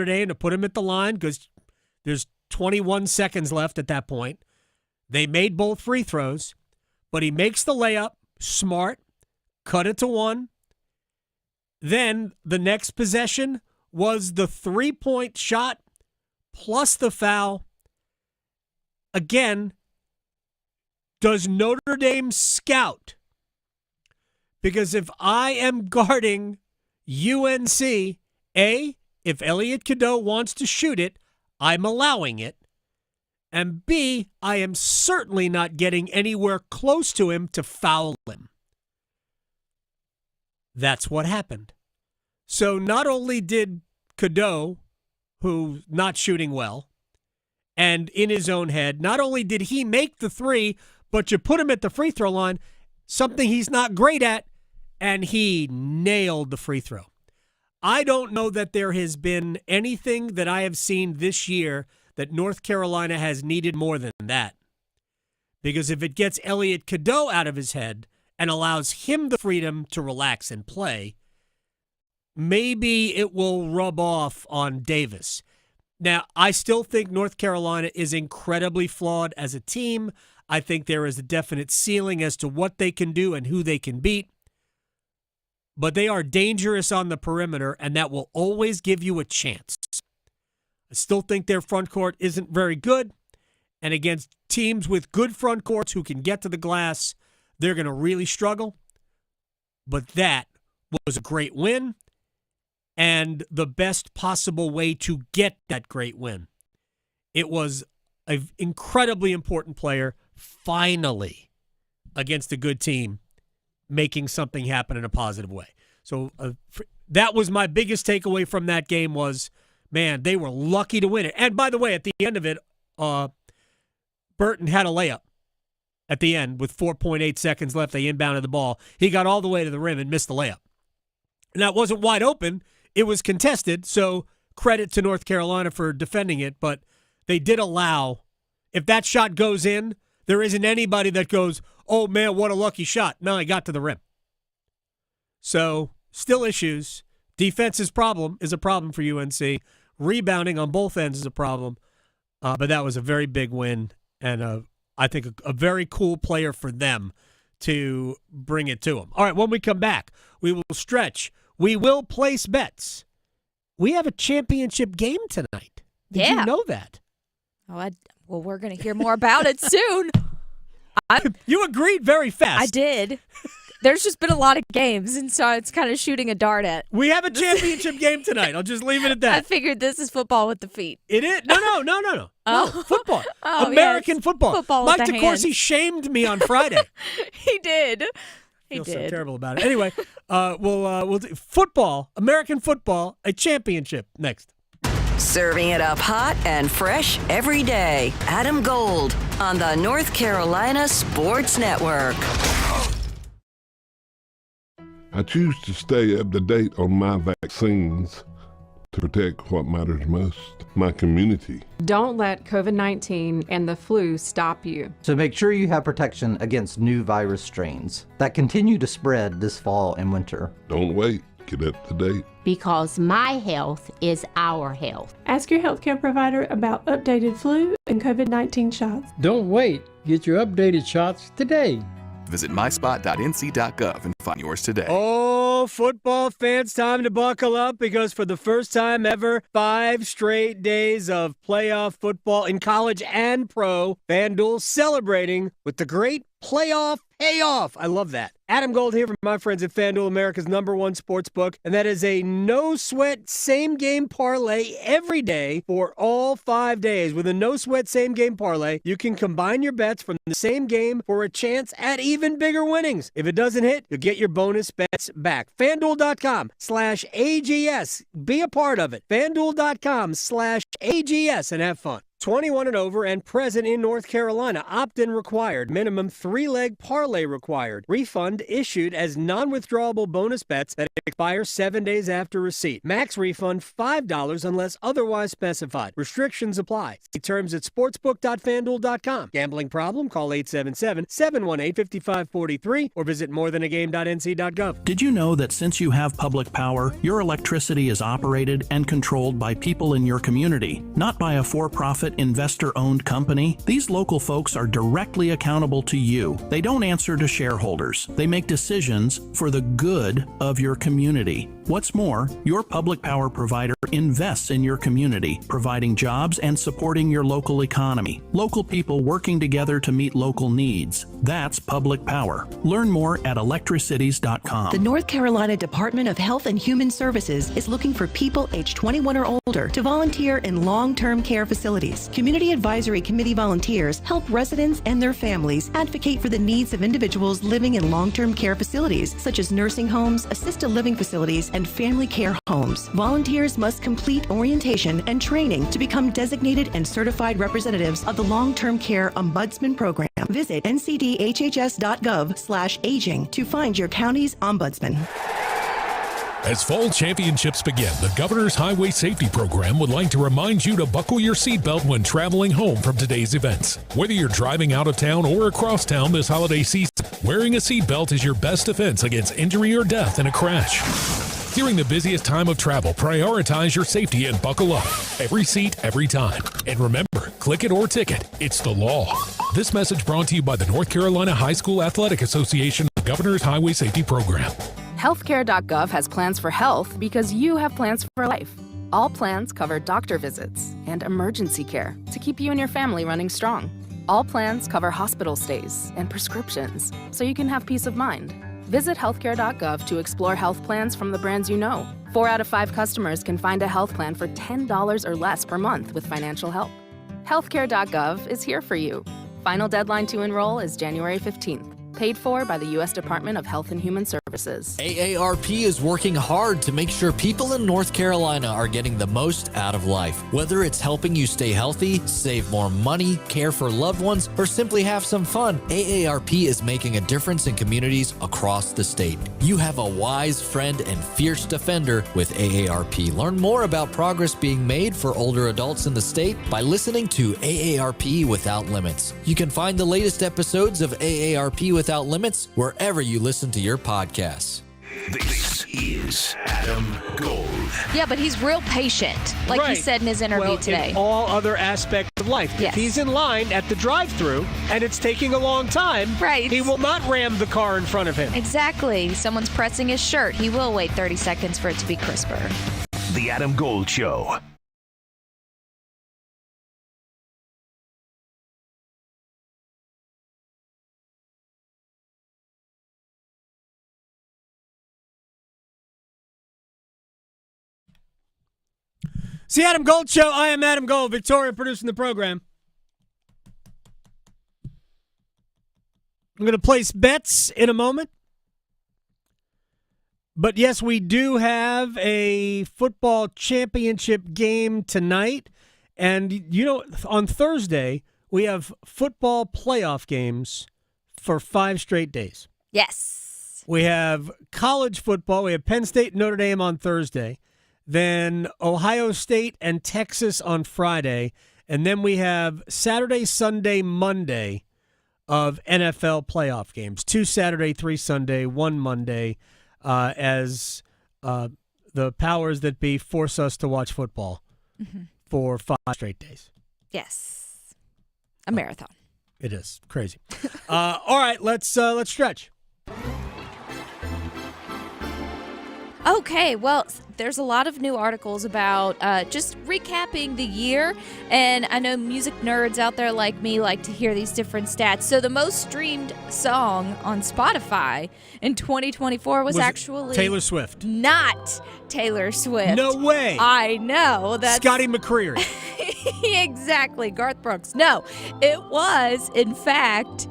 Dame to put him at the line because there's 21 seconds left at that point. They made both free throws, but he makes the layup, smart, cut it to 1. Then the next possession was the 3-point shot plus the foul. Again, does Notre Dame scout? Because if I am guarding UNC, A, if Elliot Cadeau wants to shoot it, I'm allowing it. And B, I am certainly not getting anywhere close to him to foul him. That's what happened. So not only did Cadeau, who's not shooting well, and in his own head, not only did he make the 3, but you put him at the free throw line, something he's not great at, and he nailed the free throw. I don't know that there has been anything that I have seen this year that North Carolina has needed more than that. Because if it gets Elliot Cadeau out of his head and allows him the freedom to relax and play, maybe it will rub off on Davis. Now, I still think North Carolina is incredibly flawed as a team. I think there is a definite ceiling as to what they can do and who they can beat. But they are dangerous on the perimeter, and that will always give you a chance. I still think their front court isn't very good. And against teams with good front courts who can get to the glass, they're going to really struggle. But that was a great win and the best possible way to get that great win. It was an incredibly important player finally against a good team making something happen in a positive way. So that was my biggest takeaway from that game was, man, they were lucky to win it. And by the way, at the end of it, Burton had a layup at the end with 4.8 seconds left. They inbounded the ball. He got all the way to the rim and missed the layup. Now, it wasn't wide open. It was contested, so credit to North Carolina for defending it, but they did allow, if that shot goes in, there isn't anybody that goes, oh, man, what a lucky shot. No, he got to the rim. So, still issues. Defense's problem is a problem for UNC. Rebounding on both ends is a problem. But that was a very big win, and I think a very cool player for them to bring it to them. All right, when we come back, we will stretch. We will place bets. We have a championship game tonight. Did you know that? Oh, well, we're going to hear more about it soon. You agreed very fast. I did. There's just been a lot of games, and so it's kind of shooting a dart at. We have a championship game tonight. I'll just leave it at that. I figured this is football with the feet. It is? No. Oh. No, football. Oh, American yes. football. Football Mike with the DeCourcy hands. shamed me on Friday. He did. I feel so terrible about it. Anyway, we'll do football, American football, a championship next. Serving it up hot and fresh every day. Adam Gold on the North Carolina Sports Network. I choose to stay up to date on my vaccines to protect what matters most, my community. Don't let COVID-19 and the flu stop you. So make sure you have protection against new virus strains that continue to spread this fall and winter. Don't wait. Get up to date. Because my health is our health. Ask your healthcare provider about updated flu and COVID-19 shots. Don't wait. Get your updated shots today. Visit myspot.nc.gov and find yours today. Oh, football fans, time to buckle up because for the first time ever, 5 straight days of playoff football in college and pro, FanDuel celebrating with the great playoff payoff. I love that. Adam Gold here from my friends at FanDuel, America's #1 sports book, and that is a no-sweat same-game parlay every day for all 5 days. With a no-sweat same-game parlay, you can combine your bets from the same game for a chance at even bigger winnings. If it doesn't hit, you'll get your bonus bets back. FanDuel.com/AGS. Be a part of it. FanDuel.com/AGS and have fun. 21 and over and present in North Carolina. Opt-in required. Minimum 3-leg parlay required. Refund issued as non-withdrawable bonus bets that expire 7 days after receipt. Max refund $5 unless otherwise specified. Restrictions apply. See terms at sportsbook.fanduel.com. Gambling problem? Call 877-718-5543 or visit morethanagame.nc.gov. Did you know that since you have public power, your electricity is operated and controlled by people in your community, not by a for-profit investor-owned company? These local folks are directly accountable to you. They don't answer to shareholders. They make decisions for the good of your community. What's more, your public power provider invests in your community, providing jobs and supporting your local economy. Local people working together to meet local needs. That's public power. Learn more at electricities.com. The North Carolina Department of Health and Human Services is looking for people age 21 or older to volunteer in long-term care facilities. Community Advisory Committee volunteers help residents and their families advocate for the needs of individuals living in long-term care facilities, such as nursing homes, assisted living facilities, and family care homes. Volunteers must complete orientation and training to become designated and certified representatives of the Long-Term Care Ombudsman Program. Visit ncdhhs.gov/aging to find your county's ombudsman. As fall championships begin, the Governor's Highway Safety Program would like to remind you to buckle your seatbelt when traveling home from today's events. Whether you're driving out of town or across town this holiday season, wearing a seatbelt is your best defense against injury or death in a crash. During the busiest time of travel, prioritize your safety and buckle up. Every seat, every time. And remember, click it or ticket. It's the law. This message brought to you by the North Carolina High School Athletic Association, Governor's Highway Safety Program. Healthcare.gov has plans for health because you have plans for life. All plans cover doctor visits and emergency care to keep you and your family running strong. All plans cover hospital stays and prescriptions so you can have peace of mind. Visit healthcare.gov to explore health plans from the brands you know. 4 out of 5 customers can find a health plan for $10 or less per month with financial help. Healthcare.gov is here for you. Final deadline to enroll is January 15th. Paid for by the U.S. Department of Health and Human Services. AARP is working hard to make sure people in North Carolina are getting the most out of life. Whether it's helping you stay healthy, save more money, care for loved ones, or simply have some fun, AARP is making a difference in communities across the state. You have a wise friend and fierce defender with AARP. Learn more about progress being made for older adults in the state by listening to AARP Without Limits. You can find the latest episodes of AARP Without Limits wherever you listen to your podcasts. This is Adam Gold. Yeah, but he's real patient, like he said in his interview today. In all other aspects of life. Yes. If he's in line at the drive-thru and it's taking a long time, he will not ram the car in front of him. Exactly. Someone's pressing his shirt. He will wait 30 seconds for it to be crisper. The Adam Gold Show. It's the Adam Gold Show. I am Adam Gold. Victoria producing the program. I'm going to place bets in a moment. But yes, we do have a football championship game tonight. And, you know, on Thursday, we have football playoff games for 5 straight days. Yes. We have college football. We have Penn State, Notre Dame on Thursday. Then Ohio State and Texas on Friday. And then we have Saturday, Sunday, Monday of NFL playoff games. 2 Saturday, 3 Sunday, 1 Monday, as the powers that be force us to watch football for 5 straight days. Yes. A marathon. It is crazy. All right, let's stretch. Okay, well, there's a lot of new articles about just recapping the year, and I know music nerds out there like me like to hear these different stats. So the most streamed song on Spotify in 2024 was actually Taylor Swift. Not Taylor Swift. No way. I know. That's Scotty McCreery. Exactly. Garth Brooks. No, it was, in fact,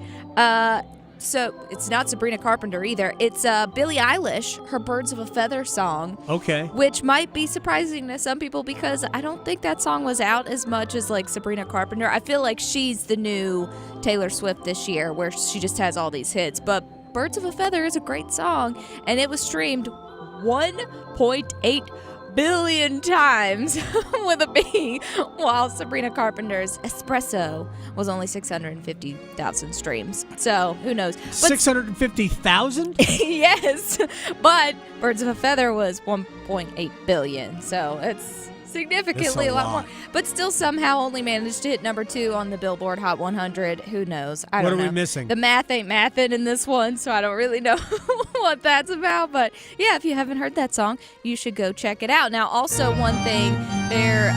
so it's not Sabrina Carpenter either. It's Billie Eilish, her Birds of a Feather song. Okay. Which might be surprising to some people because I don't think that song was out as much as like Sabrina Carpenter. I feel like she's the new Taylor Swift this year where she just has all these hits. But Birds of a Feather is a great song and it was streamed 1.8 billion times with a B, while Sabrina Carpenter's Espresso was only 650,000 streams. So who knows? 650,000? Yes, but Birds of a Feather was 1.8 billion. So it's significantly a lot more. But still somehow only managed to hit number 2 on the Billboard Hot 100. Who knows? I don't know. What are we missing? The math ain't mathin' in this one, so I don't really know what that's about. But yeah, if you haven't heard that song, you should go check it out. Now, also one thing they're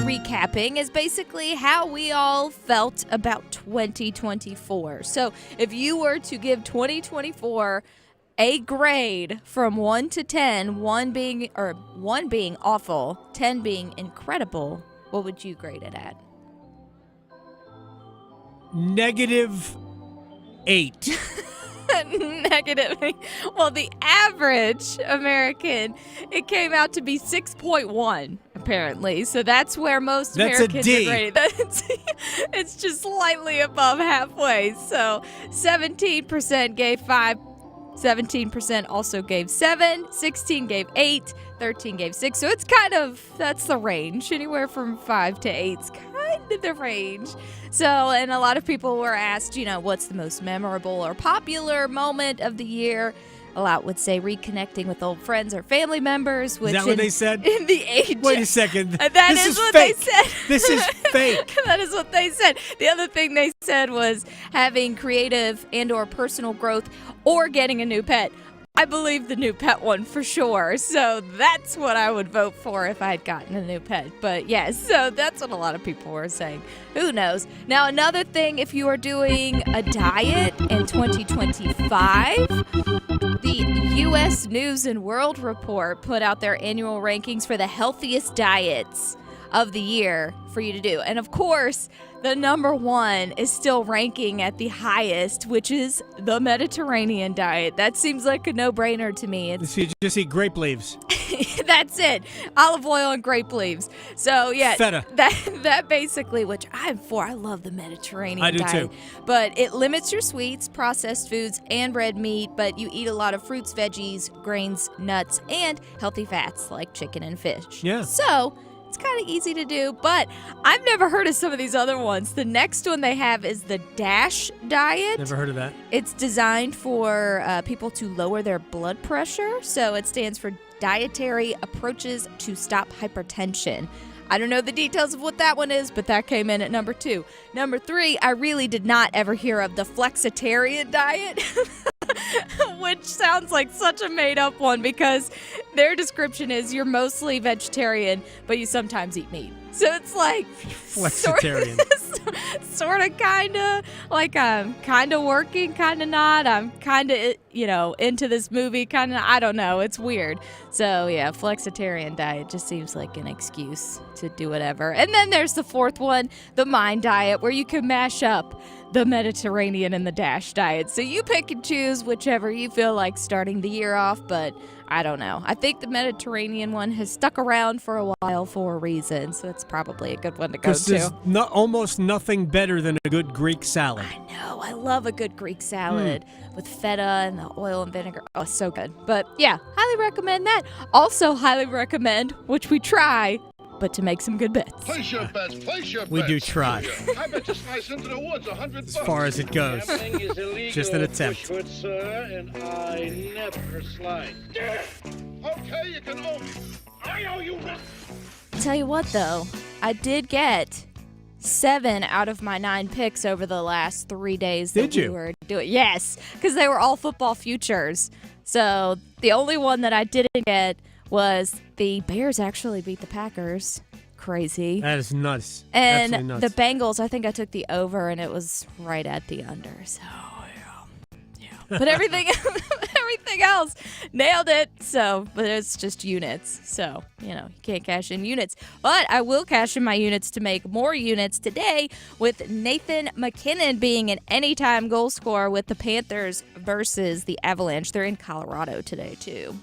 recapping is basically how we all felt about 2024. So if you were to give 2024 a grade from 1 to 10, 1 being awful, 10 being incredible, what would you grade it at? -8. Negative. Well, the average American, it came out to be 6.1, apparently. So that's where most Americans are graded. It's just slightly above halfway. So 17% gave 5 17% also gave 7, 16 gave 8, 13 gave 6. So it's that's the range. Anywhere from 5 to 8 is kind of the range. So, and a lot of people were asked, what's the most memorable or popular moment of the year? A lot would say reconnecting with old friends or family members. Which is that what they said? In the age. Wait a second. This is what fake. they said. This is fake. That is what they said. The other thing they said was having creative and or personal growth or getting a new pet. I believe the new pet one for sure. So that's what I would vote for if I had gotten a new pet. But yes, so that's what a lot of people were saying. Who knows? Now, another thing, if you are doing a diet in 2025, the U.S. News and World Report put out their annual rankings for the healthiest diets of the year for you to do. And of course, the number one is still ranking at the highest, which is the Mediterranean diet. That seems like a no-brainer to me. You just eat grape leaves. That's it. Olive oil and grape leaves. So, yeah. Feta. That basically, which I'm for. I love the Mediterranean diet. I do too. But it limits your sweets, processed foods, and red meat, but you eat a lot of fruits, veggies, grains, nuts, and healthy fats like chicken and fish. Yeah. So it's kind of easy to do, but I've never heard of some of these other ones. The next one they have is the DASH diet. Never heard of that. It's designed for people to lower their blood pressure. So it stands for Dietary Approaches to Stop Hypertension. I don't know the details of what that one is, but that came in at number 2. Number 3, I really did not ever hear of the flexitarian diet, which sounds like such a made-up one because their description is you're mostly vegetarian, but you sometimes eat meat. So it's like flexitarian. Sort of, kind of, like I'm kind of working, kind of not. I'm kind of, into this movie, kind of, I don't know. It's weird. So yeah, flexitarian diet just seems like an excuse to do whatever. And then there's the 4th one, the Mind diet, where you can mash up the Mediterranean and the DASH diet. So you pick and choose whichever you feel like starting the year off, but I don't know. I think the Mediterranean one has stuck around for a while for a reason, so it's probably a good one to go to. There's almost nothing better than a good Greek salad. I know. I love a good Greek salad with feta and the oil and vinegar. Oh, so good. But yeah, highly recommend that. Also highly recommend, which we try, but to make some good bets. Place your bets. Place your bets. We do try. I bet you slice into the woods $100. As far as it goes. Just an attempt. Bushwood, sir, and I never slice. Okay, you can owe me. I owe you nothing. Tell you what, though, I did get 7 out of my 9 picks over the last 3 days. Did you? We were doing. Yes, because they were all football futures. So the only one that I didn't get was the Bears actually beat the Packers. Crazy. That is nuts. And absolutely nuts. the Bengals, I think I took the over, and it was right at the under. So, yeah. But everything else, nailed it. So, but it's just units. So, you can't cash in units. But I will cash in my units to make more units today with Nathan McKinnon being an anytime goal scorer with the Panthers versus the Avalanche. They're in Colorado today, too.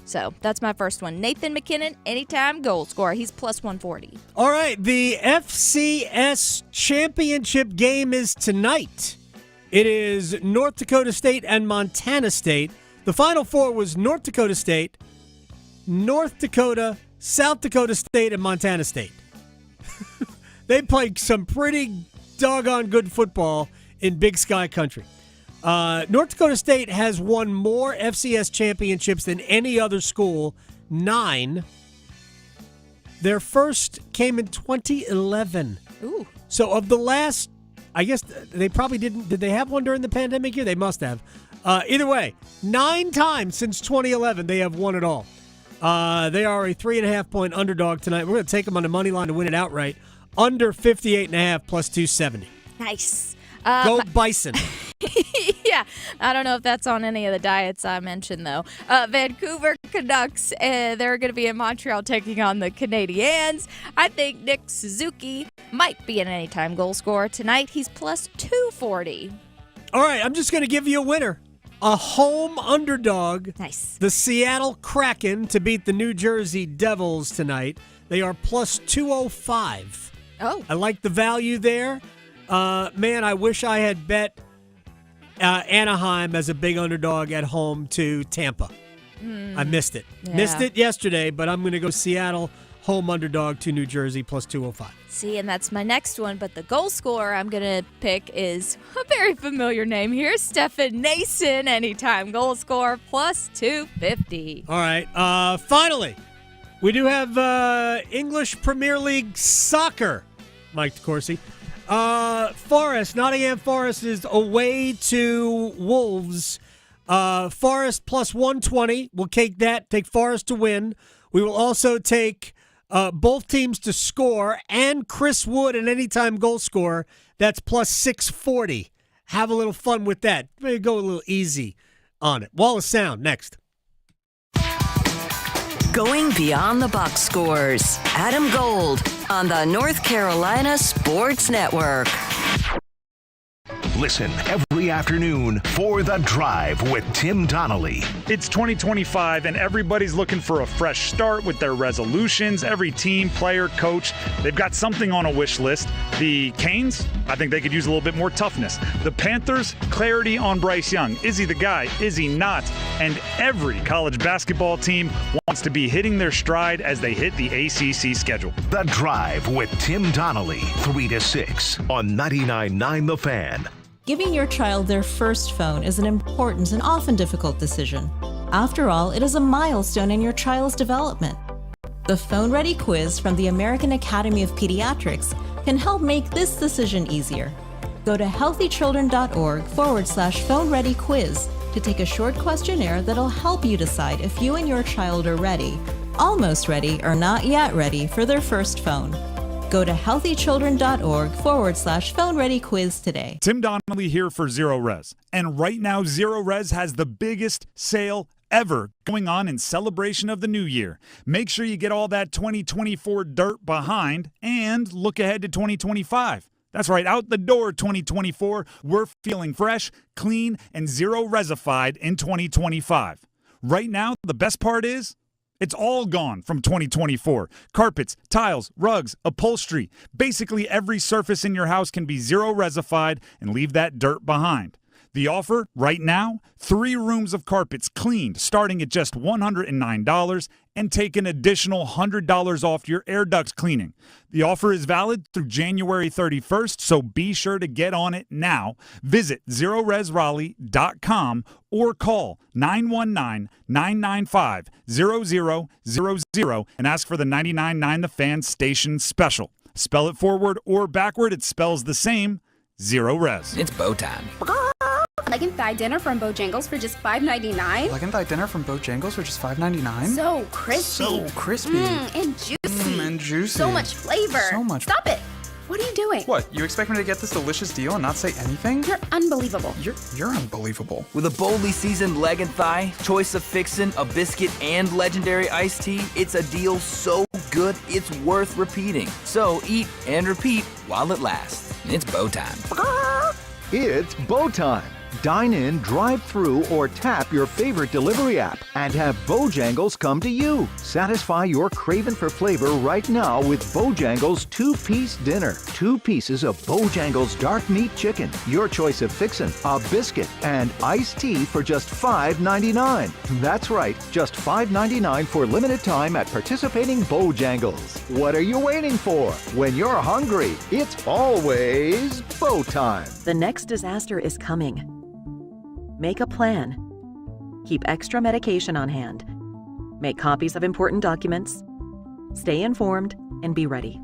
So that's my first one. Nathan McKinnon, anytime goal scorer. He's plus 140. All right, the FCS championship game is tonight. It is North Dakota State and Montana State. The Final Four was North Dakota State, North Dakota, South Dakota State, and Montana State. They played some pretty doggone good football in Big Sky Country. North Dakota State has won more FCS championships than any other school, 9. Their first came in 2011. Ooh. So of the last, I guess they probably didn't, did they have one during the pandemic year? They must have. Either way, 9 times since 2011 they have won it all. They are a 3.5-point underdog tonight. We're going to take them on the money line to win it outright. Under 58.5 plus 270. Nice. Go Bison. Yeah, I don't know if that's on any of the diets I mentioned, though. Vancouver Canucks, they're going to be in Montreal taking on the Canadiens. I think Nick Suzuki might be an anytime goal scorer tonight. He's plus 240. All right, I'm just going to give you a winner. A home underdog. Nice. The Seattle Kraken to beat the New Jersey Devils tonight. They are plus 205. Oh. I like the value there. Man, I wish I had bet Anaheim as a big underdog at home to Tampa. I missed it. Yeah. Missed it yesterday, but I'm going to go Seattle home underdog to New Jersey plus 205. See, and that's my next one, but the goal scorer I'm going to pick is a very familiar name here, Stefan Nason, anytime goal scorer plus 250. All right. Finally, we do have English Premier League soccer, Mike DeCourcy. Nottingham Forest is away to Wolves. Forest plus 120. We'll take that. Take Forest to win. We will also take both teams to score and Chris Wood an anytime goal scorer. That's plus 640. Have a little fun with that. Maybe go a little easy on it. Wall of Sound next. Going beyond the box scores. Adam Gold on the North Carolina Sports Network. Listen every afternoon for The Drive with Tim Donnelly. It's 2025 and everybody's looking for a fresh start with their resolutions. Every team, player, coach, they've got something on a wish list. The Canes, I think they could use a little bit more toughness. The Panthers, clarity on Bryce Young. Is he the guy? Is he not? And every college basketball team wants to be hitting their stride as they hit the ACC schedule. The Drive with Tim Donnelly, 3 to 6 on 99.9 The Fan. Giving your child their first phone is an important and often difficult decision. After all, it is a milestone in your child's development. The Phone Ready quiz from the American Academy of Pediatrics can help make this decision easier. Go to healthychildren.org/phone ready quiz to take a short questionnaire that'll help you decide if you and your child are ready, almost ready, or not yet ready for their first phone. Go to healthychildren.org/phone ready quiz today. Tim Donnelly here for Zero Res. And right now, Zero Res has the biggest sale ever going on in celebration of the new year. Make sure you get all that 2024 dirt behind and look ahead to 2025. That's right, out the door 2024. We're feeling fresh, clean, and zero resified in 2025. Right now, the best part is it's all gone from 2024. Carpets, tiles, rugs, upholstery. Basically every surface in your house can be zero resified and leave that dirt behind. The offer right now, 3 rooms of carpets cleaned starting at just $109 and take an additional $100 off your air ducts cleaning. The offer is valid through January 31st, so be sure to get on it now. Visit ZeroResRaleigh.com or call 919-995-0000 and ask for the 99.9 The Fan Station Special. Spell it forward or backward, it spells the same, Zero Res. It's bow time. Leg and thigh dinner from Bojangles for just $5.99. Leg and thigh dinner from Bojangles for just $5.99. So crispy. So crispy. And juicy. And juicy. So much flavor. So much. Stop it. What are you doing? What, you expect me to get this delicious deal and not say anything? You're unbelievable. You're unbelievable. With a boldly seasoned leg and thigh, choice of fixin', a biscuit, and legendary iced tea, it's a deal so good it's worth repeating. So eat and repeat while it lasts. It's bow time. It's bow time. Dine in, drive through, or tap your favorite delivery app and have Bojangles come to you. Satisfy your craving for flavor right now with Bojangles 2-piece dinner. 2 pieces of Bojangles dark meat chicken, your choice of fixin', a biscuit, and iced tea for just $5.99. That's right, just $5.99 for limited time at participating Bojangles. What are you waiting for? When you're hungry, it's always bow time. The next disaster is coming. Make a plan. Keep extra medication on hand. Make copies of important documents. Stay informed and be ready.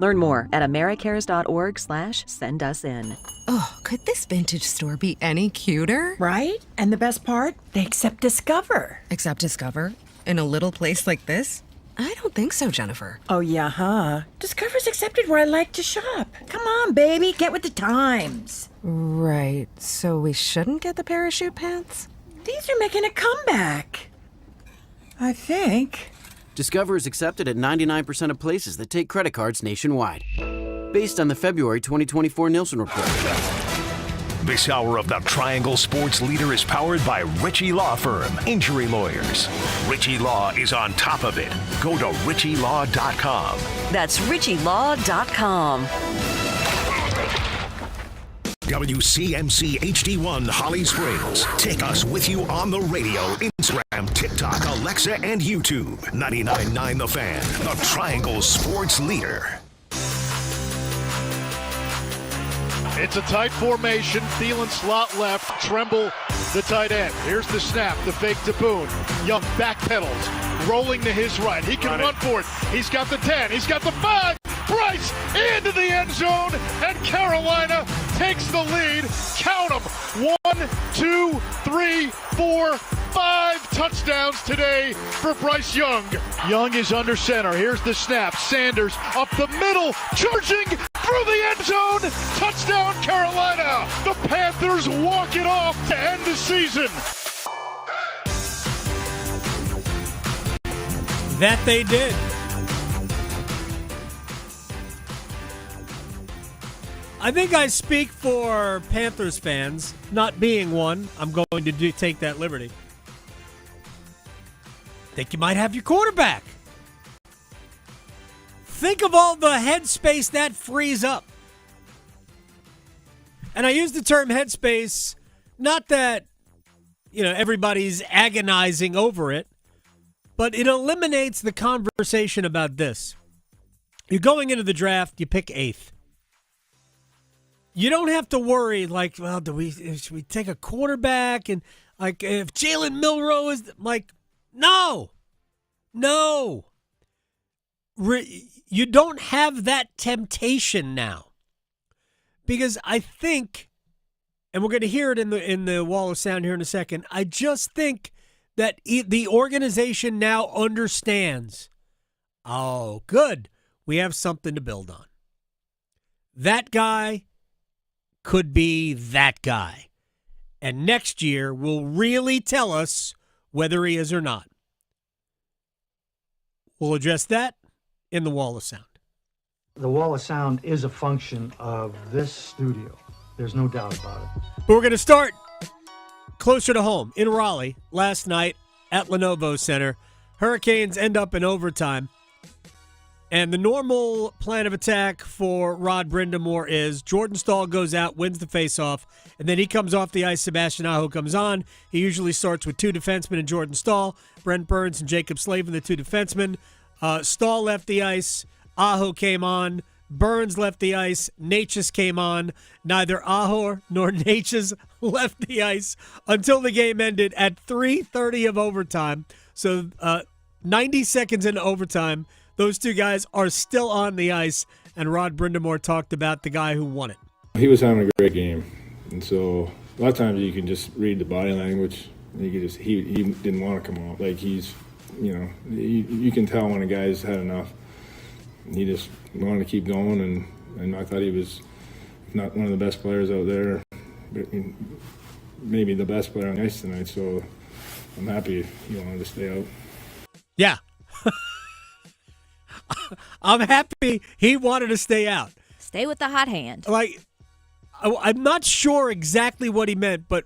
Learn more at americares.org/send-us-in. Oh, could this vintage store be any cuter? Right? And the best part? They accept Discover. Accept Discover? In a little place like this? I don't think so, Jennifer. Oh, yeah, huh? Discover's accepted where I like to shop. Come on, baby, get with the times. Right, so we shouldn't get the parachute pants? These are making a comeback. I think. Discover is accepted at 99% of places that take credit cards nationwide. Based on the February 2024 Nielsen report. This hour of the Triangle Sports Leader is powered by Ritchie Law Firm, injury lawyers. Ritchie Law is on top of it. Go to ritchielaw.com. That's ritchielaw.com. WCMC HD1 Holly Springs. Take us with you on the radio, Instagram, TikTok, Alexa, and YouTube. 99.9 The Fan, the Triangle Sports leader. It's a tight formation. Thielen slot left. Tremble, the tight end. Here's the snap. The fake to Boone. Young backpedals. Rolling to his right. He can run for it. He's got the 10. He's got the 5. Bryce into the end zone. And Carolina takes the lead. Count them. 1, 2, 3, 4, 5 touchdowns today for Bryce Young. Young is under center. Here's the snap. Sanders up the middle. Charging through the end zone. Touchdown, Carolina. The Panthers walk it off to end the season. That they did. I think I speak for Panthers fans, not being one. I'm going to take that liberty. Think you might have your quarterback. Think of all the headspace that frees up. And I use the term headspace, not that, everybody's agonizing over it, but it eliminates the conversation about this. You're going into the draft, you pick 8th. You don't have to worry, should we take a quarterback? And, if Jalen Milroe is, no. You don't have that temptation now. Because I think, and we're going to hear it in the wall of sound here in a second, I just think that the organization now understands, oh, good, we have something to build on. That guy could be that guy. And next year will really tell us whether he is or not. We'll address that in the Wall of Sound. The Wall of Sound is a function of this studio. There's no doubt about it. But we're going to start closer to home in Raleigh last night at Lenovo Center. Hurricanes end up in overtime. And the normal plan of attack for Rod Brindamore is Jordan Stahl goes out, wins the faceoff, and then he comes off the ice. Sebastian Aho comes on. He usually starts with 2 defensemen and Jordan Stahl, Brent Burns and Jacob Slavin, the 2 defensemen. Stahl left the ice. Aho came on. Burns left the ice. Natchez came on. Neither Aho nor Natchez left the ice until the game ended at 3:30 of overtime. So 90 seconds into overtime, those 2 guys are still on the ice, and Rod Brindamore talked about the guy who won it. He was having a great game, and so a lot of times you can just read the body language. He didn't want to come off. You can tell when a guy's had enough. He just wanted to keep going, and I thought he was not one of the best players out there, but maybe the best player on the ice tonight, so I'm happy he wanted to stay out. Yeah. I'm happy he wanted to stay out. Stay with the hot hand. I'm not sure exactly what he meant, but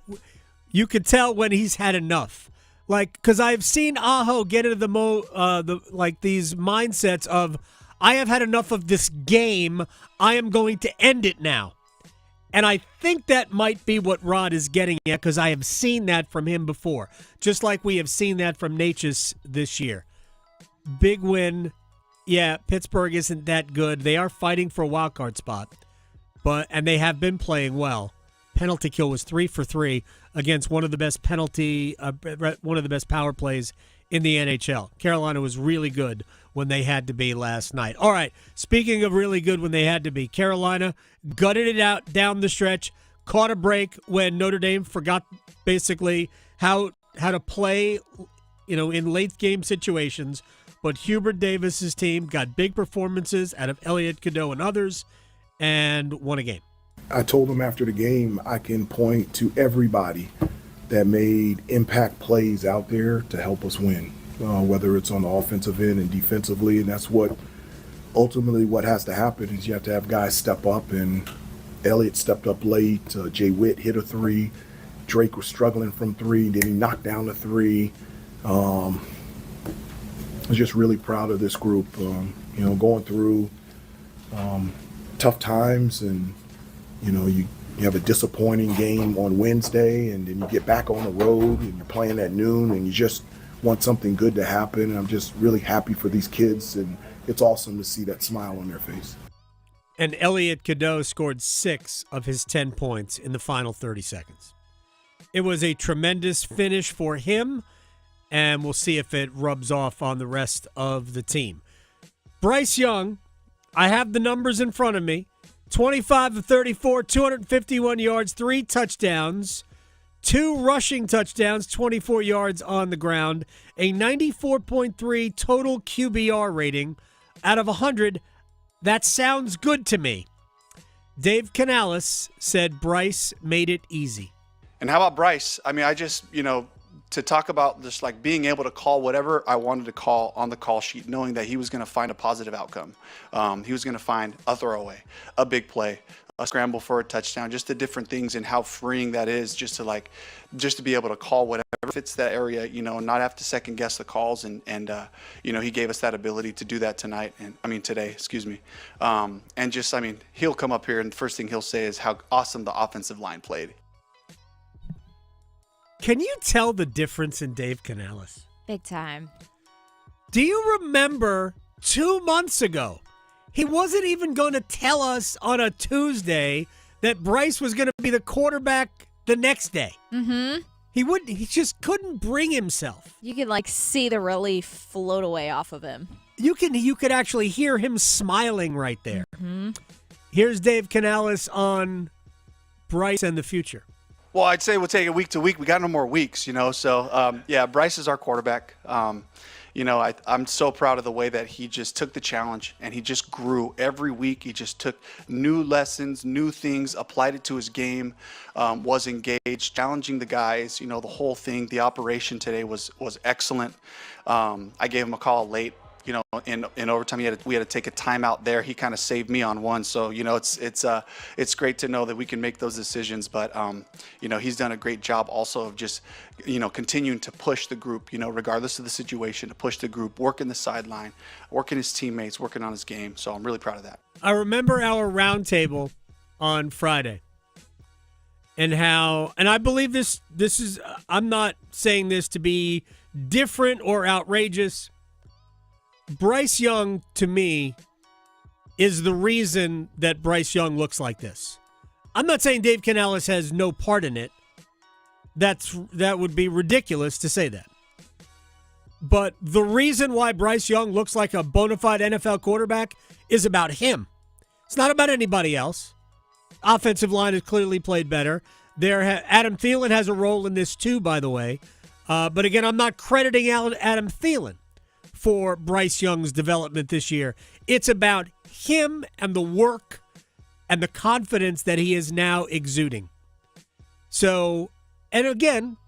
you could tell when he's had enough. Because I've seen Aho get into these mindsets of, I have had enough of this game. I am going to end it now. And I think that might be what Rod is getting at, because I have seen that from him before, just like we have seen that from Natchez this year. Big win. Yeah, Pittsburgh isn't that good. They are fighting for a wild card spot, and they have been playing well. Penalty kill was 3 for 3 against one of the best power plays in the NHL. Carolina was really good when they had to be last night. All right, speaking of really good when they had to be, Carolina gutted it out down the stretch, caught a break when Notre Dame forgot basically how to play, in late game situations. But Hubert Davis's team got big performances out of Elliot Cadeau and others and won a game. I told him after the game I can point to everybody that made impact plays out there to help us win, whether it's on the offensive end and defensively. And that's what ultimately what has to happen is you have to have guys step up. And Elliott stepped up late. Jay Witt hit a 3. Drake was struggling from 3. Then he knocked down the 3. I was just really proud of this group, going through tough times, and you you have a disappointing game on Wednesday, and then you get back on the road and you're playing at noon, and you just want something good to happen. And I'm just really happy for these kids, and it's awesome to see that smile on their face. And Elliot Cadeau scored 6 of his 10 points in the final 30 seconds. It was a tremendous finish for him, and we'll see if it rubs off on the rest of the team. Bryce Young, I have the numbers in front of me. 25 of 34, 251 yards, 3 touchdowns, 2 rushing touchdowns, 24 yards on the ground, a 94.3 total QBR rating out of 100. That sounds good to me. Dave Canales said Bryce made it easy. And how about Bryce? I mean, I just, to talk about just like being able to call whatever I wanted to call on the call sheet, knowing that he was going to find a positive outcome. He was going to find a throwaway, a big play, a scramble for a touchdown, just the different things and how freeing that is just to be able to call whatever fits that area, not have to second guess the calls. And he gave us that ability to do that today, and just, he'll come up here and the first thing he'll say is how awesome the offensive line played. Can you tell the difference in Dave Canales? Big time. Do you remember 2 months ago, he wasn't even going to tell us on a Tuesday that Bryce was going to be the quarterback the next day. Mm-hmm. He just couldn't bring himself. You could see the relief float away off of him. You could actually hear him smiling right there. Mm-hmm. Here's Dave Canales on Bryce and the future. Well, I'd say we'll take it week to week. We got no more weeks, So, Bryce is our quarterback. I'm so proud of the way that he just took the challenge and he just grew every week. He just took new lessons, new things, applied it to his game, was engaged, challenging the guys. The whole thing, the operation today was excellent. I gave him a call late. In overtime, we had to take a timeout there. He kind of saved me on one. So, it's great to know that we can make those decisions. But, he's done a great job also of just, continuing to push the group, regardless of the situation, to push the group, working the sideline, working his teammates, working on his game. So I'm really proud of that. I remember our roundtable on Friday and I believe this is, I'm not saying this to be different or outrageous. Bryce Young, to me, is the reason that Bryce Young looks like this. I'm not saying Dave Canales has no part in it. That would be ridiculous to say that. But the reason why Bryce Young looks like a bona fide NFL quarterback is about him. It's not about anybody else. Offensive line has clearly played better. Adam Thielen has a role in this too, by the way. But again, I'm not crediting Adam Thielen for Bryce Young's development this year. It's about him and the work and the confidence that he is now exuding. So, and again,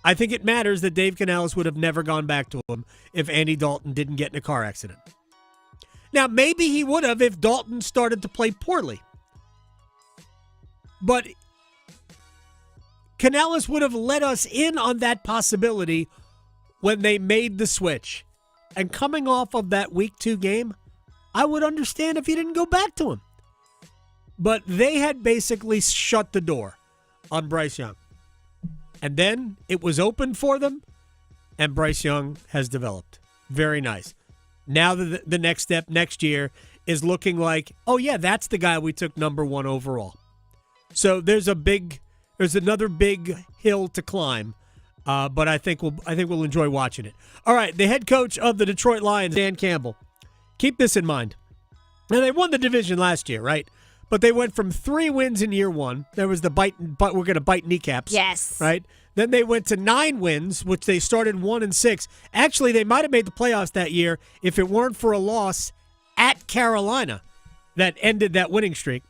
I think it matters that Dave Canales would have never gone back to him if Andy Dalton didn't get in a car accident. Now, maybe he would have if Dalton started to play poorly. But Canales would have let us in on that possibility when they made the switch. And coming off of that Week 2 game, I would understand if he didn't go back to him. But they had basically shut the door on Bryce Young. And then it was open for them, and Bryce Young has developed. Very nice. Now the next step next year is looking like, oh yeah, that's the guy we took number 1 overall. So there's another big hill to climb. But I think we'll enjoy watching it. All right, the head coach of the Detroit Lions, Dan Campbell. Keep this in mind. Now, they won the division last year, right? But they went from 3 wins in year 1. There was the we're going to bite kneecaps. Yes. Right? Then they went to 9 wins, which they started 1-6. Actually, they might have made the playoffs that year if it weren't for a loss at Carolina that ended that winning streak.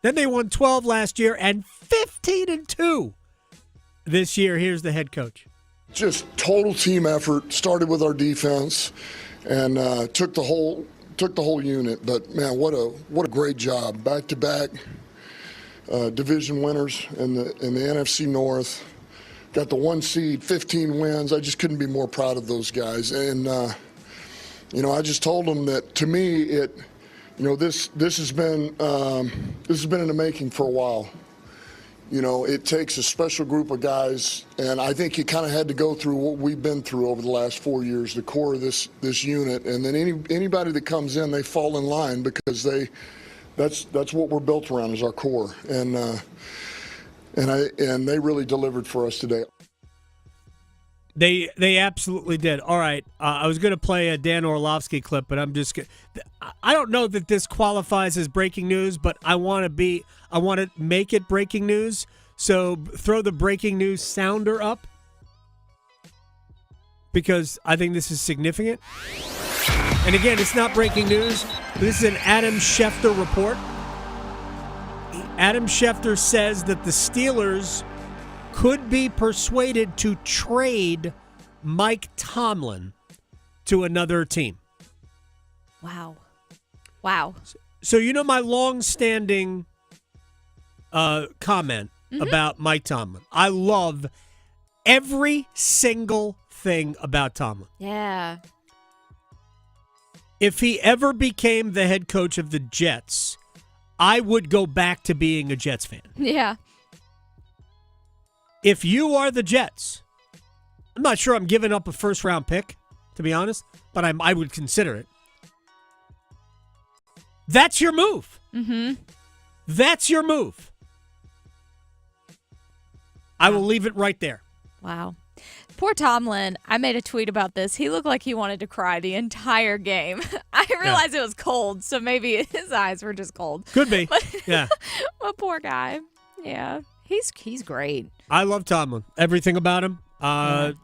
Then they won 12 last year and 15-2. This year. Here's the head coach. Just total team effort. Started with our defense, and took the whole unit. But man, what a great job! Back-to-back division winners in the NFC North. Got the 1 seed, 15 wins. I just couldn't be more proud of those guys. And I just told them that to me, this has been in the making for a while. it takes a special group of guys, and I think you kind of had to go through what we've been through over the last 4 years, the core of this unit, and then anybody that comes in, they fall in line because that's what we're built around is our core, and they really delivered for us today. They absolutely did. All right, I was going to play a Dan Orlovsky clip, but I don't know that this qualifies as breaking news, but I want to make it breaking news. So throw the breaking news sounder up because I think this is significant. And again, it's not breaking news. This is an Adam Schefter report. Adam Schefter says that the Steelers could be persuaded to trade Mike Tomlin to another team. Wow. So my long-standing comment about Mike Tomlin. I love every single thing about Tomlin. Yeah. If he ever became the head coach of the Jets, I would go back to being a Jets fan. Yeah. If you are the Jets, I'm not sure I'm giving up a first-round pick, to be honest, but I would consider it. That's your move. Mm-hmm. That's your move. I will leave it right there. Wow. Poor Tomlin. I made a tweet about this. He looked like he wanted to cry the entire game. I realized it was cold, so maybe his eyes were just cold. Could be. But, Yeah. But poor guy. Yeah. He's great. I love Tomlin. Everything about him.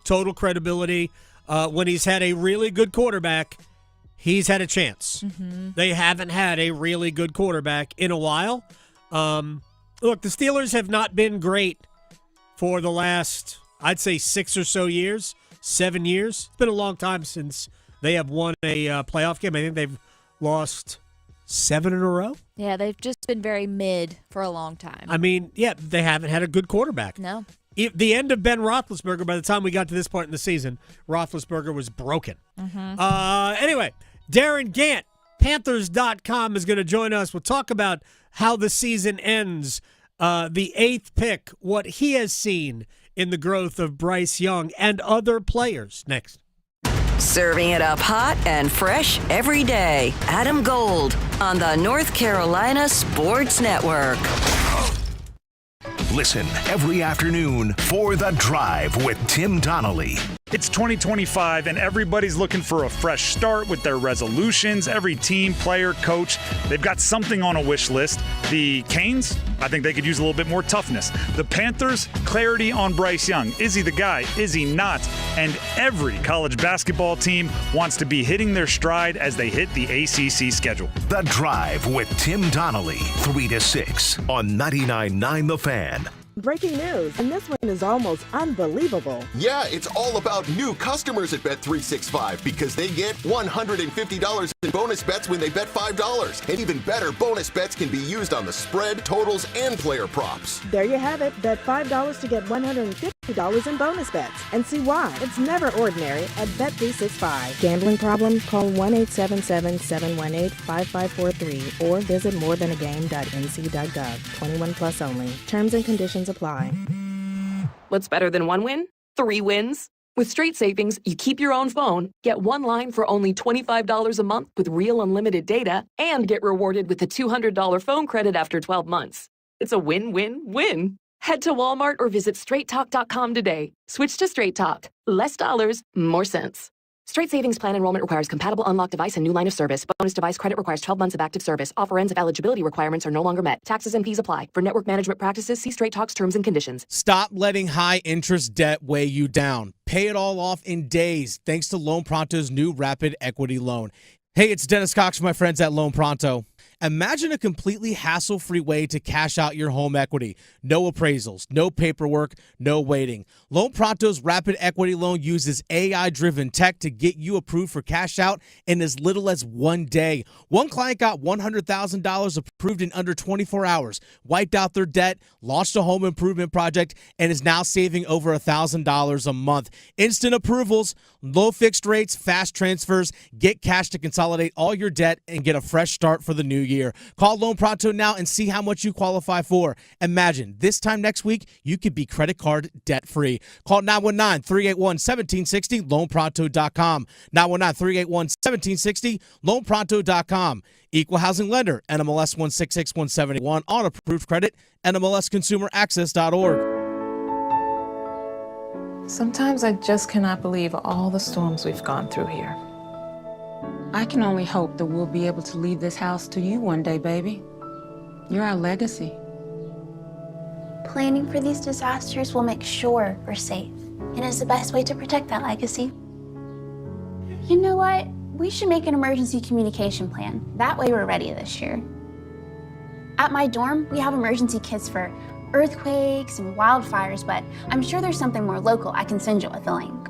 Total credibility. When he's had a really good quarterback, he's had a chance. Mm-hmm. They haven't had a really good quarterback in a while. Look, the Steelers have not been great for the last, I'd say, 6 or so years, 7 years. It's been a long time since they have won a playoff game. I think they've lost 7 in a row. Yeah, they've just been very mid for a long time. I mean, yeah, they haven't had a good quarterback. No. The end of Ben Roethlisberger, by the time we got to this point in the season, Roethlisberger was broken. Mm-hmm. Anyway, Darin Gantt, Panthers.com, is going to join us. We'll talk about how the season ends, the 8th pick, what he has seen in the growth of Bryce Young and other players. Next. Serving it up hot and fresh every day. Adam Gold on the North Carolina Sports Network. Listen every afternoon for The Drive with Tim Donnelly. It's 2025 and everybody's looking for a fresh start with their resolutions. Every team, player, coach, they've got something on a wish list. The Canes, I think they could use a little bit more toughness. The Panthers, clarity on Bryce Young. Is he the guy? Is he not? And every college basketball team wants to be hitting their stride as they hit the ACC schedule. The Drive with Tim Donnelly, 3 to 6 on 99.9 The Fan. Breaking news, and this one is almost unbelievable. Yeah, it's all about new customers at Bet365 because they get $150 in bonus bets when they bet $5. And even better, bonus bets can be used on the spread, totals, and player props. There you have it. Bet $5 to get $150 in bonus bets. And see why. It's never ordinary at Bet365. Gambling problem? Call 1-877-718-5543 or visit morethanagame.nc.gov. 21 plus only. Terms and conditions apply. What's better than one win? 3 wins. With Straight Savings, you keep your own phone, get one line for only $25 a month with real unlimited data, and get rewarded with a $200 phone credit after 12 months. It's a win-win-win. Head to Walmart or visit straighttalk.com today. Switch to Straight Talk. Less dollars, more sense. Straight Savings Plan enrollment requires compatible unlocked device and new line of service. Bonus device credit requires 12 months of active service. Offer ends if eligibility requirements are no longer met. Taxes and fees apply. For network management practices, see Straight Talk's terms and conditions. Stop letting high-interest debt weigh you down. Pay it all off in days thanks to Loan Pronto's new Rapid Equity Loan. Hey, it's Dennis Cox from my friends at Loan Pronto. Imagine a completely hassle-free way to cash out your home equity. No appraisals, no paperwork, no waiting. Loan Pronto's Rapid Equity Loan uses AI-driven tech to get you approved for cash out in as little as 1 day. One client got $100,000 approved approved in under 24 hours, wiped out their debt, launched a home improvement project, and is now saving over $1,000 a month. Instant approvals, low fixed rates, fast transfers. Get cash to consolidate all your debt and get a fresh start for the new year. Call Loan Pronto now and see how much you qualify for. Imagine this time next week, you could be credit card debt free. Call 919-381-1760, loanpronto.com. 919-381-1760, loanpronto.com. Equal housing lender, NMLS 166171, on approved credit, NMLSconsumeraccess.org. Sometimes I just cannot believe all the storms we've gone through here. I can only hope that we'll be able to leave this house to you one day, baby. You're our legacy. Planning for these disasters will make sure we're safe, and is the best way to protect that legacy. You know what? We should make an emergency communication plan. That way we're ready this year. At my dorm, we have emergency kits for earthquakes and wildfires, but I'm sure there's something more local I can send you with a link.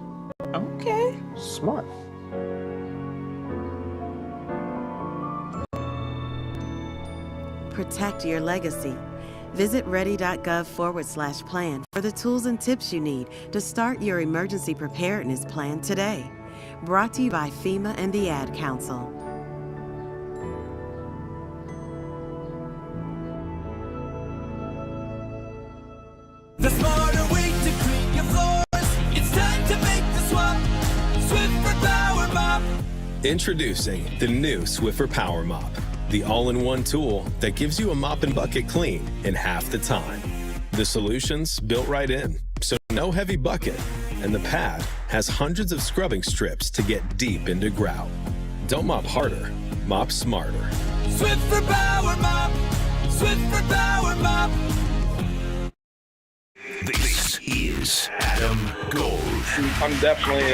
Okay. Smart. Protect your legacy. Visit ready.gov/plan for the tools and tips you need to start your emergency preparedness plan today. Brought to you by FEMA and the Ad Council. The smarter way to clean your floors. It's time to make the swap. Swiffer Power Mop. Introducing the new Swiffer Power Mop, the all-in-one tool that gives you a mop and bucket clean in half the time. The solution's built right in, so no heavy bucket, and the pad has hundreds of scrubbing strips to get deep into grout. Don't mop harder, mop smarter. Swiffer Power Mop. Swiffer Power Mop. This is Adam Gold. I'm definitely,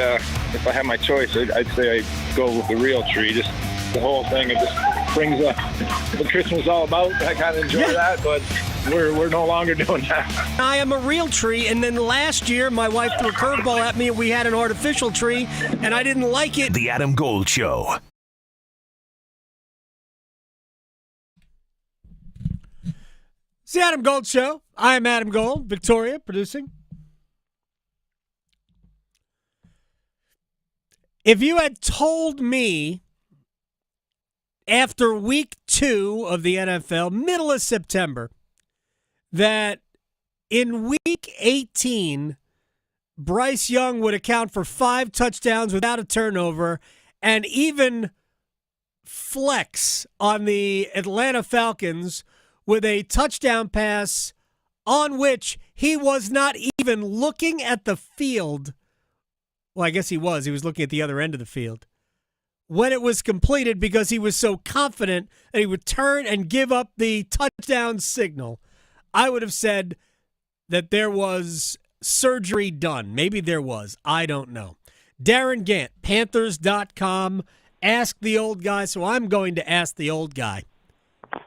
if I had my choice, I'd say I'd go with the real tree. Just the whole thing, it just brings up what Christmas is all about. I kind of enjoy that, but we're no longer doing that. I am a real tree, and then last year my wife threw a curveball at me and we had an artificial tree, and I didn't like it. The Adam Gold Show. It's the Adam Gold Show. I am Adam Gold. Victoria producing. If you had told me after week 2 of the NFL, middle of September, that in week 18, Bryce Young would account for 5 touchdowns without a turnover and even flex on the Atlanta Falcons with a touchdown pass on which he was not even looking at the field. Well, I guess he was. He was looking at the other end of the field when it was completed because he was so confident that he would turn and give up the touchdown signal. I would have said that there was surgery done. Maybe there was. I don't know. Darin Gantt, Panthers.com. Ask the old guy, so I'm going to ask the old guy.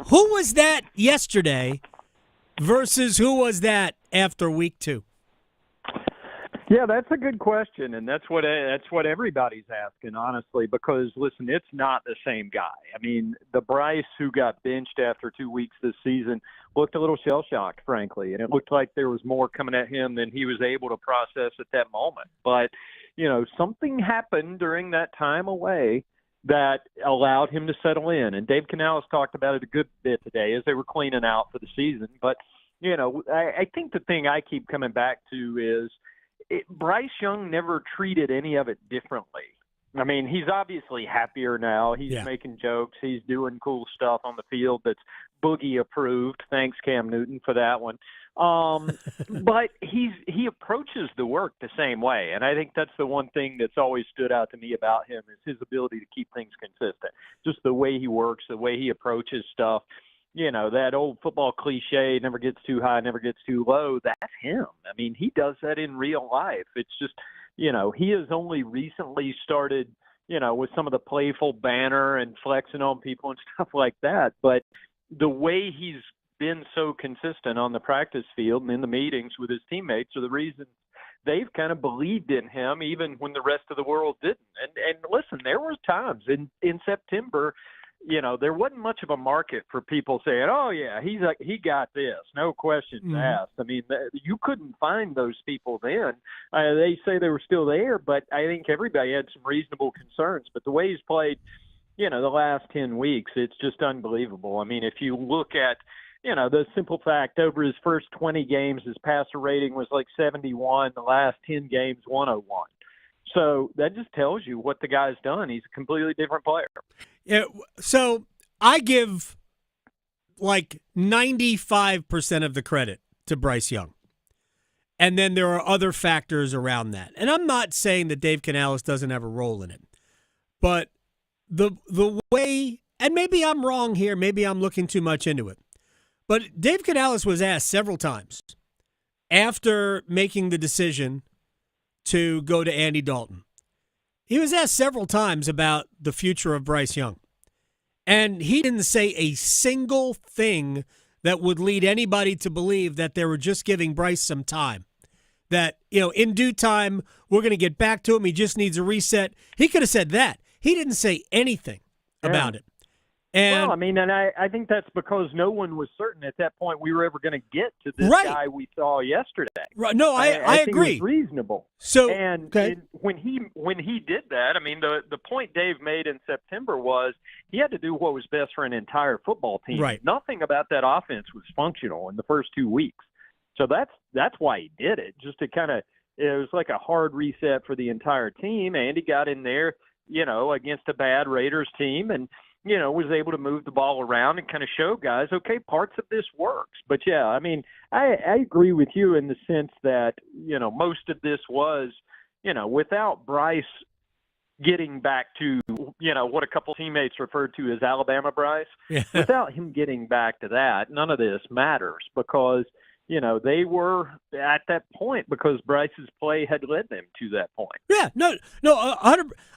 Who was that yesterday versus who was that after week 2? Yeah, that's a good question, and that's what everybody's asking, honestly, because, listen, it's not the same guy. I mean, the Bryce who got benched after 2 weeks this season looked a little shell-shocked, frankly, and it looked like there was more coming at him than he was able to process at that moment. But, you know, something happened during that time away that allowed him to settle in, and Dave Canales talked about it a good bit today as they were cleaning out for the season. But, you know, I think the thing I keep coming back to is Bryce Young never treated any of it differently. I mean, he's obviously happier now. He's making jokes. He's doing cool stuff on the field that's boogie approved. Thanks, Cam Newton, for that one. But he approaches the work the same way, and I think that's the one thing that's always stood out to me about him is his ability to keep things consistent. Just the way he works, the way he approaches stuff. You know, that old football cliche, never gets too high, never gets too low, that's him. I mean, he does that in real life. It's just, you know, he has only recently started, you know, with some of the playful banner and flexing on people and stuff like that. But the way he's been so consistent on the practice field and in the meetings with his teammates are the reason they've kind of believed in him even when the rest of the world didn't. And listen, there were times in September there wasn't much of a market for people saying, "Oh yeah, he got this, no questions asked." I mean, you couldn't find those people then. They say they were still there, but I think everybody had some reasonable concerns. But the way he's played, the last 10 weeks, it's just unbelievable. I mean, if you look at the simple fact, over his first 20 games, his passer rating was like 71. The last 10 games, 101. So that just tells you what the guy's done. He's a completely different player. Yeah, so I give like 95% of the credit to Bryce Young. And then there are other factors around that. And I'm not saying that Dave Canales doesn't have a role in it. But the way, and maybe I'm wrong here, maybe I'm looking too much into it. But Dave Canales was asked several times after making the decision to go to Andy Dalton. He was asked several times about the future of Bryce Young. And he didn't say a single thing that would lead anybody to believe that they were just giving Bryce some time. That, in due time, we're going to get back to him. He just needs a reset. He could have said that. He didn't say anything about it. And I think that's because no one was certain at that point we were ever going to get to this guy we saw yesterday. Right. No, I think agree. It was reasonable. So when he did that, the point Dave made in September was he had to do what was best for an entire football team. Right. Nothing about that offense was functional in the first 2 weeks. So that's why he did it, just to kind of it was like a hard reset for the entire team. Andy got in there, against a bad Raiders team and was able to move the ball around and kind of show guys, okay, parts of this works. But, yeah, I agree with you in the sense that, most of this was, without Bryce getting back to, what a couple teammates referred to as Alabama Bryce, without him getting back to that, none of this matters because, they were at that point because Bryce's play had led them to that point. Yeah, no,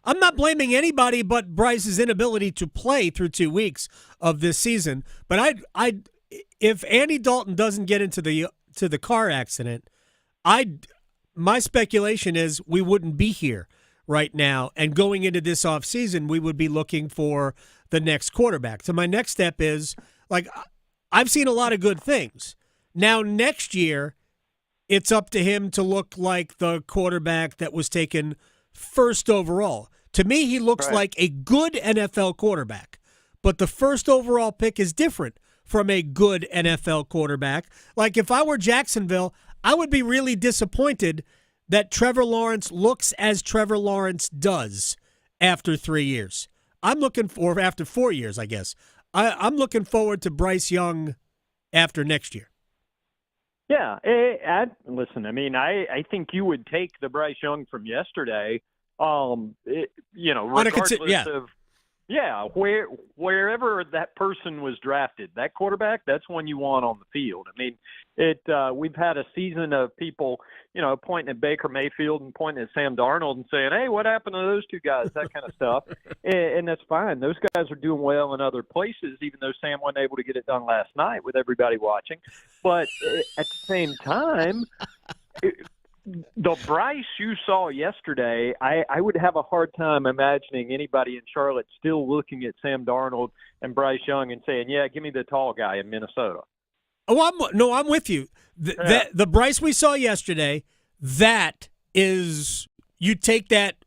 I'm not blaming anybody but Bryce's inability to play through 2 weeks of this season. But if Andy Dalton doesn't get into the car accident, my speculation is we wouldn't be here right now. And going into this offseason, we would be looking for the next quarterback. So my next step is, I've seen a lot of good things. Now, next year, it's up to him to look like the quarterback that was taken first overall. To me, he looks like a good NFL quarterback, but the first overall pick is different from a good NFL quarterback. Like, if I were Jacksonville, I would be really disappointed that Trevor Lawrence looks as Trevor Lawrence does after 3 years. After 4 years, I guess. I'm looking forward to Bryce Young after next year. Yeah, listen, I think you would take the Bryce Young from yesterday, regardless of, wherever that person was drafted, that quarterback, that's one you want on the field. We've had a season of people, pointing at Baker Mayfield and pointing at Sam Darnold and saying, hey, what happened to those two guys, that kind of stuff. And that's fine. Those guys are doing well in other places, even though Sam wasn't able to get it done last night with everybody watching. But at the same time, the Bryce you saw yesterday, I would have a hard time imagining anybody in Charlotte still looking at Sam Darnold and Bryce Young and saying, yeah, give me the tall guy in Minnesota. Oh, I'm with you. The Bryce we saw yesterday, that is, you take that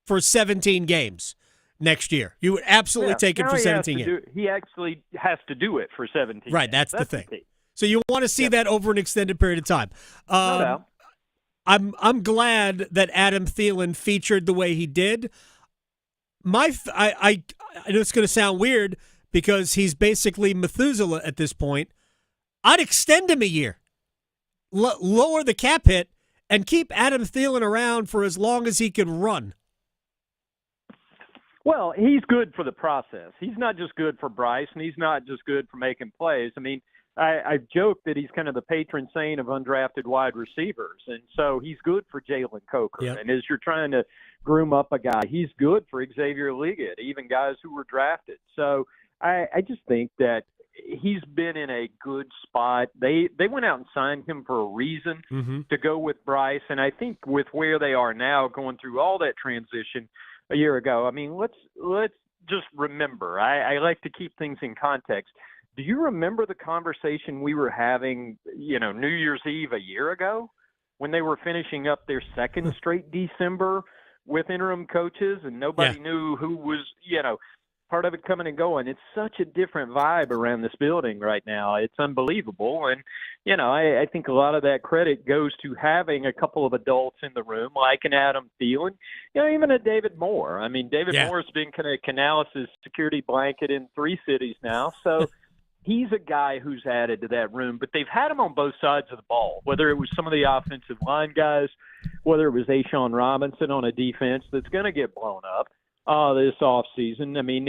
for 17 games next year. You would absolutely take it for 17 games. He actually has to do it for 17 Right, games. that's the thing. So you want to see that over an extended period of time. No doubt. I'm glad that Adam Thielen featured the way he did. I know it's going to sound weird because he's basically Methuselah at this point. I'd extend him a year, lower the cap hit, and keep Adam Thielen around for as long as he can run. Well, he's good for the process. He's not just good for Bryce, and he's not just good for making plays. I've joked that he's kind of the patron saint of undrafted wide receivers, and so he's good for Jalen Coker. Yep. And as you're trying to groom up a guy, he's good for Xavier Liggett, even guys who were drafted. So I just think that he's been in a good spot. They went out and signed him for a reason to go with Bryce, and I think with where they are now, going through all that transition a year ago, let's just remember, I like to keep things in context. Do you remember the conversation we were having, New Year's Eve a year ago when they were finishing up their second straight December with interim coaches and nobody knew who was, part of it coming and going? It's such a different vibe around this building right now. It's unbelievable. And, I think a lot of that credit goes to having a couple of adults in the room, like an Adam Thielen, even a David Moore. I mean, David Moore's been kind of Canales' security blanket in 3 cities now. So he's a guy who's added to that room. But they've had him on both sides of the ball, whether it was some of the offensive line guys, whether it was Ashawn Robinson on a defense that's going to get blown up this offseason. I mean,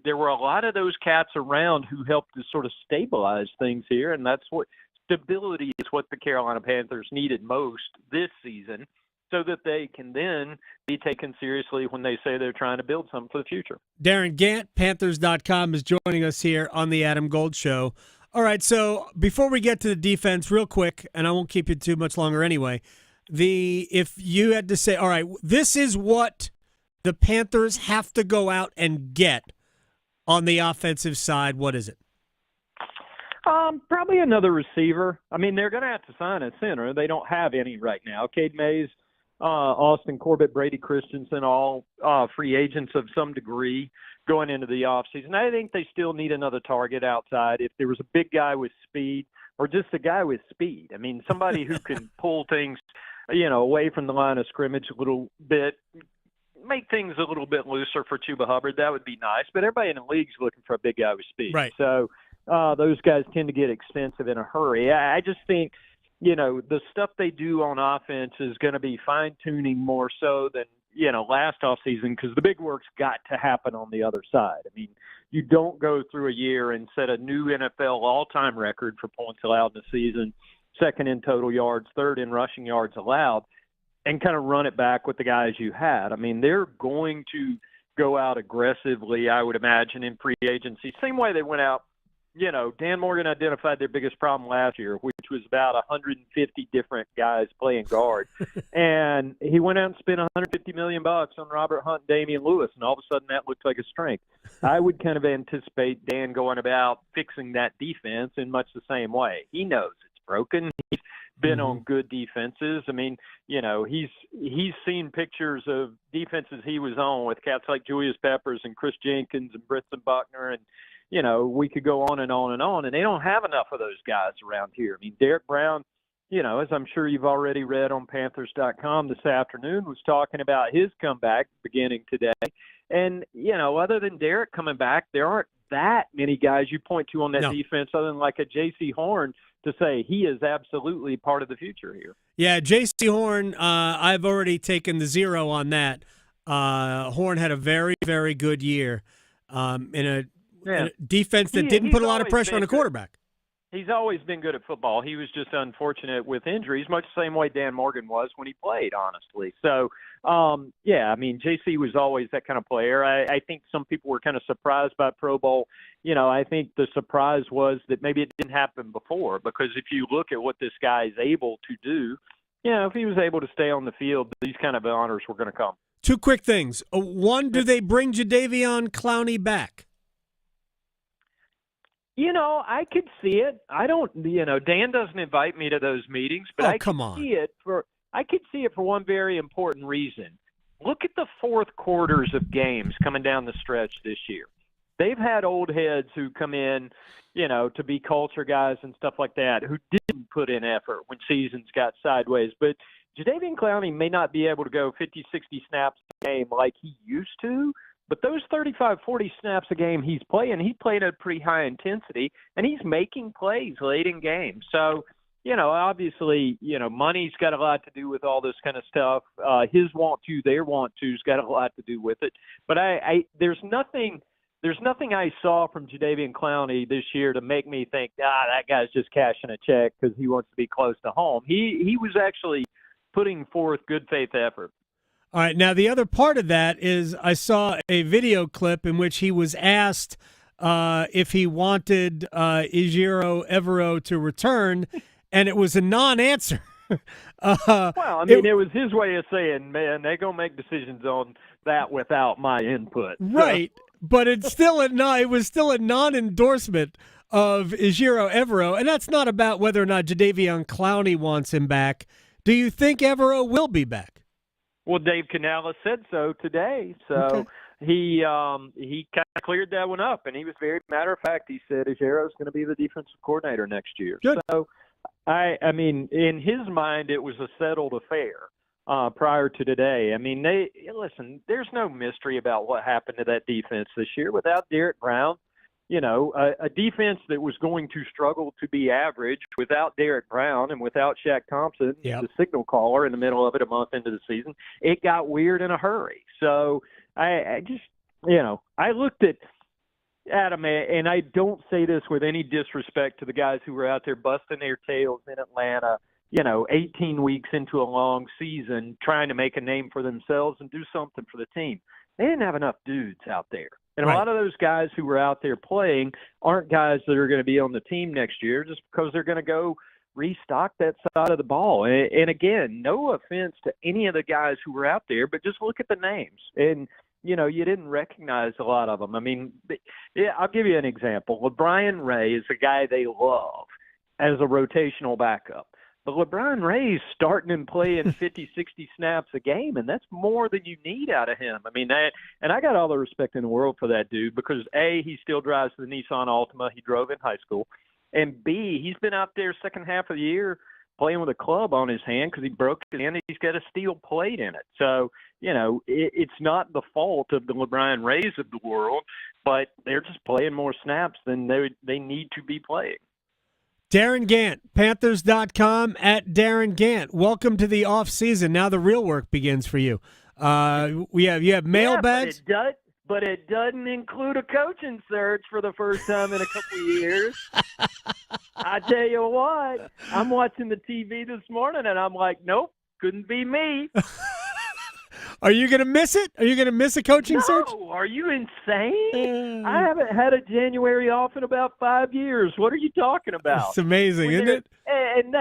there were a lot of those cats around who helped to sort of stabilize things here, and that's what stability is what the Carolina Panthers needed most this season, so that they can then be taken seriously when they say they're trying to build something for the future. Darin Gantt, Panthers.com, is joining us here on the Adam Gold Show. All right, so before we get to the defense, real quick, and I won't keep you too much longer anyway, if you had to say, all right, this is what the Panthers have to go out and get on the offensive side, what is it? Probably another receiver. I mean, they're going to have to sign a center. They don't have any right now. Cade Mays, Austin Corbett, Brady Christensen, all free agents of some degree going into the offseason. I think they still need another target outside. If there was a big guy with speed or just a guy with speed, I mean, somebody who can pull things, away from the line of scrimmage a little bit, make things a little bit looser for Chuba Hubbard, that would be nice. But everybody in the league's looking for a big guy with speed. Right. So those guys tend to get expensive in a hurry. I just think, the stuff they do on offense is going to be fine-tuning more so than, last offseason, because the big work's got to happen on the other side. I mean, you don't go through a year and set a new NFL all-time record for points allowed in the season, second in total yards, third in rushing yards allowed, and kind of run it back with the guys you had. I mean, they're going to go out aggressively, I would imagine, in free agency. Same way they went out, Dan Morgan identified their biggest problem last year, which was about 150 different guys playing guard. And he went out and spent $150 million on Robert Hunt, Damian Lewis, and all of a sudden that looked like a strength. I would kind of anticipate Dan going about fixing that defense in much the same way. He knows it's broken. He's been on good defenses. I mean, he's seen pictures of defenses he was on with cats like Julius Peppers and Chris Jenkins and Brinson Buckner, and we could go on and on and on, and they don't have enough of those guys around here. I mean, Derek Brown, as I'm sure you've already read on Panthers.com this afternoon, was talking about his comeback beginning today. And, other than Derek coming back, there aren't that many guys you point to on that defense other than like a J.C. Horn to say he is absolutely part of the future here. Yeah, J.C. Horn, I've already taken the 0 on that. Horn had a very, very good year in a defense that didn't put a lot of pressure on a quarterback. He's always been good at football. He was just unfortunate with injuries, much the same way Dan Morgan was when he played, honestly. So, JC was always that kind of player. I think some people were kind of surprised by Pro Bowl. I think the surprise was that maybe it didn't happen before, because if you look at what this guy is able to do, if he was able to stay on the field, these kind of honors were going to come. 2 quick things. One, do they bring Jadeveon Clowney back? I could see it. I don't, Dan doesn't invite me to those meetings, but I could see it for one very important reason. Look at the fourth quarters of games coming down the stretch this year. They've had old heads who come in, to be culture guys and stuff like that, who didn't put in effort when seasons got sideways. But Jadeveon Clowney may not be able to go 50, 60 snaps a game like he used to, but those 35, 40 snaps a game he's playing at a pretty high intensity, and he's making plays late in games. So, obviously, money's got a lot to do with all this kind of stuff. His want to, their want to's got a lot to do with it. But there's nothing I saw from Jadeveon Clowney this year to make me think, that guy's just cashing a check because he wants to be close to home. He was actually putting forth good faith effort. All right. Now, the other part of that is I saw a video clip in which he was asked if he wanted Ejiro Evero to return, and it was a non-answer. It was his way of saying, man, they're going to make decisions on that without my input. Right. but it was still a non-endorsement of Ejiro Evero, and that's not about whether or not Jadeveon Clowney wants him back. Do you think Evero will be back? Well, Dave Canales said so today, so he kind of cleared that one up, and he was very matter of fact. He said Ejiro's going to be the defensive coordinator next year. Good. So, I mean, in his mind, it was a settled affair prior to today. I mean, listen. There's no mystery about what happened to that defense this year without Derek Brown. You know, a defense that was going to struggle to be average without Derek Brown and without Shaq Thompson, the signal caller, in the middle of it a month into the season, it got weird in a hurry. So I just, I looked at Adam, and I don't say this with any disrespect to the guys who were out there busting their tails in Atlanta, 18 weeks into a long season, trying to make a name for themselves and do something for the team. They didn't have enough dudes out there. And a lot of those guys who were out there playing aren't guys that are going to be on the team next year just because they're going to go restock that side of the ball. And again, no offense to any of the guys who were out there, but just look at the names. And, you didn't recognize a lot of them. I mean, I'll give you an example. LeBron Ray is a guy they love as a rotational backup. But LeBron Ray's starting and playing 50, 60 snaps a game, and that's more than you need out of him. I mean, and I got all the respect in the world for that dude because, A, he still drives the Nissan Altima he drove in high school, and B, he's been out there second half of the year playing with a club on his hand because he broke his hand. He's got a steel plate in it. So, it's not the fault of the LeBron Rays of the world, but they're just playing more snaps than they need to be playing. Darren Gant, Panthers.com at Darin Gantt. Welcome to the off season. Now the real work begins for you. You have mailbags. Yeah, but it doesn't include a coaching search for the first time in a couple of years. I tell you what, I'm watching the TV this morning and I'm like, nope, couldn't be me. Are you going to miss it? Are you going to miss a coaching search? No, are you insane? I haven't had a January off in about 5 years. What are you talking about? It's amazing, isn't it? And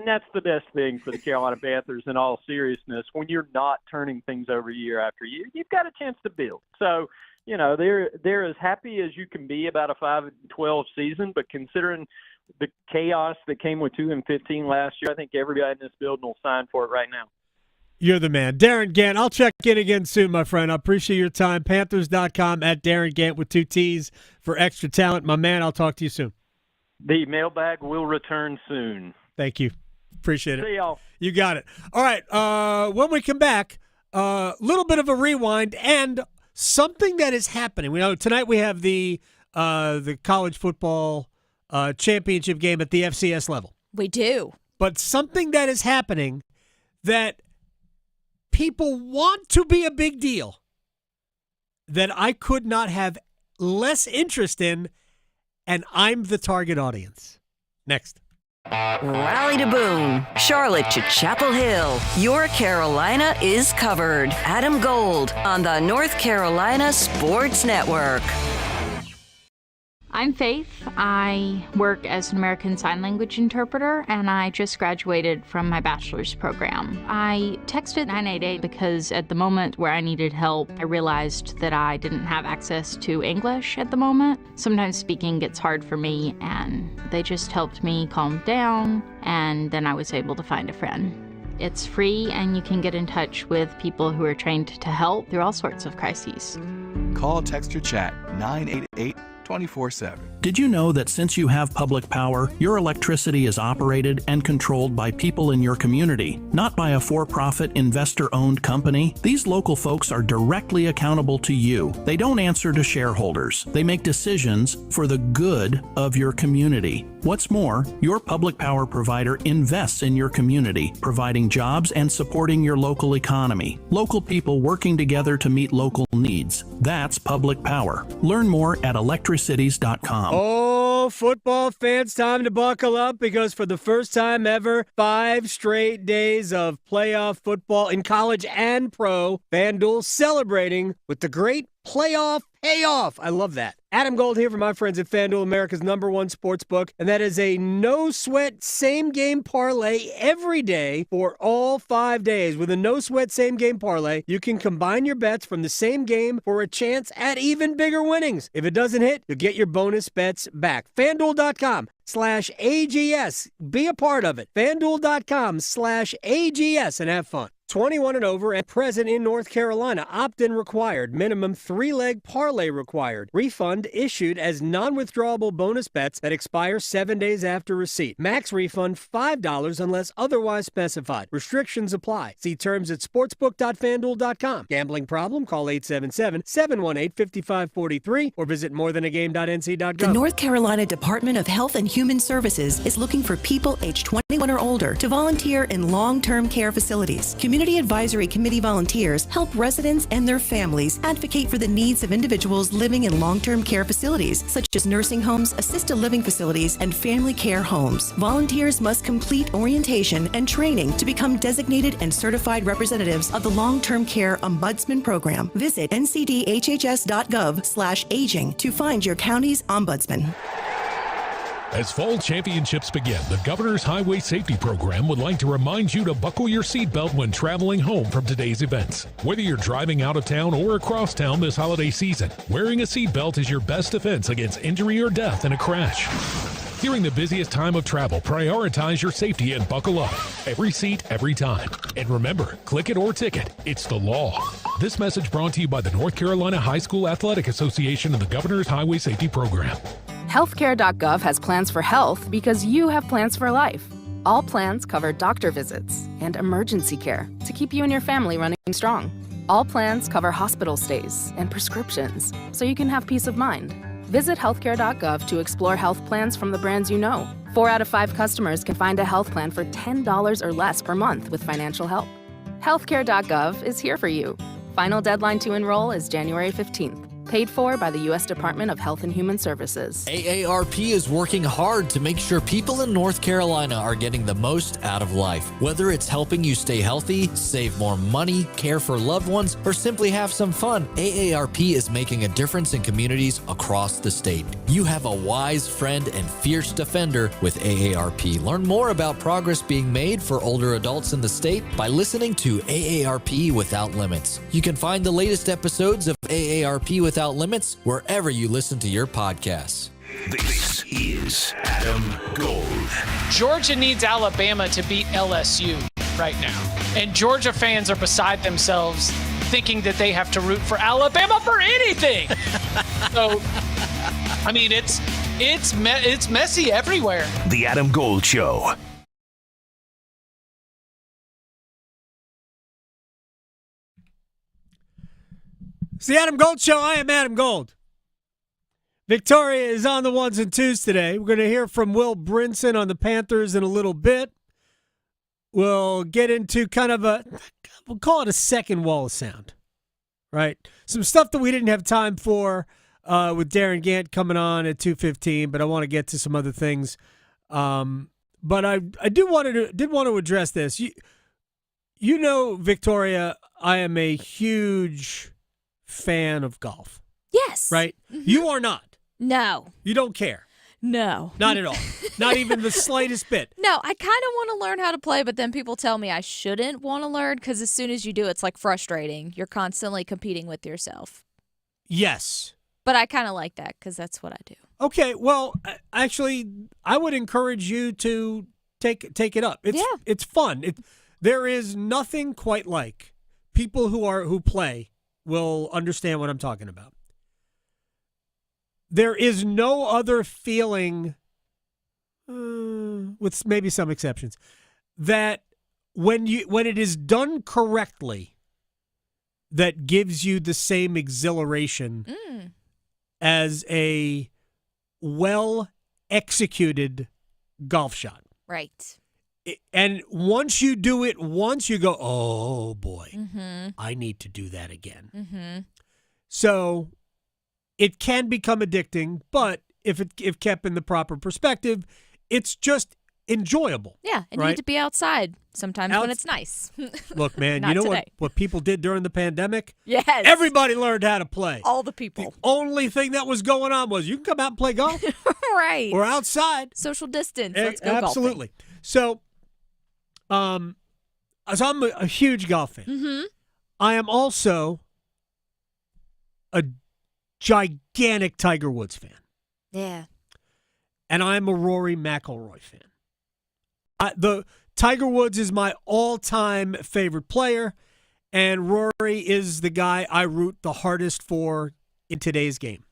that's the best thing for the Carolina Panthers in all seriousness. When you're not turning things over year after year, you've got a chance to build. So, they're as happy as you can be about a 5-12 season, but considering the chaos that came with 2-15 last year, I think everybody in this building will sign for it right now. You're the man. Darin Gantt, I'll check in again soon, my friend. I appreciate your time. Panthers.com at Darin Gantt with 2 T's for extra talent. My man, I'll talk to you soon. The mailbag will return soon. Thank you. Appreciate it. See y'all. You got it. All right. When we come back, a little bit of a rewind and something that is happening. We know tonight we have the college football championship game at the FCS level. We do. But something that is happening that people want to be a big deal that I could not have less interest in, and I'm the target audience. Next. Raleigh to Boone, Charlotte to Chapel Hill. Your Carolina is covered. Adam Gold on the North Carolina Sports Network. I'm Faith. I work as an American Sign Language interpreter, and I just graduated from my bachelor's program. I texted 988 because at the moment where I needed help, I realized that I didn't have access to English at the moment. Sometimes speaking gets hard for me, and they just helped me calm down, and then I was able to find a friend. It's free, and you can get in touch with people who are trained to help through all sorts of crises. Call, text, or chat 988 24/7. Did you know that since you have public power, your electricity is operated and controlled by people in your community, not by a for-profit, investor-owned company? These local folks are directly accountable to you. They don't answer to shareholders. They make decisions for the good of your community. What's more, your public power provider invests in your community, providing jobs and supporting your local economy. Local people working together to meet local needs. That's public power. Learn more at electricities.com. Oh, football fans, time to buckle up because for the first time ever, 5 straight days of playoff football in college and pro, FanDuel celebrating with the great playoff payoff. I love that. Adam Gold here from my friends at FanDuel, America's #1 sports book, and that is a no-sweat same-game parlay every day for all 5 days. With a no-sweat same-game parlay, you can combine your bets from the same game for a chance at even bigger winnings. If it doesn't hit, you'll get your bonus bets back. FanDuel.com/AGS. Be a part of it. FanDuel.com/AGS and have fun. 21 and over and present in North Carolina. Opt-in required. Minimum 3-leg parlay required. Refund issued as non-withdrawable bonus bets that expire 7 days after receipt. Max refund $5 unless otherwise specified. Restrictions apply. See terms at sportsbook.fanduel.com. Gambling problem? Call 877-718-5543 or visit morethanagame.nc.gov. The North Carolina Department of Health and Human Services is looking for people aged 21 or older to volunteer in long-term care facilities. Community Advisory Committee volunteers help residents and their families advocate for the needs of individuals living in long-term care facilities, such as nursing homes, assisted living facilities, and family care homes. Volunteers must complete orientation and training to become designated and certified representatives of the Long-Term Care Ombudsman Program. Visit ncdhhs.gov/aging to find your county's ombudsman. As fall championships begin, the Governor's Highway Safety Program would like to remind you to buckle your seatbelt when traveling home from today's events. Whether you're driving out of town or across town this holiday season, wearing a seatbelt is your best defense against injury or death in a crash. During the busiest time of travel, prioritize your safety and buckle up. Every seat, every time. And remember, click it or ticket. It's the law. This message brought to you by the North Carolina High School Athletic Association and the Governor's Highway Safety Program. Healthcare.gov has plans for health because you have plans for life. All plans cover doctor visits and emergency care to keep you and your family running strong. All plans cover hospital stays and prescriptions so you can have peace of mind. Visit healthcare.gov to explore health plans from the brands you know. 4 out of 5 customers can find a health plan for $10 or less per month with financial help. Healthcare.gov is here for you. Final deadline to enroll is January 15th. Paid for by the U.S. Department of Health and Human Services. AARP is working hard to make sure people in North Carolina are getting the most out of life. Whether it's helping you stay healthy, save more money, care for loved ones, or simply have some fun, AARP is making a difference in communities across the state. You have a wise friend and fierce defender with AARP. Learn more about progress being made for older adults in the state by listening to AARP Without Limits. You can find the latest episodes of AARP Without Limits wherever you listen to your podcasts. This is Adam Gold. Georgia needs Alabama to beat LSU right now. And Georgia fans are beside themselves thinking that they have to root for Alabama for anything. So, I mean, it's messy everywhere. The Adam Gold Show. It's the Adam Gold Show. I am Adam Gold. Victoria is on the 1s and 2s today. We're going to hear from Will Brinson on the Panthers in a little bit. We'll get into kind of we'll call it a second wall of sound, right? Some stuff that we didn't have time for with Darren Gant coming on at 2:15, but I want to get to some other things. But I did want to address this. You know, Victoria, I am a huge fan of golf. Yes. Right? Mm-hmm. You are not. No. You don't care. No. Not at all. Not even the slightest bit. No, I kind of want to learn how to play, but then people tell me I shouldn't want to learn because as soon as you do, it's like frustrating. You're constantly competing with yourself. Yes. But I kind of like that because that's what I do. Okay. Well, actually, I would encourage you to take it up. It's fun. There is nothing quite like people who play will understand what I'm talking about. There is no other feeling, with maybe some exceptions, that when it is done correctly, that gives you the same exhilaration as a well-executed golf shot. Right. And once you do it once, you go, oh, boy, I need to do that again. Mm-hmm. So it can become addicting, but if kept in the proper perspective, it's enjoyable. Yeah, and you right? need to be outside sometimes when it's nice. Look, man, you know what people did during the pandemic? Yes. Everybody learned how to play. All the people. The only thing that was going on was you can come out and play golf. Right. Or outside. Social distance. Let's go Absolutely. golfing. So, I'm a huge golf fan. Mm-hmm. I am also a gigantic Tiger Woods fan. Yeah. And I'm a Rory McIlroy fan. The Tiger Woods is my all-time favorite player, and Rory is the guy I root the hardest for in today's game.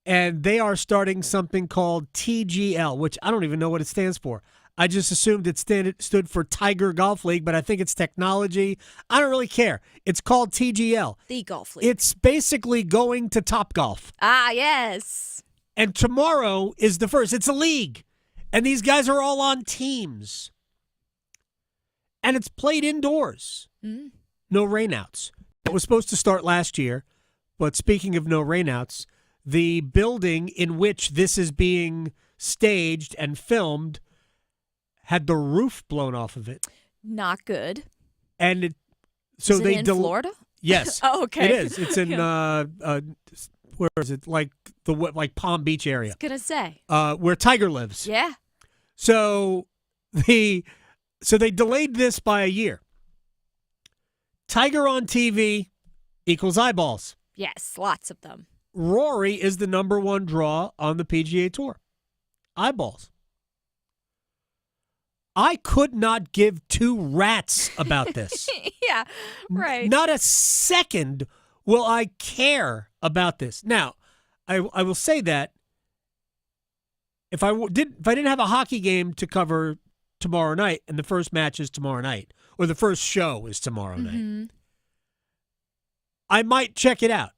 And they are starting something called TGL, which I don't even know what it stands for. I just assumed it stood for Tiger Golf League, but I think it's technology. I don't really care. It's called TGL. The Golf League. It's basically going to Topgolf. Ah, yes. And tomorrow is the first. It's a league. And these guys are all on teams. And it's played indoors. Mm. No rainouts. It was supposed to start last year. But speaking of no rainouts, the building in which this is being staged and filmed had the roof blown off of it. Not good. And is it in Florida? Yes. Oh, okay. It is. It's in where is it? Like Palm Beach area. I was gonna say. Where Tiger lives. Yeah. So they delayed this by a year. Tiger on TV equals eyeballs. Yes, lots of them. Rory is the number one draw on the PGA Tour. Eyeballs. I could not give two rats about this. Yeah, right. Not a second will I care about this. Now, I will say that if I didn't have a hockey game to cover tomorrow night, and the first match is tomorrow night, or the first show is tomorrow night, I might check it out.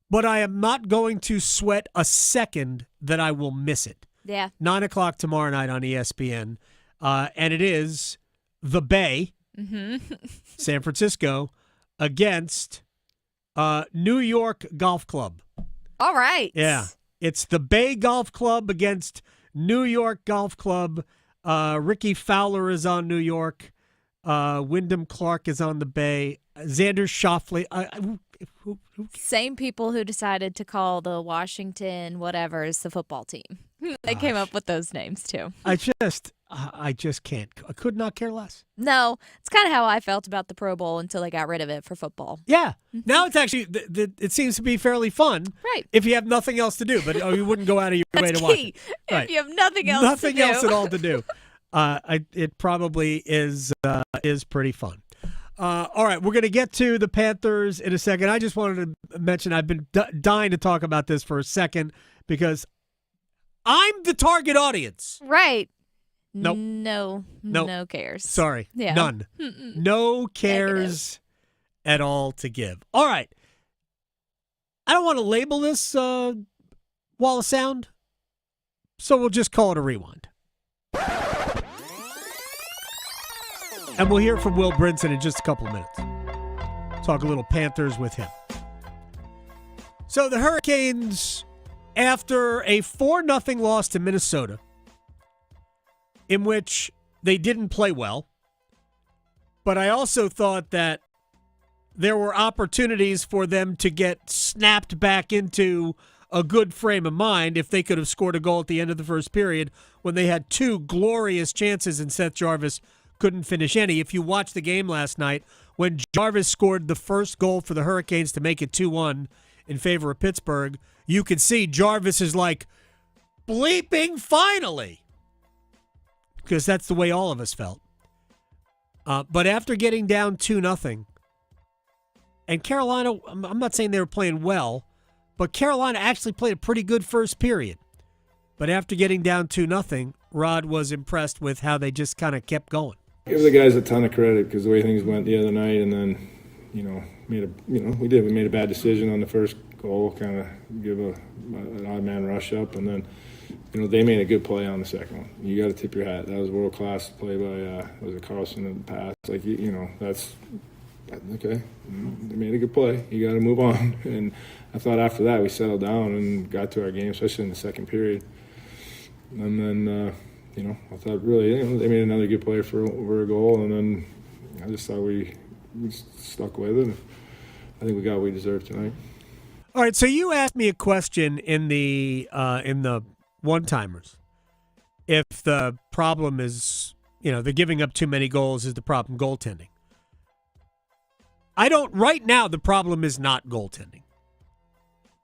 But I am not going to sweat a second that I will miss it. Yeah. 9 o'clock tomorrow night on ESPN. And it is the Bay, San Francisco, against New York Golf Club. All right. Yeah. It's the Bay Golf Club against New York Golf Club. Ricky Fowler is on New York. Wyndham Clark is on the Bay. Xander Schauffele. Same people who decided to call the Washington whatever's the football team. They came up with those names too. I just can't. I could not care less. No, it's kind of how I felt about the Pro Bowl until they got rid of it for football. Yeah. Now it's actually, it seems to be fairly fun. Right. If you have nothing else to do. But you wouldn't go out of your way to watch it. If you have nothing else nothing to do. else at all to do. It probably is pretty fun. All right, we're going to get to the Panthers in a second. I just wanted to mention I've been dying to talk about this for a second because I'm the target audience. Right. Nope. No cares. Sorry. Yeah. None. No cares at all to give. All right. I don't want to label this wall of sound, so we'll just call it a rewind. And we'll hear from Will Brinson in just a couple of minutes. Talk a little Panthers with him. So the Hurricanes, after a 4-0 loss to Minnesota, in which they didn't play well, but I also thought that there were opportunities for them to get snapped back into a good frame of mind if they could have scored a goal at the end of the first period when they had two glorious chances and Seth Jarvis couldn't finish any. If you watched the game last night, when Jarvis scored the first goal for the Hurricanes to make it 2-1 in favor of Pittsburgh, you could see Jarvis is like, bleeping finally. Because that's the way all of us felt. But after getting down 2-0, and Carolina, I'm not saying they were playing well, but Carolina actually played a pretty good first period. But after getting down 2-0, Rod was impressed with how they just kind of kept going. Give the guys a ton of credit because the way things went the other night, and then, we made a bad decision on the first goal, kind of give an odd man rush up, and then, they made a good play on the second one. You got to tip your hat. That was world class play by was it Carlson in the pass? Like that's okay. They made a good play. You got to move on. And I thought after that we settled down and got to our game, especially in the second period. And then I thought really they made another good play for a goal, and then I just thought we stuck with it. I think we got what we deserved tonight. All right, so you asked me a question in the one-timers. If the problem is, they're giving up too many goals, is the problem goaltending? Right now, the problem is not goaltending.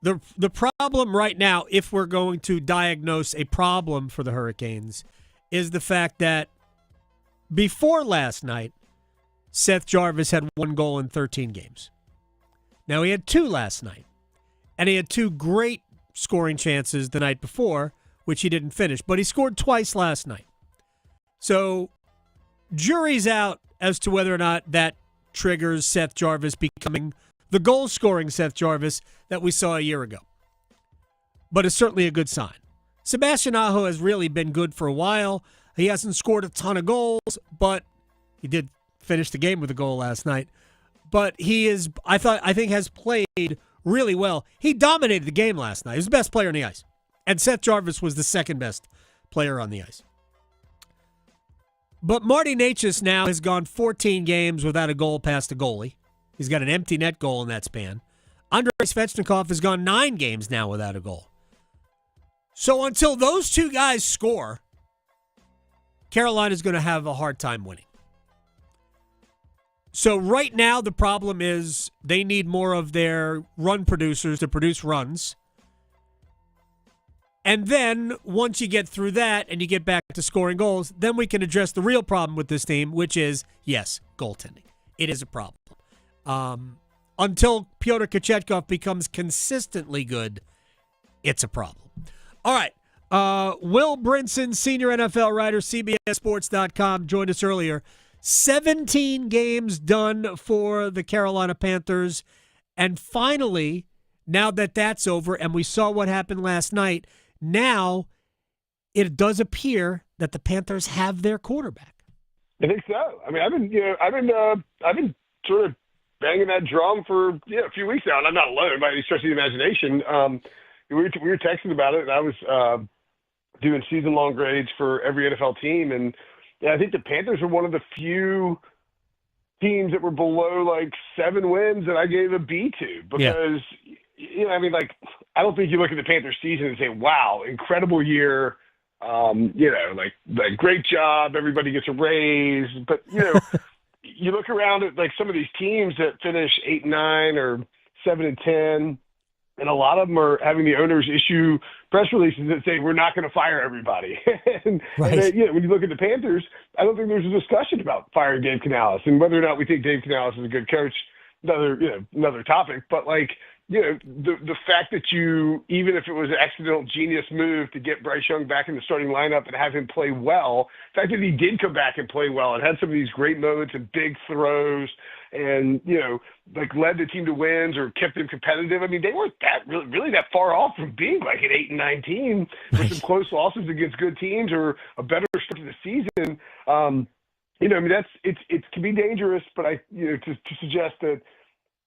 The problem right now, if we're going to diagnose a problem for the Hurricanes, is the fact that before last night, Seth Jarvis had 1 goal in 13 games. Now, he had 2 last night, and he had 2 great scoring chances the night before, which he didn't finish, but he scored twice last night. So, jury's out as to whether or not that triggers Seth Jarvis becoming the goal-scoring Seth Jarvis that we saw a year ago. But it's certainly a good sign. Sebastian Aho has really been good for a while. He hasn't scored a ton of goals, but he did finish the game with a goal last night. But he is, I think, has played really well. He dominated the game last night. He was the best player on the ice. And Seth Jarvis was the second best player on the ice. But Marty Necas now has gone 14 games without a goal past a goalie. He's got an empty net goal in that span. Andrei Svechnikov has gone 9 games now without a goal. So until those 2 guys score, Carolina's going to have a hard time winning. So right now the problem is they need more of their run producers to produce runs. And then once you get through that and you get back to scoring goals, then we can address the real problem with this team, which is, yes, goaltending. It is a problem. Until Pyotr Kochetkov becomes consistently good, it's a problem. All right. Will Brinson, senior NFL writer, CBSSports.com, joined us earlier. 17 games done for the Carolina Panthers. And finally, now that that's over and we saw what happened last night, now it does appear that the Panthers have their quarterback. I think so. I mean, I've been sort of banging that drum for a few weeks now, and I'm not alone by any stretch of the imagination. We were texting about it, and I was doing season-long grades for every NFL team, and I think the Panthers are one of the few teams that were below like 7 wins that I gave a B to because I don't think you look at the Panthers season and say, wow, incredible year, like great job, everybody gets a raise, but you look around at like some of these teams that finish 8-9 or 7-10, and a lot of them are having the owners issue press releases that say we're not going to fire everybody. and when you look at the Panthers, I don't think there's a discussion about firing Dave Canales and whether or not we think Dave Canales is a good coach. Another topic, but the fact that you, even if it was an accidental genius move to get Bryce Young back in the starting lineup and have him play well, the fact that he did come back and play well and had some of these great moments and big throws and, led the team to wins or kept them competitive. I mean, they weren't really that far off from being like an 8-9 team with some close losses against good teams or a better start to the season. It can be dangerous, but to suggest that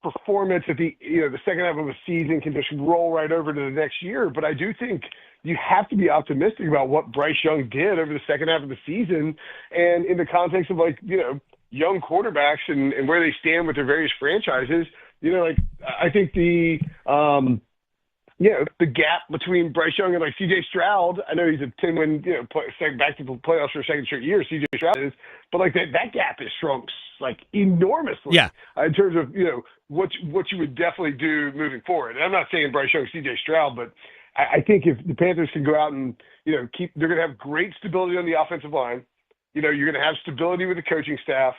performance at the second half of a season can just roll right over to the next year. But I do think you have to be optimistic about what Bryce Young did over the second half of the season, and in the context of young quarterbacks and where they stand with their various franchises. I think the gap between Bryce Young and C.J. Stroud, I know he's a 10-win, back to the playoffs for a second straight year, C.J. Stroud is, but that gap has shrunk enormously. Yeah. In terms of what you would definitely do moving forward. And I'm not saying Bryce Young, C.J. Stroud, but I think if the Panthers can go out and they're going to have great stability on the offensive line. You're going to have stability with the coaching staff.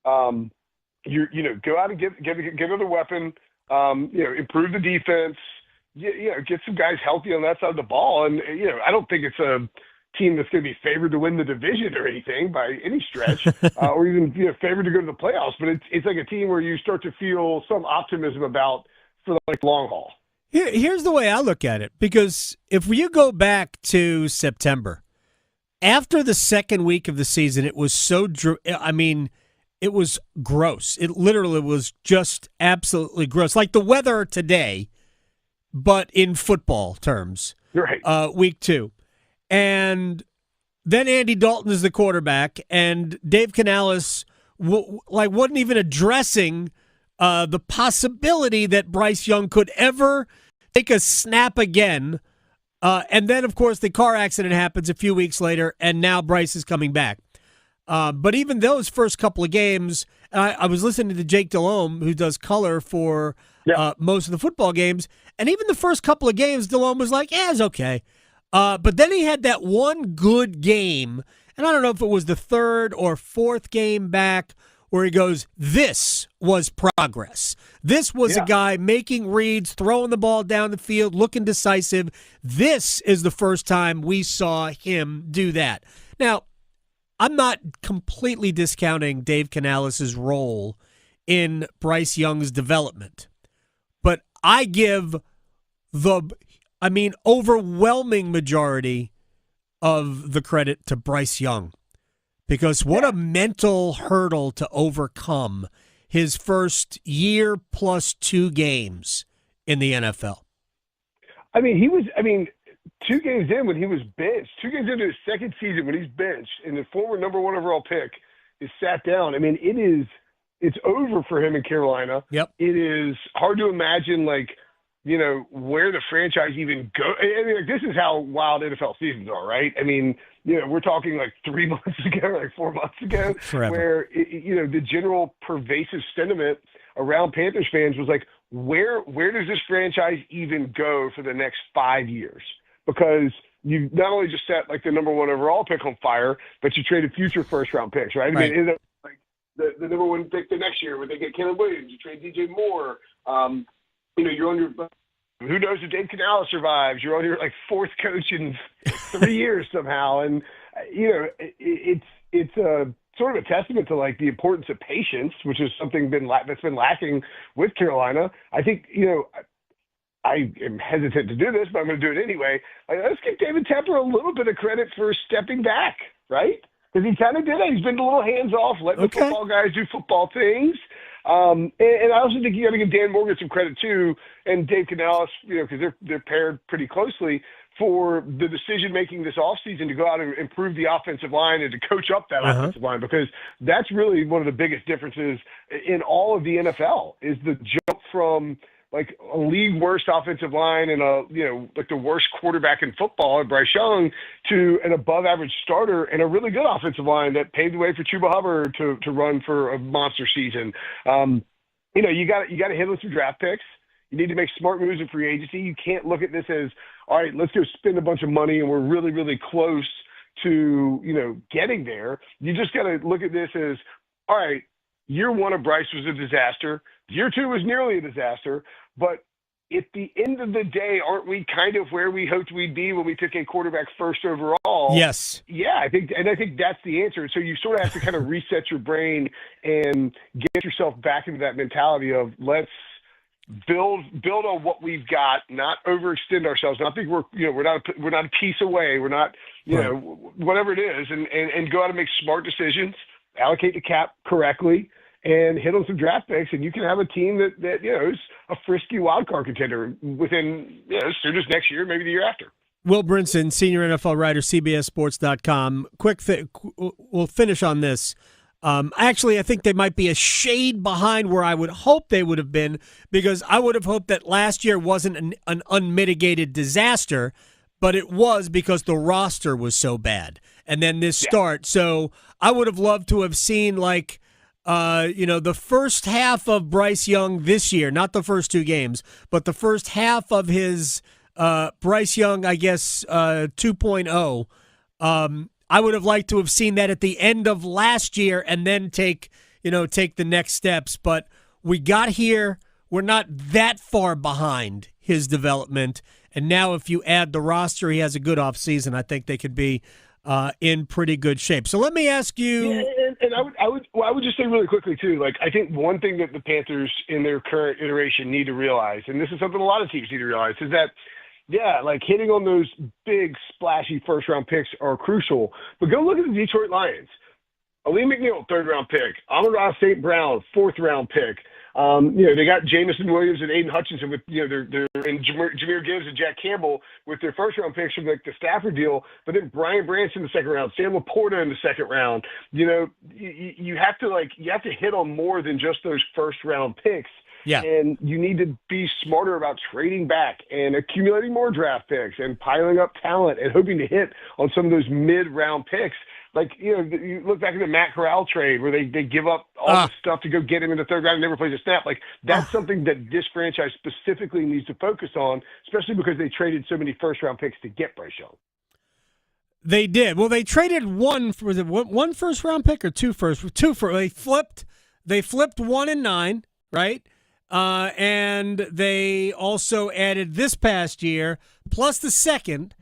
Go out and get another weapon. Improve the defense. Get some guys healthy on that side of the ball. And, I don't think it's a team that's going to be favored to win the division or anything by any stretch, or even favored to go to the playoffs. But it's like a team where you start to feel some optimism about for the long haul. Here's the way I look at it, because if you go back to September, after the second week of the season, it was it was gross. It literally was just absolutely gross. Like the weather today, but in football terms. Right. Week 2. And then Andy Dalton is the quarterback, and Dave Canales wasn't even addressing the possibility that Bryce Young could ever take a snap again. And then, of course, the car accident happens a few weeks later, and now Bryce is coming back. But even those first couple of games, I was listening to Jake Delhomme, who does color for most of the football games, and even the first couple of games, Delhomme was like, yeah, it's okay. But then he had that one good game, and I don't know if it was the third or fourth game back, where he goes, this was progress. This was a guy making reads, throwing the ball down the field, looking decisive. This is the first time we saw him do that. Now, I'm not completely discounting Dave Canales' role in Bryce Young's development, but I give overwhelming majority of the credit to Bryce Young. Because what a mental hurdle to overcome his first year plus 2 games in the NFL. I mean, 2 games in when he was benched, 2 games into his second season when he's benched, and the former number 1 overall pick is sat down. I mean, it's over for him in Carolina. Yep. It is hard to imagine, where the franchise even go. I mean, this is how wild NFL seasons are, right? I mean, we're talking 3 months ago, 4 months ago, Forever. where, the general pervasive sentiment around Panthers fans was like, where does this franchise even go for the next 5 years? Because you not only just set the number 1 overall pick on fire, but you traded future first-round picks, right? I mean, it ended up the number 1 pick the next year when they get Caleb Williams, you trade DJ Moore. You're on your who knows if Dave Canales survives? You're on your 4th coach in 3 years somehow, and it's a sort of a testament to the importance of patience, which is something that's been lacking with Carolina. I think I am hesitant to do this, but I'm going to do it anyway. Let's give David Tepper a little bit of credit for stepping back, right? Because he kind of did it. He's been a little hands off, letting the football guys do football things. And I also think you got to give Dan Morgan some credit too, and Dave Canales, because they're paired pretty closely, for the decision making this offseason to go out and improve the offensive line and to coach up that offensive line, because that's really one of the biggest differences in all of the NFL is the jump from a league worst offensive line and the worst quarterback in football, Bryce Young, to an above average starter and a really good offensive line that paved the way for Chuba Hubbard to run for a monster season. You got to hit with some draft picks. You need to make smart moves in free agency. You can't look at this as, all right, let's go spend a bunch of money and we're really, really close to, getting there. You just got to look at this as, all right, year 1 of Bryce was a disaster. Year 2 was nearly a disaster, but at the end of the day, aren't we kind of where we hoped we'd be when we took a quarterback first overall? Yes. Yeah, I think that's the answer. So you sort of have to kind of reset your brain and get yourself back into that mentality of let's build on what we've got, not overextend ourselves. Not think we're not a piece away. We're not whatever it is, and go out and make smart decisions, allocate the cap correctly, and hit on some draft picks, and you can have a team that is a frisky wild card contender within as soon as next year, maybe the year after. Will Brinson, senior NFL writer, CBSSports.com. We'll finish on this. Actually, I think they might be a shade behind where I would hope they would have been, because I would have hoped that last year wasn't an unmitigated disaster, but it was because the roster was so bad. And then this start. So I would have loved to have seen the first half of Bryce Young this year, not the first 2 games, but the first half of his Bryce Young, I guess, 2.0. I would have liked to have seen that at the end of last year and then take the next steps. But we got here. We're not that far behind his development. And now if you add the roster, he has a good offseason. I think they could be in pretty good shape. So let me ask you. Yeah, and I would just say really quickly too. I think one thing that the Panthers in their current iteration need to realize, and this is something a lot of teams need to realize, is that hitting on those big splashy first round picks are crucial. But go look at the Detroit Lions. Aleem McNeil, 3rd round pick. Amon-Ra St. Brown, 4th round pick. They got Jamison Williams and Aiden Hutchinson with, and Jameer Gibbs and Jack Campbell with their first-round picks from the Stafford deal, but then Brian Branson in the second round, Sam Laporta in the second round. You have to hit on more than just those first-round picks. Yeah. And you need to be smarter about trading back and accumulating more draft picks and piling up talent and hoping to hit on some of those mid-round picks. You look back at the Matt Corral trade where they give up all the stuff to go get him in the third round and never plays a snap. That's something that this franchise specifically needs to focus on, especially because they traded so many first-round picks to get Bryce Young. They did. Well, they traded one first-round pick or two first? They flipped 1 and 9, right? And they also added this past year, plus the second.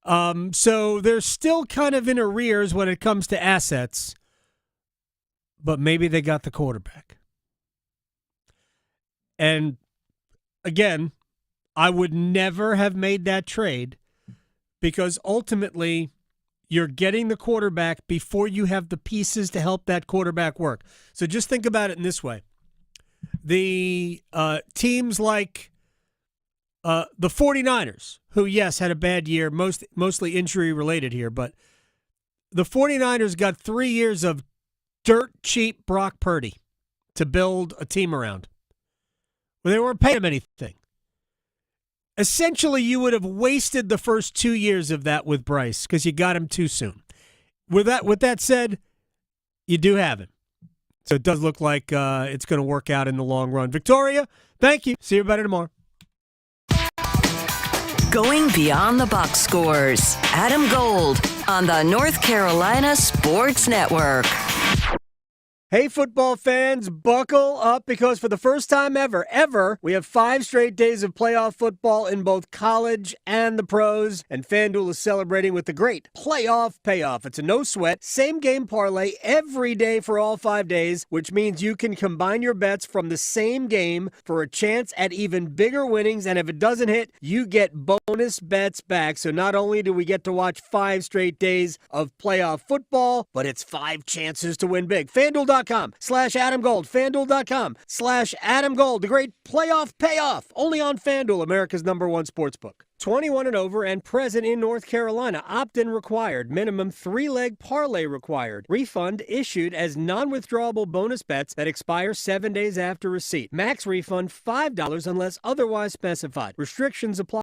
So they're still kind of in arrears when it comes to assets, but maybe they got the quarterback. And again, I would never have made that trade because ultimately you're getting the quarterback before you have the pieces to help that quarterback work. So just think about it in this way. The teams like the 49ers, who, yes, had a bad year, mostly injury-related here, but the 49ers got 3 years of dirt-cheap Brock Purdy to build a team around. Well, they weren't paying him anything. Essentially, you would have wasted the first 2 years of that with Bryce because you got him too soon. With that said, you do have him. So it does look like it's going to work out in the long run. Victoria, thank you. See you better tomorrow. Going beyond the box scores. Adam Gold on the North Carolina Sports Network. Hey, football fans, buckle up because for the first time ever, we have 5 straight days of playoff football in both college and the pros, and FanDuel is celebrating with the great playoff payoff. It's a no-sweat, same-game parlay every day for all 5 days, which means you can combine your bets from the same game for a chance at even bigger winnings, and if it doesn't hit, you get bonus bets back. So not only do we get to watch 5 straight days of playoff football, but it's 5 chances to win big. FanDuel.com/Adam Gold. FanDuel.com/Adam Gold. The great playoff payoff. Only on FanDuel, America's #1 sportsbook. 21 and over and present in North Carolina. Opt-in required. Minimum 3-leg parlay required. Refund issued as non-withdrawable bonus bets that expire 7 days after receipt. Max refund $5 unless otherwise specified. Restrictions apply.